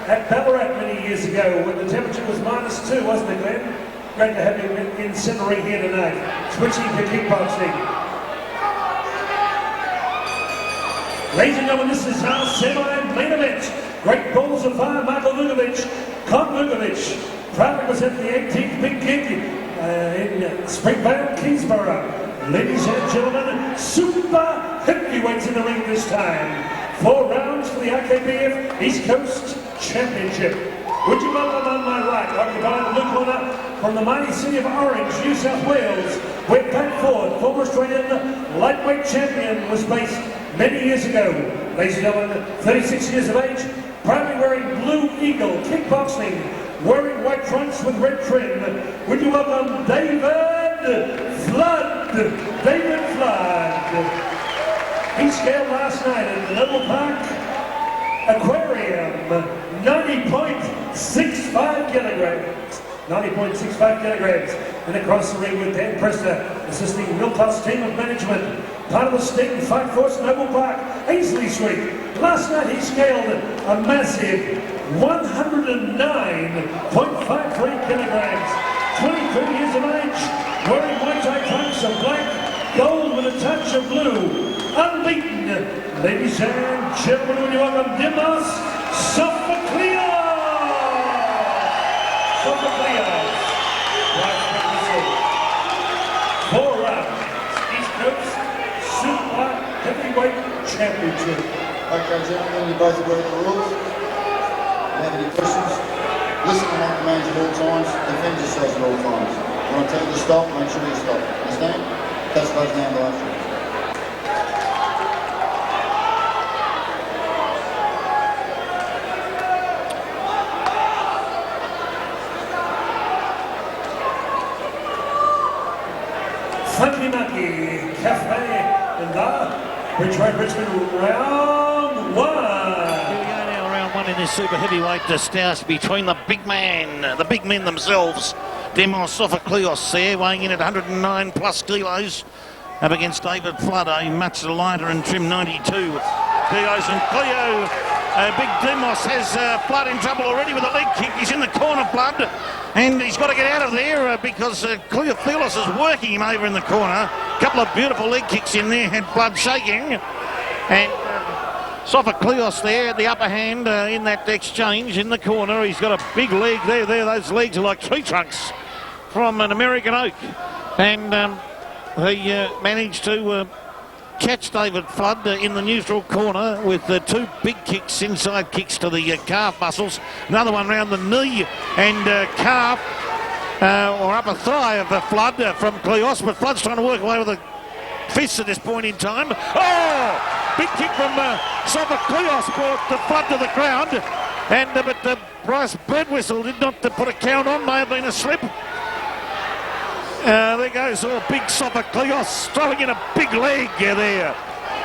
at Ballarat many years ago when the temperature was -2, wasn't it, Glenn? Great to have you in centering here tonight, switching to kickboxing. Ladies and gentlemen, this is our semi-main event. Great balls of fire, Michael Vukovic, Con Vukovic, proud to represent the 18th Big Gig in Springvale, Kingsborough. Ladies and gentlemen, super heavyweights in the ring this time. 4 rounds for the IKBF East Coast Championship. Would you welcome on my right, occupying the blue corner from the mighty city of Orange, New South Wales, where Pat Ford, former Australian lightweight champion, was based many years ago. Ladies and gentlemen, 36 years of age, proudly wearing Blue Eagle kickboxing, wearing white trunks with red trim. Would you welcome David Flood? David Flood. He scaled last night at the Noble Park Aquarium, 90.65 kilograms. 90.65 kilograms. And across the ring with Dan Presta, assisting Miltos team of management. Part of the State and Fight Force, Noble Park, Ainslie Street. Last night he scaled a massive 109.53 kilograms. 23 years of age, wearing white tie trunks of black, gold with a touch of blue. Unbeaten, ladies and gentlemen, when you welcome Dimos, Sofocleous! Sofocleous. 4 rounds, East Coast Super Heavyweight Championship. Okay, gentlemen, you both aware of the rules. If you have any questions, listen to my commands at all times, defend yourselves at all times. When I tell you to stop, make sure you stop. Understand? Touch those down below. Liyanage Cafe and Ridgeway Richmond round 1. Here we go now, round 1 in this super heavyweight stoush between the big men themselves. Dimos Sofocleous there, weighing in at 109 plus kilos, up against David Flood, a much lighter and trim 92 kilos. And Cleo, big Dimos has Flood in trouble already with a leg kick. He's in the corner, Flood, and he's got to get out of there because Cleo is working him over in the corner. A couple of beautiful leg kicks in there, had Flood shaking. And Sofocleous there, the upper hand in that exchange in the corner. He's got a big leg there. Those legs are like tree trunks from an American oak. And he managed to catch David Flood in the neutral corner with two big kicks, inside kicks to the calf muscles. Another one round the knee and calf or upper thigh of Flood from Cleos. But Flood's trying to work away with a fist at this point in time. Oh! Big kick from Sofocleous brought the Flood to the ground. And but Bryce Birdwhistle did not put a count on. May have been a slip. There goes big Sofocleous throwing in a big leg there.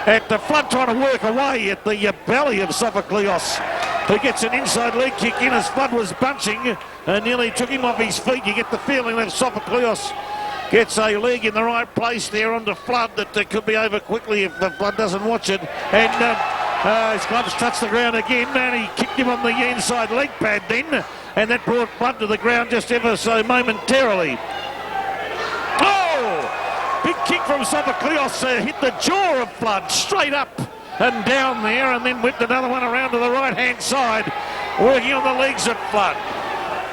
At the Flood trying to work away at the belly of Sofocleous, who gets an inside leg kick in as Flood was bunching and nearly took him off his feet. You get the feeling that Sofocleous gets a leg in the right place there onto Flood that could be over quickly if the Flood doesn't watch it. And his gloves touch the ground again, and he kicked him on the inside leg pad then, and that brought Flood to the ground just ever so momentarily. Big kick from Sofocleous hit the jaw of Flood straight up and down there, and then whipped another one around to the right-hand side, working on the legs of Flood.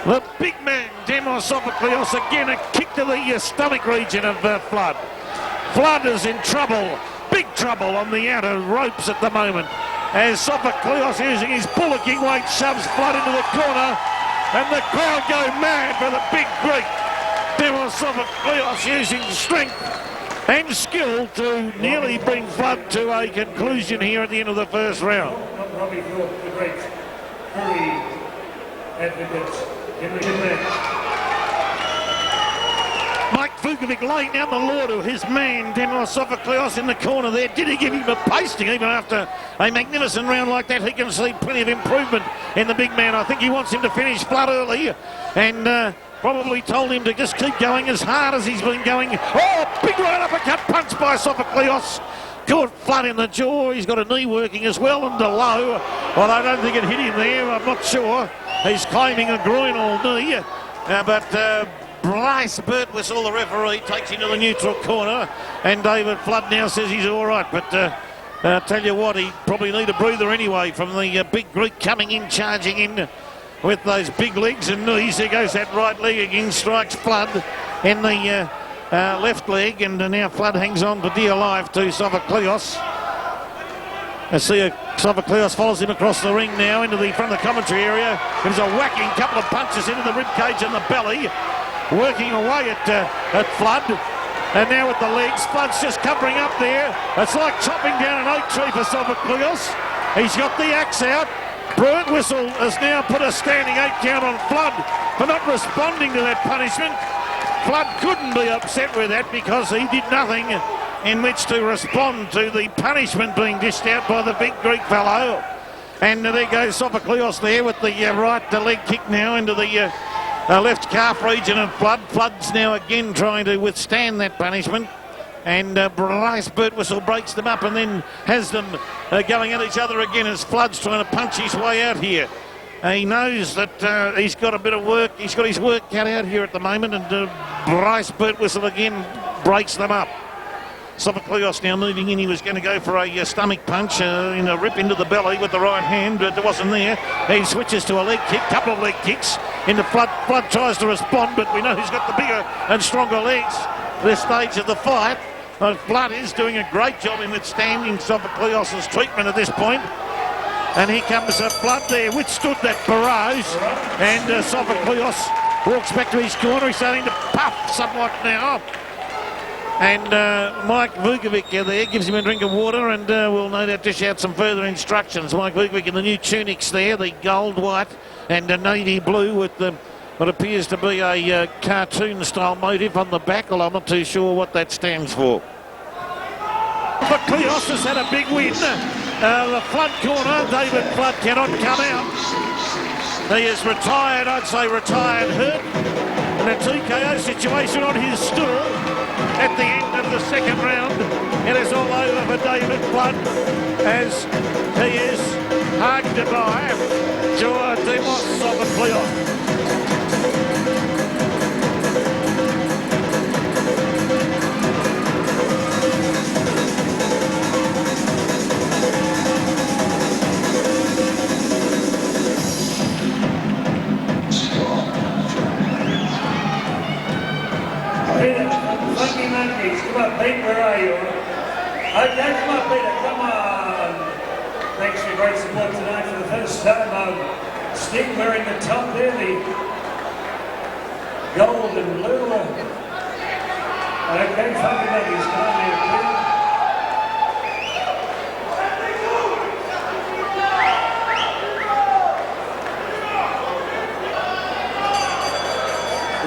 The big man, Dimos Sofocleous, again a kick to the stomach region of Flood. Flood is in trouble, big trouble on the outer ropes at the moment, as Sofocleous, using his bullocking weight, shoves Flood into the corner, and the crowd go mad for the big Greek. Dimos Sofocleous using strength and skill to nearly bring Flood to a conclusion here at the end of the first round. Robbie York, the great Curry advocate in the good match. Mike Vukovic laying down the law to his man, Dimos Sofocleous, in the corner there. Did he give him a pasting even after a magnificent round like that? He can see plenty of improvement in the big man. I think he wants him to finish Flood early, and probably told him to just keep going as hard as he's been going. Oh, big right uppercut punch by Sofocleous. Caught Flood in the jaw. He's got a knee working as well and a low. Well, I don't think it hit him there. I'm not sure. He's claiming a groinal knee. But Bryce Birdwhistle, the referee, takes him to the neutral corner. And David Flood now says he's all right. But I tell you what, he probably need a breather anyway from the big Greek coming in, charging in with those big legs and knees. There goes that right leg again, strikes Flood in the left leg, and now Flood hangs on for dear life to Sofocleous. I see Sofocleous follows him across the ring now into the front of the commentary area. Gives a whacking couple of punches into the ribcage and the belly, working away at Flood. And now with the legs, Flood's just covering up there. It's like chopping down an oak tree for Sofocleous. He's got the axe out. Birdwhistle has now put a standing 8 count on Flood for not responding to that punishment. Flood couldn't be upset with that because he did nothing in which to respond to the punishment being dished out by the big Greek fellow. And there goes Sofocleous there with the right leg kick now into the left calf region of Flood. Flood's now again trying to withstand that punishment. And Bryce Birdwhistle breaks them up and then has them going at each other again as Flood's trying to punch his way out here. He knows that he's got a bit of work. He's got his work cut out here at the moment, and Bryce Birdwhistle again breaks them up. Sofocleous now moving in. He was going to go for a stomach punch in a rip into the belly with the right hand, but it wasn't there. He switches to a leg kick, couple of leg kicks into Flood. Flood tries to respond, but we know who's got the bigger and stronger legs at this stage of the fight. Flood is doing a great job in withstanding Sofocleous' treatment at this point. And here comes Flood there, withstood that barrage. And Sofocleous walks back to his corner. He's starting to puff somewhat now. And Mike Vukovic there gives him a drink of water, and we'll no doubt dish out some further instructions. Mike Vukovic in the new tunics there, the gold, white and navy blue with the what appears to be a cartoon-style motif on the back. Well, I'm not too sure what that stands for. But Cleos has had a big win. The Flood corner, David Flood cannot come out. He is retired, I'd say retired hurt. And a TKO situation on his stool at the end of the second round. It is all over for David Flood as he is hugged by Dimos Sofocleous. Funky monkeys, come on, Pete, where are you? Okay, come on, Peter, come on. Thanks for your great support tonight for the first time. Sting wearing the top there, the gold and blue. Okay, funky monkeys, come on here, Peter.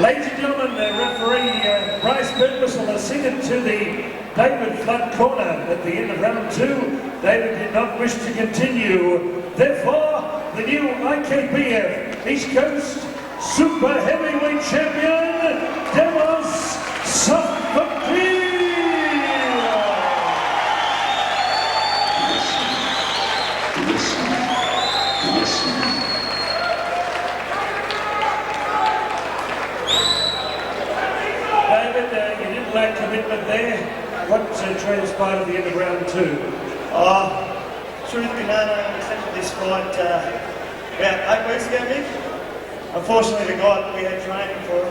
Ladies and gentlemen, the referee Bryce Burke will assign it to the David Flood corner at the end of round 2. David did not wish to continue. Therefore, the new IKBF East Coast Super Heavyweight Champion, Dimos Sofocleous. That commitment there. What transpired at the end of round 2? Truth be known, I accepted this fight about 8 weeks ago, Nick. Unfortunately, the guy that we had training for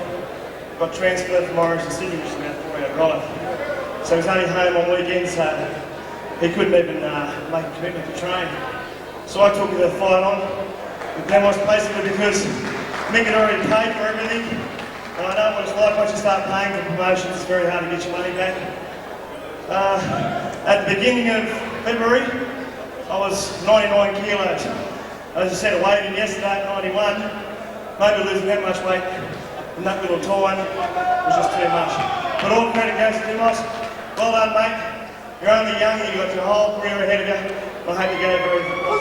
got transferred from Orange to Sydney, which is about 4 hour drive. So he's only home on weekends, so he couldn't even make a commitment to train. So I took the fight on with Dimos basically because Mick had already paid for everything. And I know what it's like once you start paying for promotions, it's very hard to get your money back. At the beginning of February, I was 99 kilos. As I said, I weighed in yesterday at 91. Maybe losing that much weight in that little time was just too much. But all credit goes to Dimos. Well done, mate. You're only young and you've got your whole career ahead of you. I hope you go very well.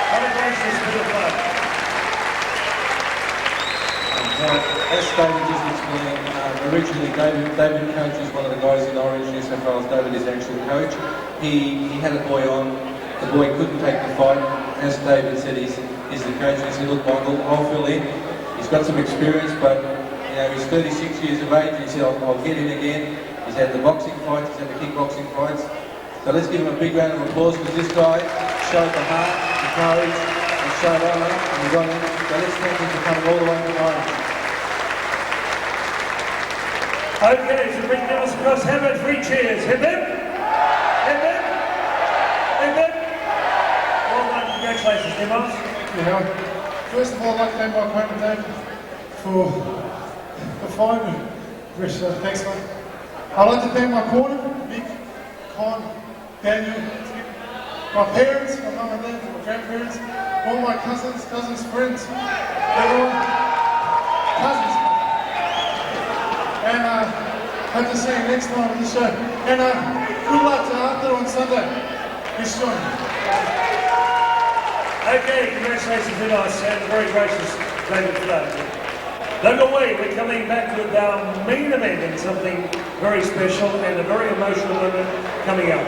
Congratulations to the club. As David just explained, originally David coaches one of the guys in Orange, New South Wales. David is actual coach. He had a boy on. The boy couldn't take the fight. As David said, he's the coach. He said, look, Michael, I'll fill in. He's got some experience, but he's 36 years of age. And he said, I'll get in again. He's had the boxing fights. He's had the kickboxing fights. So let's give him a big round of applause because this guy showed the heart, the courage, and showed honour, and he got in. So let's thank him for coming all the way from Orange. Okay, so bring Dimos across. How about 3 cheers? Hip hip? Hip hip? Hip hip? Well done, congratulations, Dimos. First of all, I'd like to thank my opponent, David, for the fight. Chris, thanks, mate. I'd like to thank my corner, Mick, Con, Daniel, my parents, my mum and dad, my grandparents, all my cousins, friends, everyone, cousins. And hope to see you next time on the show. And good luck to Arthur on Sunday. This one. Okay, congratulations, Dimos, and very gracious David Flood. Don't go away, we're coming back with our main event and something very special and a very emotional moment coming up.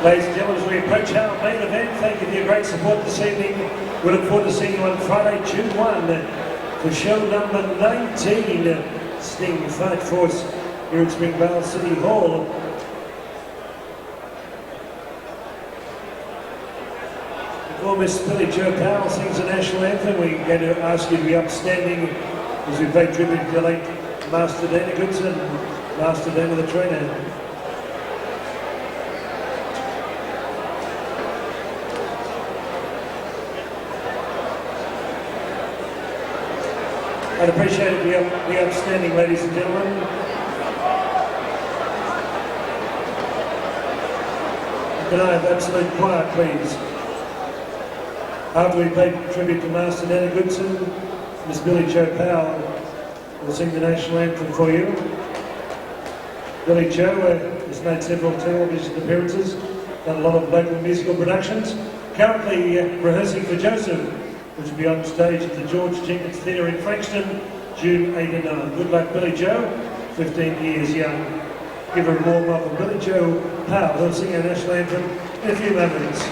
Ladies and gentlemen, as we approach our main event, thank you for your great support this evening. We look forward to seeing you on Friday, June 1 for show number 19, Sting Fight Force here at Springvale City Hall. Before Miss Billy Jo Powell sings the national anthem, we're going to ask you to be upstanding as we pay tribute to the late Master Dana Goodson, Master Dana the trainer. I'd appreciate it be upstanding, ladies and gentlemen. Can I have absolute quiet, please? After we pay tribute to Master Dana Goodson, Miss Billy Jo Powell will sing the national anthem for you. Billy Jo has made several television appearances, done a lot of local musical productions. Currently rehearsing for Joseph, which will be on stage at the George Jenkins Theatre in Frankston, June 8 and 9. Good luck, Billy Jo, 15 years young. Give her a warm welcome. Billy Jo Powell will sing our national anthem in a few moments.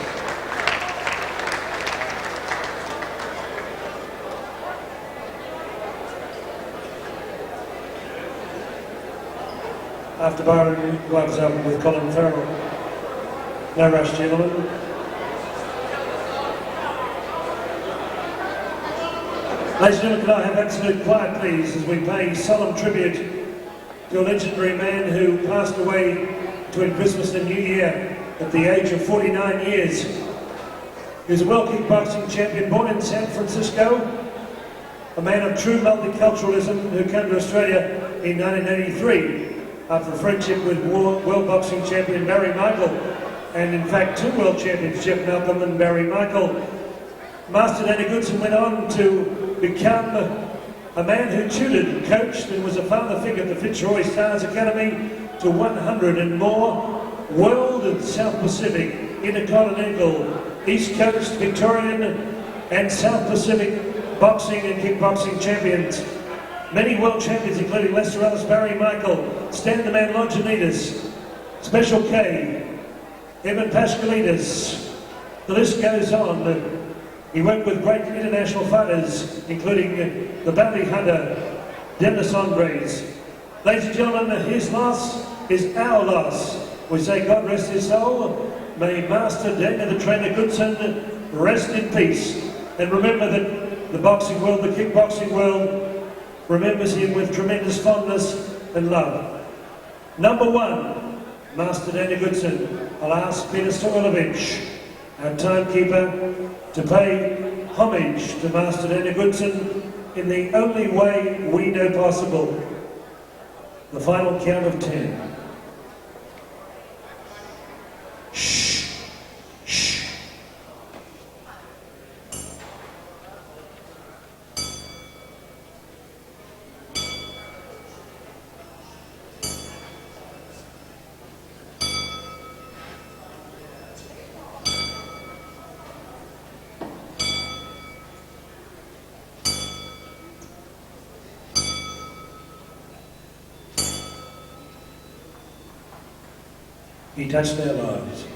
After Byron gloves up with Colin Farrell. No rush, gentlemen. Ladies and gentlemen, can I have absolute quiet, please, as we pay solemn tribute to a legendary man who passed away between Christmas and New Year at the age of 49 years. He was a world kickboxing champion born in San Francisco, a man of true multiculturalism who came to Australia in 1983 after a friendship with world boxing champion Barry Michael, and in fact 2 world champions, Jeff Malcolm and Barry Michael. Master Dana Goodson went on to become a man who tutored, coached and was a father figure at the Fitzroy Stars Academy to 100 and more World and South Pacific, Intercontinental, East Coast, Victorian and South Pacific boxing and kickboxing champions. Many world champions including Lester Ellis, Barry Michael, Stan the Man Longinidis, Special K, Evan Pascalidis. The list goes on. He worked with great international fighters, including the bounty hunter, Dennis Andres. Ladies and gentlemen, his loss is our loss. We say God rest his soul. May Master Dana the Trainer Goodson rest in peace. And remember that the boxing world, the kickboxing world, remembers him with tremendous fondness and love. Number 1, Master Dana Goodson. I'll ask Peter Stoilovich, our timekeeper, to pay homage to Master Dana Goodson in the only way we know possible. The final count of 10. Shh. Shh. He touched their lives.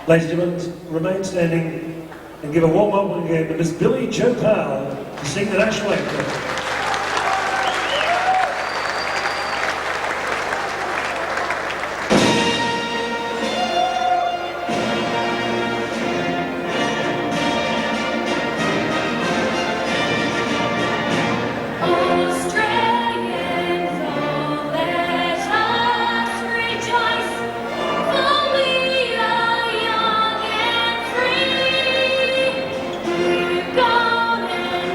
Ladies and gentlemen, remain standing and give a warm welcome again to Miss Billy Jo Powell to sing the national anthem. God and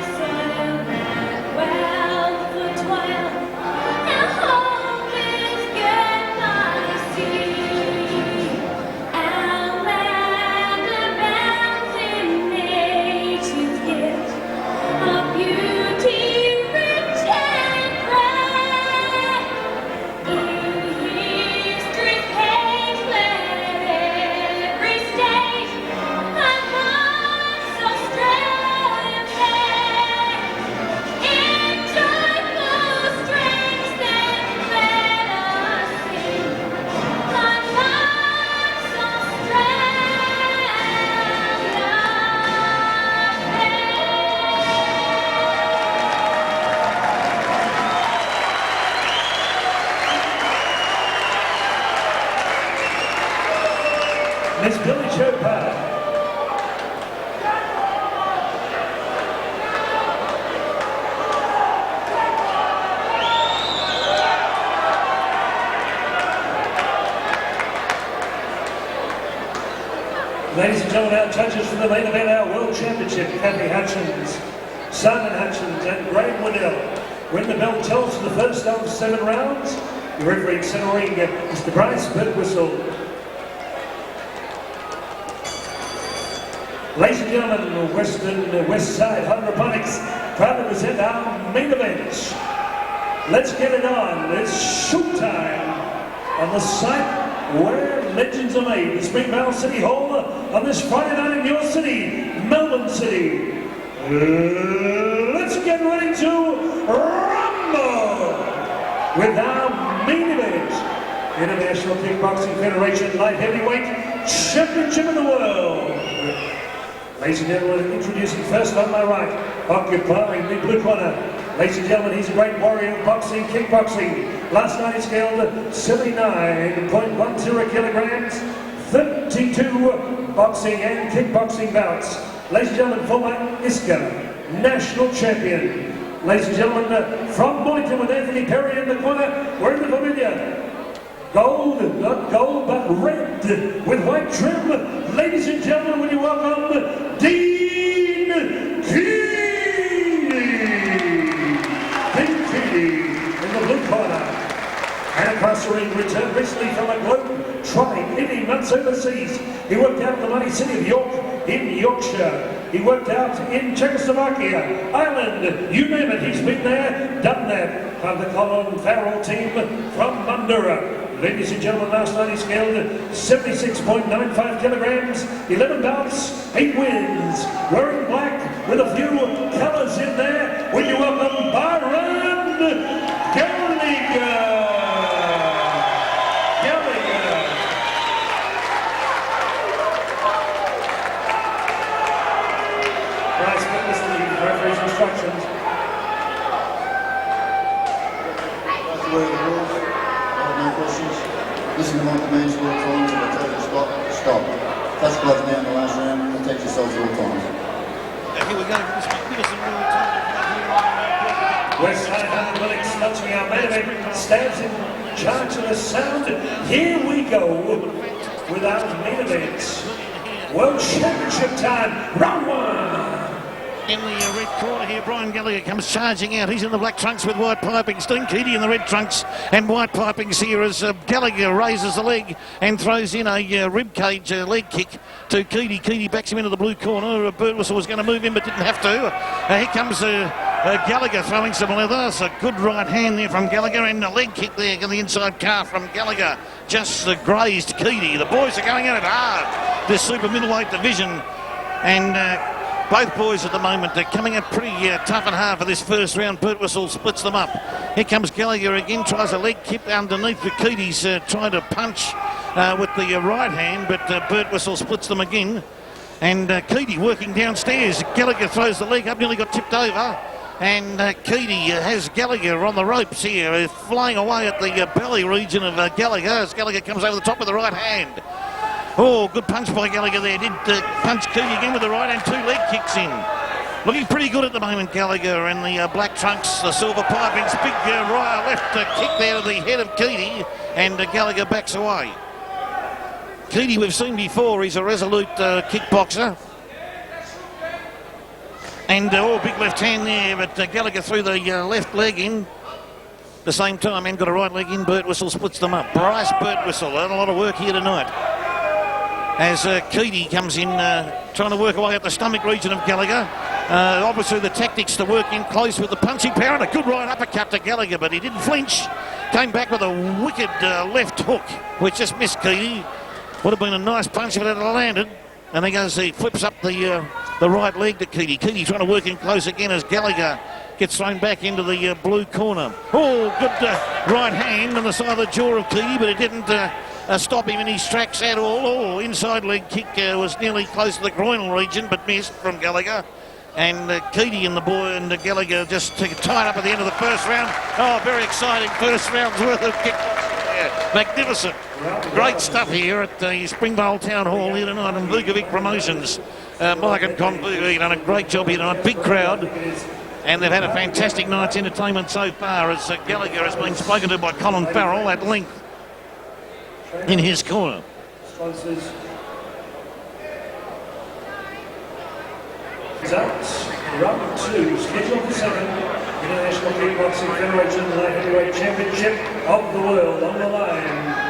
Billy Chopa. Ladies and gentlemen, our judges for the main event, our World Championship, Kathy Hutchins, Simon Hutchins and Graham Waddell. When the bell tells for the first of 7 rounds, the referee centering Mr. Bryce Birkwhistle. Ladies and gentlemen, West Side Hydroponics, proud to present our main event. Let's get it on. It's showtime on the site where legends are made, the Springvale City Hall, on this Friday night in your city, Melbourne City. Let's get ready to rumble with our main event. International Kickboxing Federation Light Heavyweight Championship of the World. Ladies and gentlemen, introducing first on my right, occupying the blue corner. Ladies and gentlemen, he's a great warrior of boxing, kickboxing. Last night he scaled 79.10 kilograms, 32 boxing and kickboxing bouts. Ladies and gentlemen, former ISCA national champion. Ladies and gentlemen, from Mornington with Anthony Perry in the corner, we're in the familiar. Gold, not gold, but red with white trim. Ladies and gentlemen, will you welcome Dean Keady. Dean Keady in the blue corner. And across the ring, returned recently from a globe trotting 18 months overseas. He worked out in the mighty city of York in Yorkshire. He worked out in Czechoslovakia, Ireland, you name it, he's been there, done that. From the Colin Farrell team from Mandurah. Ladies and gentlemen, last night he scaled 76.95 kilograms, 11 bouts, 8 wins. Wearing black with a few colours in there. Will you welcome Byron Gallagher? Bryce, witness the referee's instructions. That's the way of the rules. No questions. Listen to what the man's all times, and I tell you to stop, stop. Touch gloves now in the last round, protect yourselves at all times. Here we go, this McKinnes World West Side Athletics touching our main event, stands in charge of the sound. Here we go with our main event. World Championship time, round 1. In the red corner here, Brian Gallagher comes charging out. He's in the black trunks with white pipings. Dean Keady in the red trunks and white pipings here as Gallagher raises the leg and throws in a rib cage leg kick to Keady. Keady backs him into the blue corner. Birkwhistle was going to move in but didn't have to. Here comes Gallagher throwing some leather. It's a good right hand there from Gallagher and a leg kick there in the inside calf from Gallagher. Just grazed Keady. The boys are going at it hard. This super middleweight division and both boys at the moment are coming up pretty tough and hard for this first round. Birkwhistle splits them up. Here comes Gallagher again, tries a leg kick underneath. Keady's trying to punch with the right hand, but Birkwhistle splits them again. And Keady working downstairs. Gallagher throws the leg up, nearly got tipped over. And Keady has Gallagher on the ropes here, flying away at the belly region of Gallagher as Gallagher comes over the top with the right hand. Oh, good punch by Gallagher there. Did punch Keady again with the right hand, 2 leg kicks in. Looking pretty good at the moment, Gallagher, and the black trunks, the silver pipings. Big right left kick there to the head of Keady, and Gallagher backs away. Keady we've seen before, he's a resolute kickboxer. And big left hand there, but Gallagher threw the left leg in. At the same time, and got a right leg in. Birkwhistle splits them up. Bryce Birkwhistle, a lot of work here tonight. As Keady comes in, trying to work away at the stomach region of Gallagher. Obviously the tactics to work in close with the punching power, and a good right uppercut to Gallagher, but he didn't flinch. Came back with a wicked left hook, which just missed Keady. Would have been a nice punch if it had landed. And he flips up the right leg to Keady. Keady trying to work in close again as Gallagher gets thrown back into the blue corner. Oh, good right hand on the side of the jaw of Keady, but it didn't stop him in his tracks at all. Oh, inside leg kick was nearly close to the groinal region, but missed from Gallagher. And Keady and the boy and Gallagher just tied up at the end of the first round. Oh, very exciting first round's worth of kickboxing. Magnificent. Great stuff here at the Springvale Town Hall here tonight, and Vukovic Promotions. Mike and Convu done a great job here tonight. Big crowd. And they've had a fantastic night's entertainment so far, as Gallagher has been spoken to by Colin Farrell at length in his corner. Sponsors. Results. Round 2, scheduled for 7. International Kickboxing Federation Light Heavyweight Championship of the World on the line.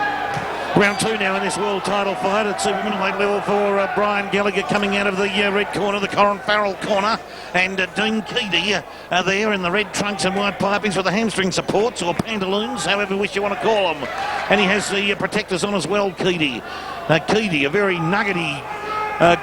Round 2 now in this world title fight at super middleweight level for Brian Gallagher coming out of the red corner, the Colin Farrell corner, and Dean Keady there in the red trunks and white pipings with the hamstring supports or pantaloons, however wish you want to call them. And he has the protectors on as well, Keady. Keady, a very nuggety,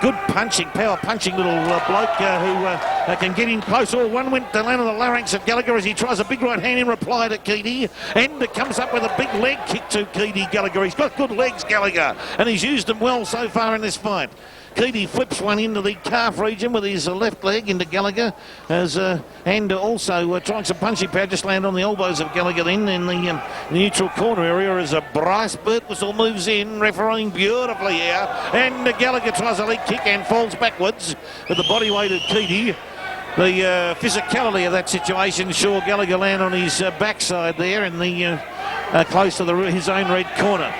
good punching, power punching little bloke who can get in close. Oh, one went to land on the larynx of Gallagher as he tries a big right hand in reply to Keady, and it comes up with a big leg kick to Keady. Gallagher, he's got good legs, Gallagher, and he's used them well so far in this fight. Keady flips one into the calf region with his left leg into Gallagher, and also trying some punchy power, just land on the elbows of Gallagher then in the neutral corner area as Bryce Birtwhistle moves in, refereeing beautifully here, and Gallagher tries a leg kick and falls backwards with the body weight of Keady. The physicality of that situation saw Gallagher land on his backside there in the close to his own red corner.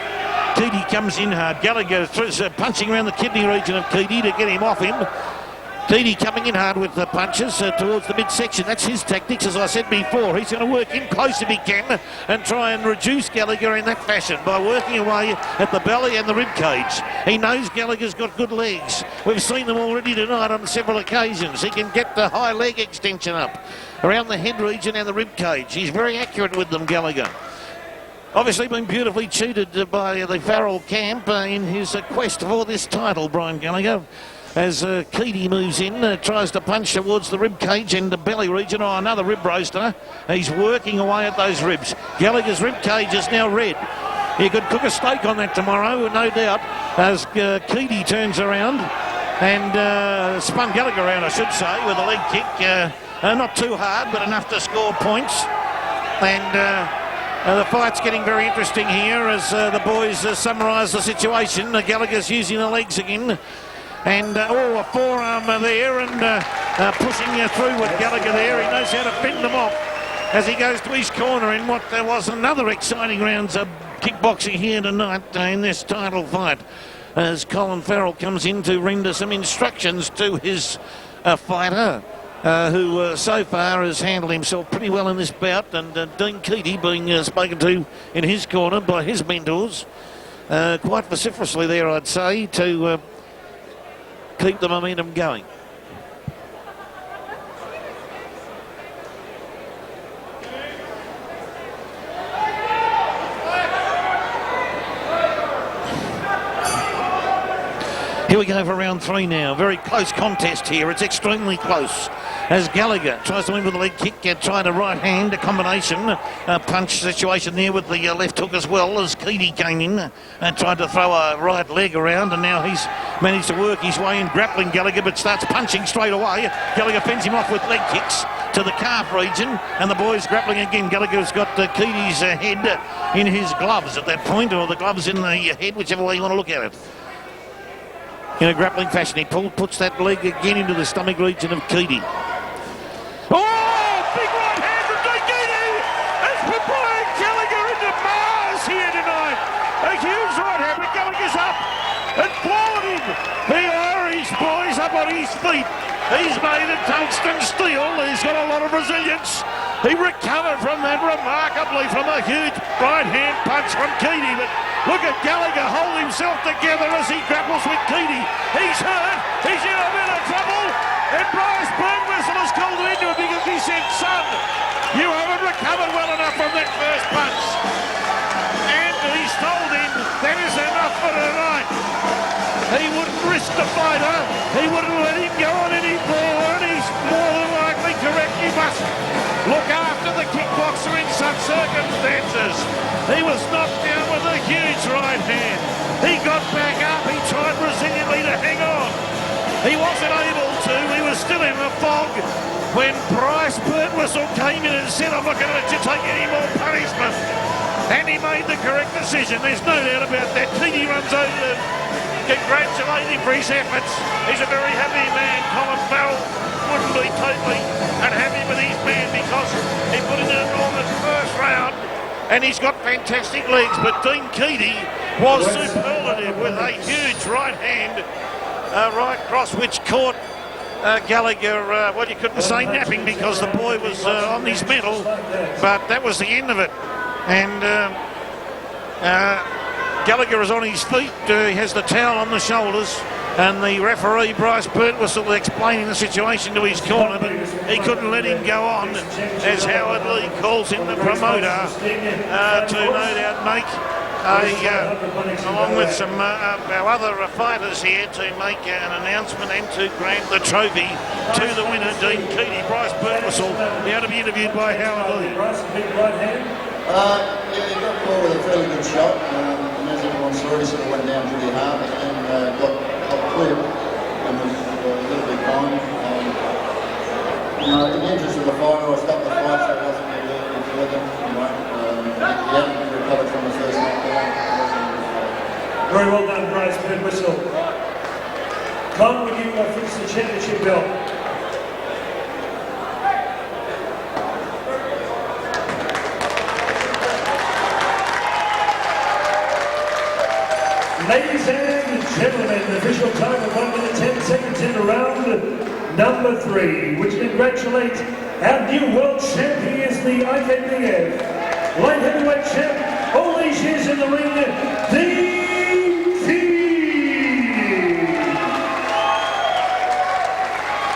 Keady comes in hard. Gallagher punching around the kidney region of Keady to get him off him. Keady coming in hard with the punches towards the midsection. That's his tactics, as I said before. He's going to work in close if he can and try and reduce Gallagher in that fashion by working away at the belly and the rib cage. He knows Gallagher's got good legs. We've seen them already tonight on several occasions. He can get the high leg extension up around the head region and the rib cage. He's very accurate with them, Gallagher. Obviously been beautifully cheated by the Farrell camp in his quest for this title, Brian Gallagher. As Keady moves in, tries to punch towards the rib cage and the belly region. Oh, another rib roaster. He's working away at those ribs. Gallagher's rib cage is now red. He could cook a steak on that tomorrow, no doubt, as Keady turns around and spun Gallagher around, I should say, with a leg kick. Not too hard, but enough to score points. And the fight's getting very interesting here as the boys summarise the situation. Gallagher's using the legs again. And, a forearm there and pushing through with Gallagher there. He knows how to fend them off as he goes to his corner in what was another exciting rounds of kickboxing here tonight in this title fight. As Colin Farrell comes in to render some instructions to his fighter, who so far has handled himself pretty well in this bout, and Dean Keady being spoken to in his corner by his mentors quite vociferously there, I'd say, to keep the momentum going. Here we go for round 3 now. Very close contest here. It's extremely close. As Gallagher tries to win with a leg kick, tried a right hand, a combination punch situation there with the left hook as well, as Keady came in and tried to throw a right leg around, and now he's managed to work his way in, grappling Gallagher, but starts punching straight away. Gallagher fends him off with leg kicks to the calf region, and the boys grappling again. Gallagher's got Keady's head in his gloves at that point, or the gloves in the head, whichever way you want to look at it. In a grappling fashion, he puts that leg again into the stomach region of Keady. Oh, big right hand from Keady as Brian Gallagher into Mars here tonight. A huge right hand, but Gallagher's up and floored him. The Irish boys up on his feet. He's made of tungsten steel. He's got a lot of resilience. He recovered from that remarkably from a huge right hand punch from Keady, but look at Gallagher hold himself together as he grapples with Keady. He's hurt. He's in a bit of trouble. And Bryce Birtwhistle has called him into it because he said, son, you haven't recovered well enough from that first punch. And he's told him that is enough for tonight. He wouldn't risk the fighter. He wouldn't let him go on any more, and he's more than likely correct. You must look after the kickboxer in such circumstances. He was knocked down with a huge right hand. He got back up. He tried resiliently to hang on. He wasn't able to. He was still in the fog when Bryce Birtwhistle came in and said, I'm not going to let you take any more punishment. And he made the correct decision, there's no doubt about that. Keady runs over to congratulate him for his efforts. He's a very happy man. Colin Farrell wouldn't be totally unhappy with his man because he put in an enormous first round and he's got fantastic legs, but Dean Keady was superlative with a huge right hand right cross which caught Gallagher, well, you couldn't say napping because the boy was on his mettle, but that was the end of it. And Gallagher is on his feet, he has the towel on the shoulders, and the referee, Bryce Burke, was sort of explaining the situation to his corner, but he couldn't let him go on, as Howard Lee calls in the promoter to no doubt make along with some our other fighters here, to make an announcement and to grant the trophy to the winner, Dean Keady. Bryce Burke will be able to be interviewed by Howard Lee. Yeah, he got caught with a fairly good shot, and as everyone saw, he sort of went down pretty hard and got clear and was a little bit behind. You know, in the interest of the fight, I stopped the fight so it wasn't going to go any further. You know, he hadn't recovered from his first knockdown. Very well done, Bryce. Good whistle. Con, will you fix the championship belt? Ladies and gentlemen, the official time of 1 minute 10 seconds into round number 3, which congratulates our new world champ. He is the IKBF light heavyweight champ, all these years in the ring, and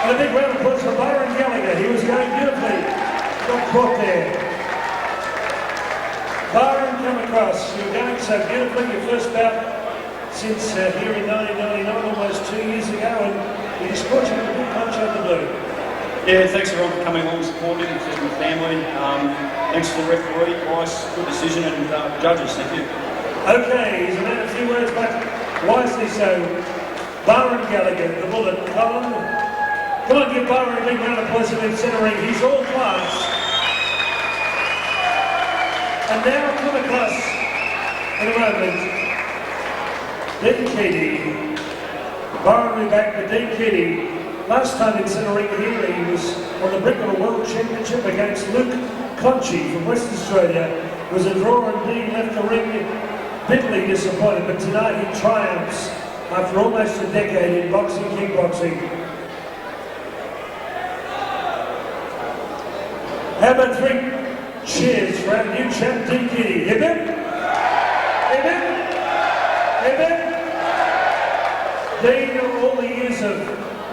a big round of applause for Byron Gallagher. He was going beautifully, got caught there. Byron, come across. You're going so beautifully, your first bout since here in 1999, almost 2 years ago, and he just caught you with a good punch out the blue. Yeah, thanks everyone for coming along and supporting me, just my family. Thanks to the referee, Bryce, good decision, and judges, thank you. Okay, he's a man of few words, but wisely so. Byron Gallagher, the bullet. Colin, come on, give Byron a big round of applause in centering. He's all class. And now come across in a moment. Dean Keady. Byron will be back, but Dean Keady, last time in centering here, he was on the brink of a world championship against Luke Conchi from Western Australia. It was a draw and Dean left the ring bitterly disappointed, but tonight he triumphs after almost a decade in boxing, kickboxing. How about 3 cheers for our new champ, Dean Keady? Hip hip? Hip hip? Hip hip? Dean, all the years of,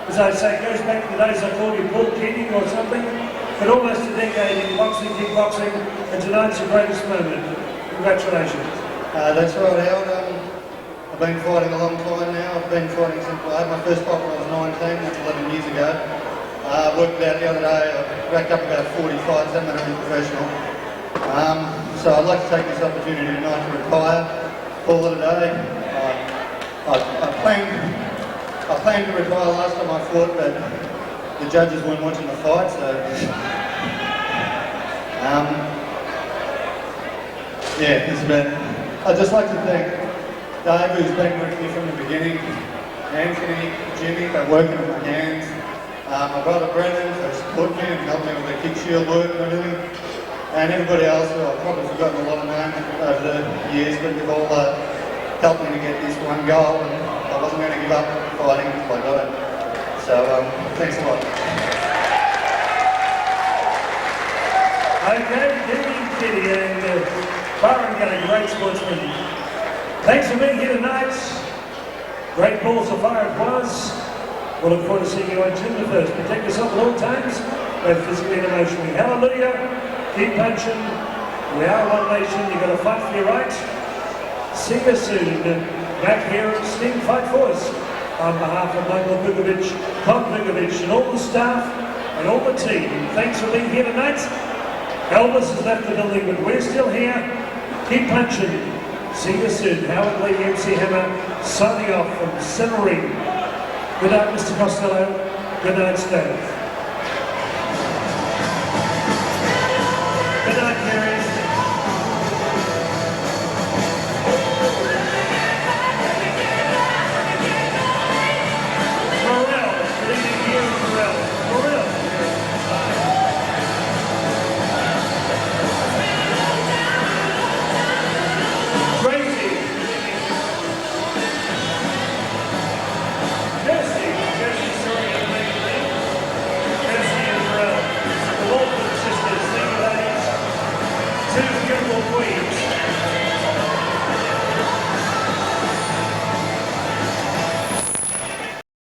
as I say, goes back to the days I called you Paul Keady or something, but almost a decade in boxing, kickboxing, and tonight's your greatest moment. Congratulations. That's right, Howard. I've been fighting a long time now. I've been fighting since I had my first fight when I was 19, that's 11 years ago. I worked out the other day, I racked up about 40 fights, haven't been a professional. So I'd like to take this opportunity tonight to retire, call it a day. I planned to retire last time I fought, but the judges weren't watching the fight, so... yeah, that's about it. I'd just like to thank Dave, who's been with me from the beginning, Anthony, Jimmy, for working with my hands, my brother Brendan, for supporting me and helping me with the kick shield work and everything, and everybody else who I've probably forgotten a lot of names over the years, but they've all helped me to get this one goal, and I wasn't going to give up fighting until I got it. So, thanks a lot. Okay, Dean Keady and Byron Gallagher, great sportsman. Thanks for being here tonight. Great balls of fire it was. We'll look forward to seeing you on June the 1st. Protect yourself at all times, both physically and emotionally. Hallelujah. Keep punching. We are one nation. You've got to fight for your right. See you soon. Back here at Sting Fight Force. On behalf of Michael Vukovic, Tom Vukovic, and all the staff and all the team, thanks for being here tonight. Elvis has left the building, but we're still here. Keep punching. See you soon. Howard Lee, MC Hammer, signing off from Center Ring. Good night, Mr. Costello. Good night, Steve.